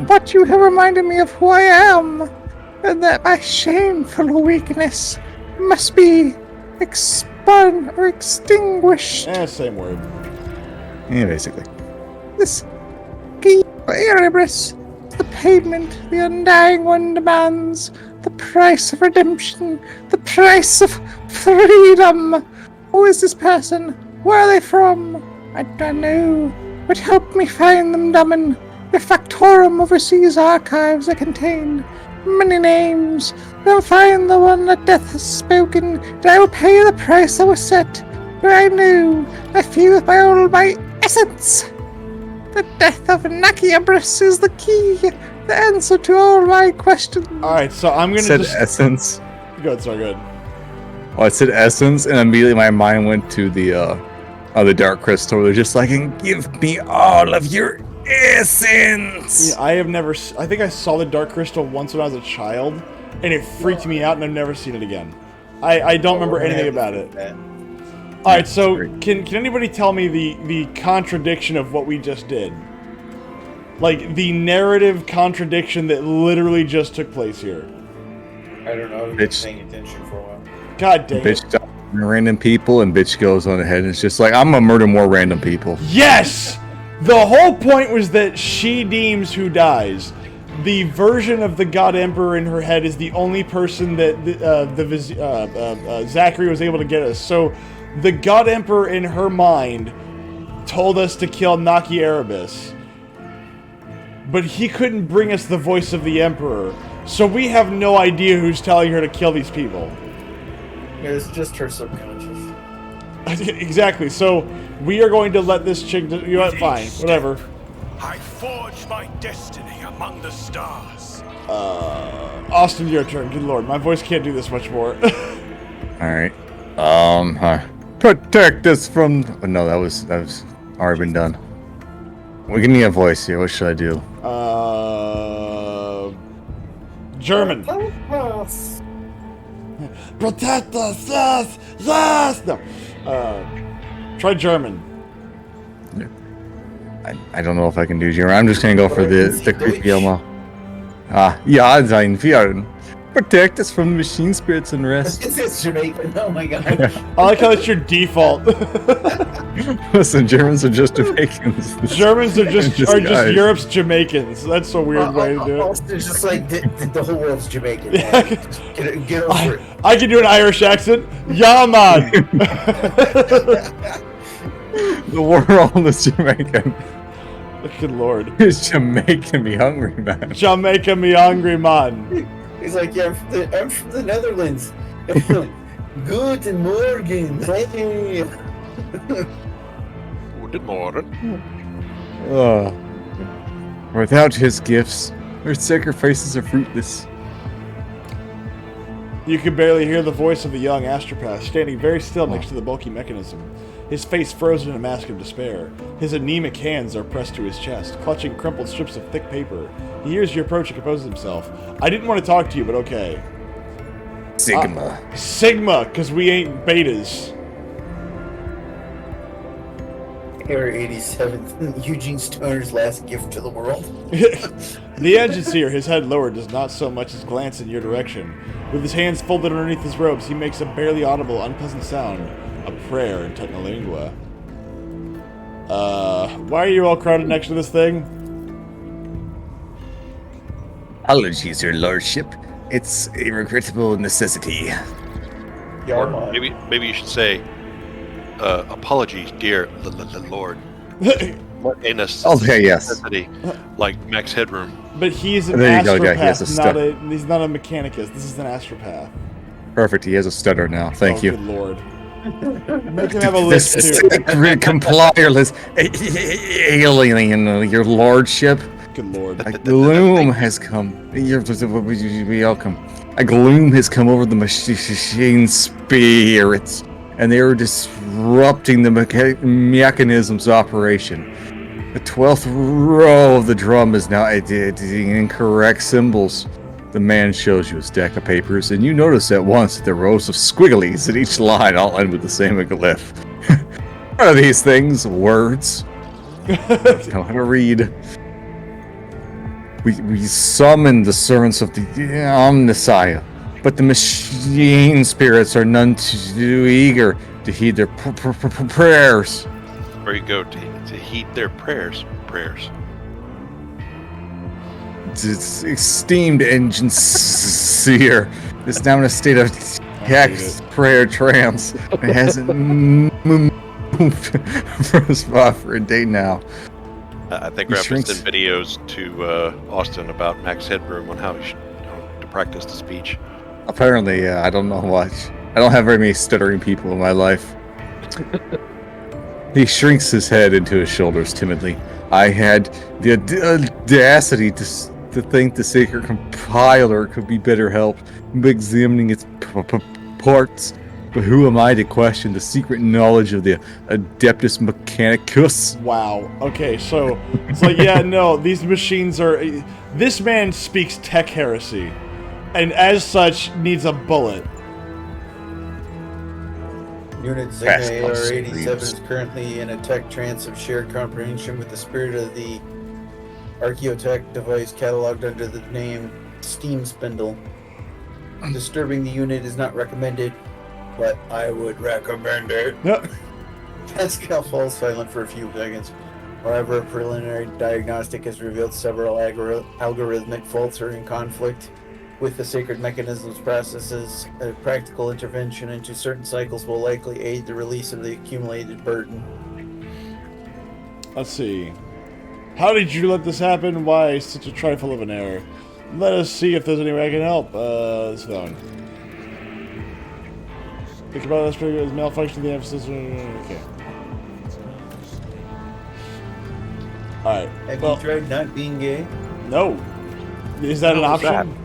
But you have reminded me of who I am, and that my shameful weakness must be spun or extinguished. Same word. Yeah, basically. This Erebus, the payment the Undying One demands, the price of redemption, the price of freedom. Who is this person? Where are they from? I don't know, but help me find them, Daemon. The Factorum oversees archives that contain many names. Then find the one that death has spoken, and I will pay the price that was set. For I knew, I feel with all my essence. The death of Nakiabris is the key, the answer to all my questions. Alright, so I'm gonna said essence. Good, sorry, good. Oh, I said essence, and immediately my mind went to the Dark Crystal. They're just like, and give me all of your essence. Yeah, I think I saw the Dark Crystal once when I was a child, and it freaked me out, and I've never seen it again. I don't remember anything about it. Alright, so can anybody tell me the contradiction of what we just did? Like, the narrative contradiction that literally just took place here. I don't know. I've been Bitch. paying attention for a while. God dang it. Bitch stops random people, and bitch goes on ahead and it's just like, I'm gonna murder more random people. Yes! The whole point was that she deems who dies. The version of the God Emperor in her head is the only person that Zachary was able to get us. So the God Emperor in her mind told us to kill Naki Erebus. But he couldn't bring us the voice of the Emperor. So we have no idea who's telling her to kill these people. It's just her subconscious. Exactly. So we are going to let this chick. You know what? Fine. Whatever. I forged my destiny among the stars. Austin, your turn. Good lord, my voice can't do this much more. Alright. Protect us from. Oh, no, that was already been done. We give me a voice here. What should I do? German. Protect us, yes, yes. No. Try German. I don't know if I can do German. I'm just gonna go for the creepy Elmo. Ja, sein Vieren. Protect us from machine spirits and rest. It's Jamaican. Oh my god. I like how that's your default. Listen, Germans are just Jamaicans. Germans are just guys. Europe's Jamaicans. That's a weird way to do it. It's just like the whole world's Jamaican. Yeah. Get over it. I can do an Irish accent. Yeah, man. The world is Jamaican. Good lord. It's Jamaican me hungry, man. Jamaica me hungry, man. He's like, yeah, I'm from the Netherlands. Guten Morgen. Hey. Good morning. Without his gifts, our sacrifices are fruitless. You could barely hear the voice of the young astropath, standing very still next to the bulky mechanism. His face frozen in a mask of despair. His anemic hands are pressed to his chest, clutching crumpled strips of thick paper. He hears your approach and composes himself. I didn't want to talk to you, but okay. Sigma. Sigma, because we ain't betas. Error 87, Eugene Stoner's last gift to the world. The engine seer, his head lowered, does not so much as glance in your direction. With his hands folded underneath his robes, he makes a barely audible, unpleasant sound. A prayer in Technolingua. Why are you all crowded next to this thing? Apologies, your lordship. It's a regrettable necessity. Or maybe you should say, apologies, dear Lord. A necessity, like Max Headroom. But he's an there you go, astropath, yeah, he has a he's not a mechanicus. This is an astropath. Perfect, he has a stutter now. Thank you. Good lord. Make him have a list too. Secret complierless alien, your lordship. Good lord. A gloom has come. We all come. A gloom has come over the machine spirits, and they are disrupting the mechanism's operation. The 12th row of the drum is now editing incorrect symbols. The man shows you a stack of papers, and you notice at once that there are rows of squigglies at each line all end with the same glyph. What are these things? Words? Don't know how to read. We summon the servants of the Omnissiah, but the machine spirits are none too eager to heed their prayers. There you go, to heed their prayers. Its esteemed engine seer is now in a state of text prayer trance. It hasn't moved from a spot for a day now. I think we're having to send videos to Austin about Max Headroom on how he should to practice the speech. Apparently, I don't know much. I don't have very many stuttering people in my life. He shrinks his head into his shoulders timidly. I had the audacity to think the sacred compiler could be better helped by examining its parts. But who am I to question the secret knowledge of the Adeptus Mechanicus? Wow. Okay, so it's like, yeah, no, these machines are... This man speaks tech heresy, and as such, needs a bullet. Unit Sigma AR-87 is currently in a tech trance of shared comprehension with the spirit of the Archaeotech device cataloged under the name Steam Spindle. Disturbing the unit is not recommended, but I would recommend it. Yep. Pascal falls silent for a few seconds. However, a preliminary diagnostic has revealed several algorithmic faults are in conflict with the sacred mechanisms processes. A practical intervention into certain cycles will likely aid the release of the accumulated burden. Let's see. How did you let this happen? Why such a trifle of an error? Let us see if there's any way I can help. This phone. Think about this figure as malfunction the emphasis. Okay. Alright. Have you tried not being gay? No. Is that an option?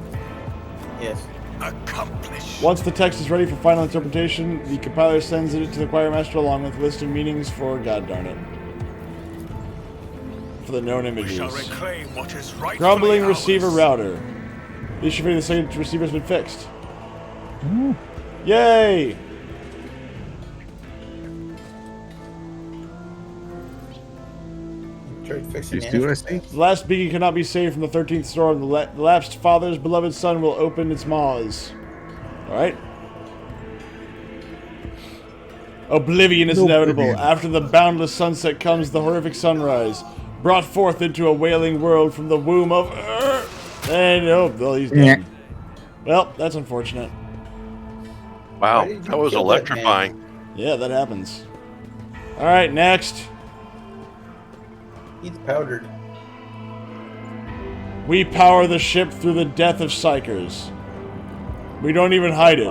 Yes. Accomplished. Once the text is ready for final interpretation, the compiler sends it to the choir master along with a list of meanings for God darn it. For the known We images. shall reclaim what is rightfully Crumbling ours. receiver router. The issue for the second receiver's been fixed. Yay! Tried fixing You see what I Astro see? Path. The last beacon cannot be saved from the 13th storm. The lapsed father's beloved son will open its maws. Alright? Oblivion is inevitable. After the boundless sunset comes the horrific sunrise. Brought forth into a wailing world from the womb of Earth. And, oh, well, he's dead. Well, that's unfortunate. Wow, Why did you that was kill that electrifying. Yeah, that happens. Alright, next. He's powdered. We power the ship through the death of Psychers. We don't even hide it.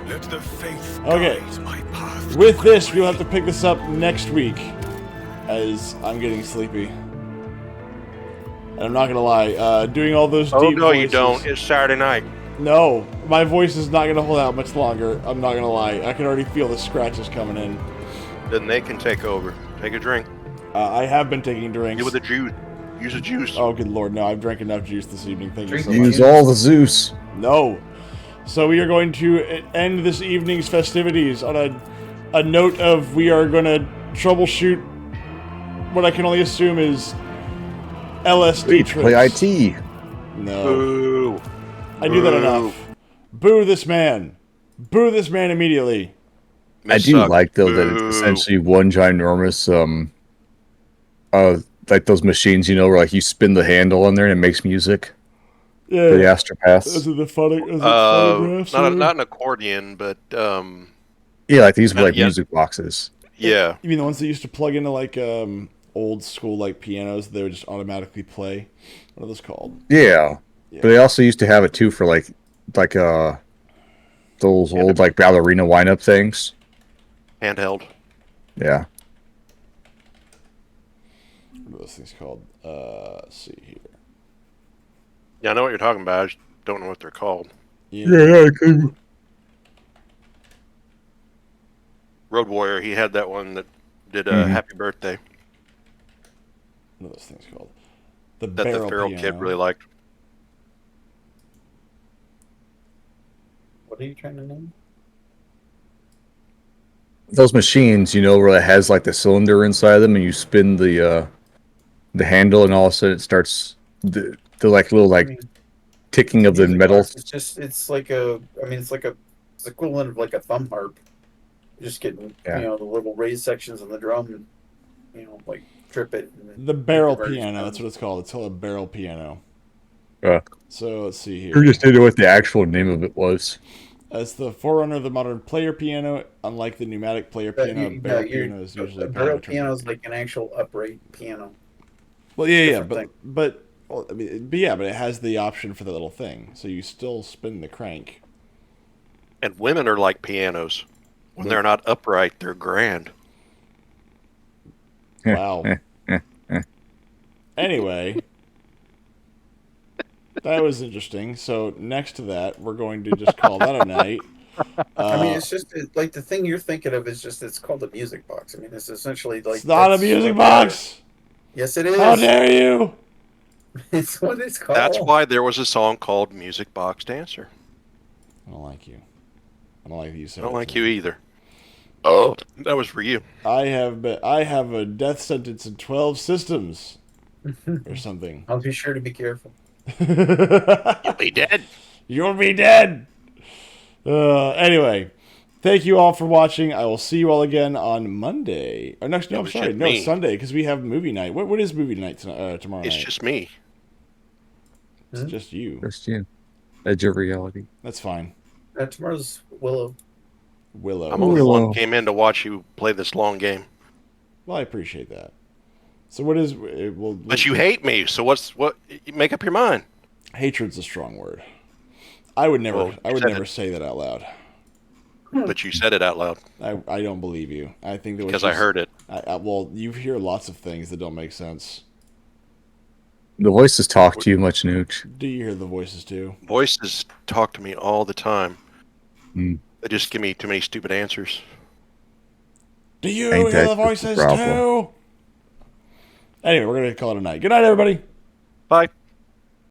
Let the faith Okay. guide my path. With this, we'll have to pick this up next week, as I'm getting sleepy. And I'm not gonna lie, doing all those Oh deep no, you voices- don't. It's Saturday night. No, my voice is not gonna hold out much longer. I'm not gonna lie. I can already feel the scratches coming in. Then they can take over. Take a drink. I have been taking drinks. Get with the juice. Use the juice. Oh, good lord, no, I've drank enough juice this evening. Thank you Drink so the much. Use all the Zeus. No. So we are going to end this evening's festivities on a note of we are going to troubleshoot what I can only assume is LSD Wait, tricks. play IT. No. Boo. I do that Boo. enough. Boo this man. Boo this man immediately. I Miss do Suck. like though that Boo. it's essentially one ginormous like those machines, you know, where like you spin the handle on there and it makes music Yeah. for the astropaths. Is it the photographs? not or- not an accordion, but Yeah, like these were like Yeah. music boxes. yeah. You mean the ones that used to plug into like old school like pianos? They would just automatically play. What are those called? Yeah. But they also used to have it too for like those old like ballerina wind-up things. Handheld. Yeah. What are those things called? Let's see here. Yeah, I know what you're talking about. I just don't know what they're called. Yeah. Road Warrior, he had that one that did Mhm. Happy Birthday What are those things called? The that barrel the feral piano. kid really liked. What are you trying to name? Those machines, you know, where it has like the cylinder inside them, and you spin the handle, and all of a sudden it starts the like little like ticking of the Music metal. box, it's like it's equivalent of like a thumb harp. You're just getting Yeah. you know the little raised sections on the drum, and you know like trip it. And then The barrel make the piano. sound. That's what it's called. It's called a barrel piano. Uh, So let's see you here. just didn't know what the actual name of it was. As the forerunner of the modern player piano, unlike the pneumatic player piano, a barrel piano is usually a barrel powered piano is like an actual upright piano. Well, yeah, different thing. but well, I mean, but yeah, but it has the option for the little thing, so you still spin the crank. And women are like pianos. When they're not upright, they're grand. Wow. Anyway, that was interesting. So next to that, we're going to just call that a night. I mean, it's just like the thing you're thinking of is just it's called a music box. I mean, it's essentially like It's not a that's music what- box. Yes, it is. How dare you? It's what it's called. That's why there was a song called Music Box Dancer. I don't like you. I don't like that you I said don't it. like you either. Oh, that was for you. I have a death sentence in 12 systems or something. I'll be sure to be careful. You'll be dead. You'll be dead. Anyway, thank you all for watching. I will see you all again on Monday. Or next, no, I'm sorry, no, Sunday, because we have movie night. What is movie night tomorrow night? It's just me. It's just you. Just you. Edge of reality. That's fine. Tomorrow's Willow. Willow. I'm only one came in to watch you play this long game. Well, I appreciate that. So what is? But you hate me. So what? Make up your mind. Hatred's a strong word. I would never. Well, I would never say that out loud. But you said it out loud. I don't believe you. I think that because I heard it. Well, you hear lots of things that don't make sense. The voices talk to you much, Nooch. Do you hear the voices too? Voices talk to me all the time. Mm. They just give me too many stupid answers. Do you hear the voices too? Anyway, we're going to call it a night. Good night, everybody. Bye.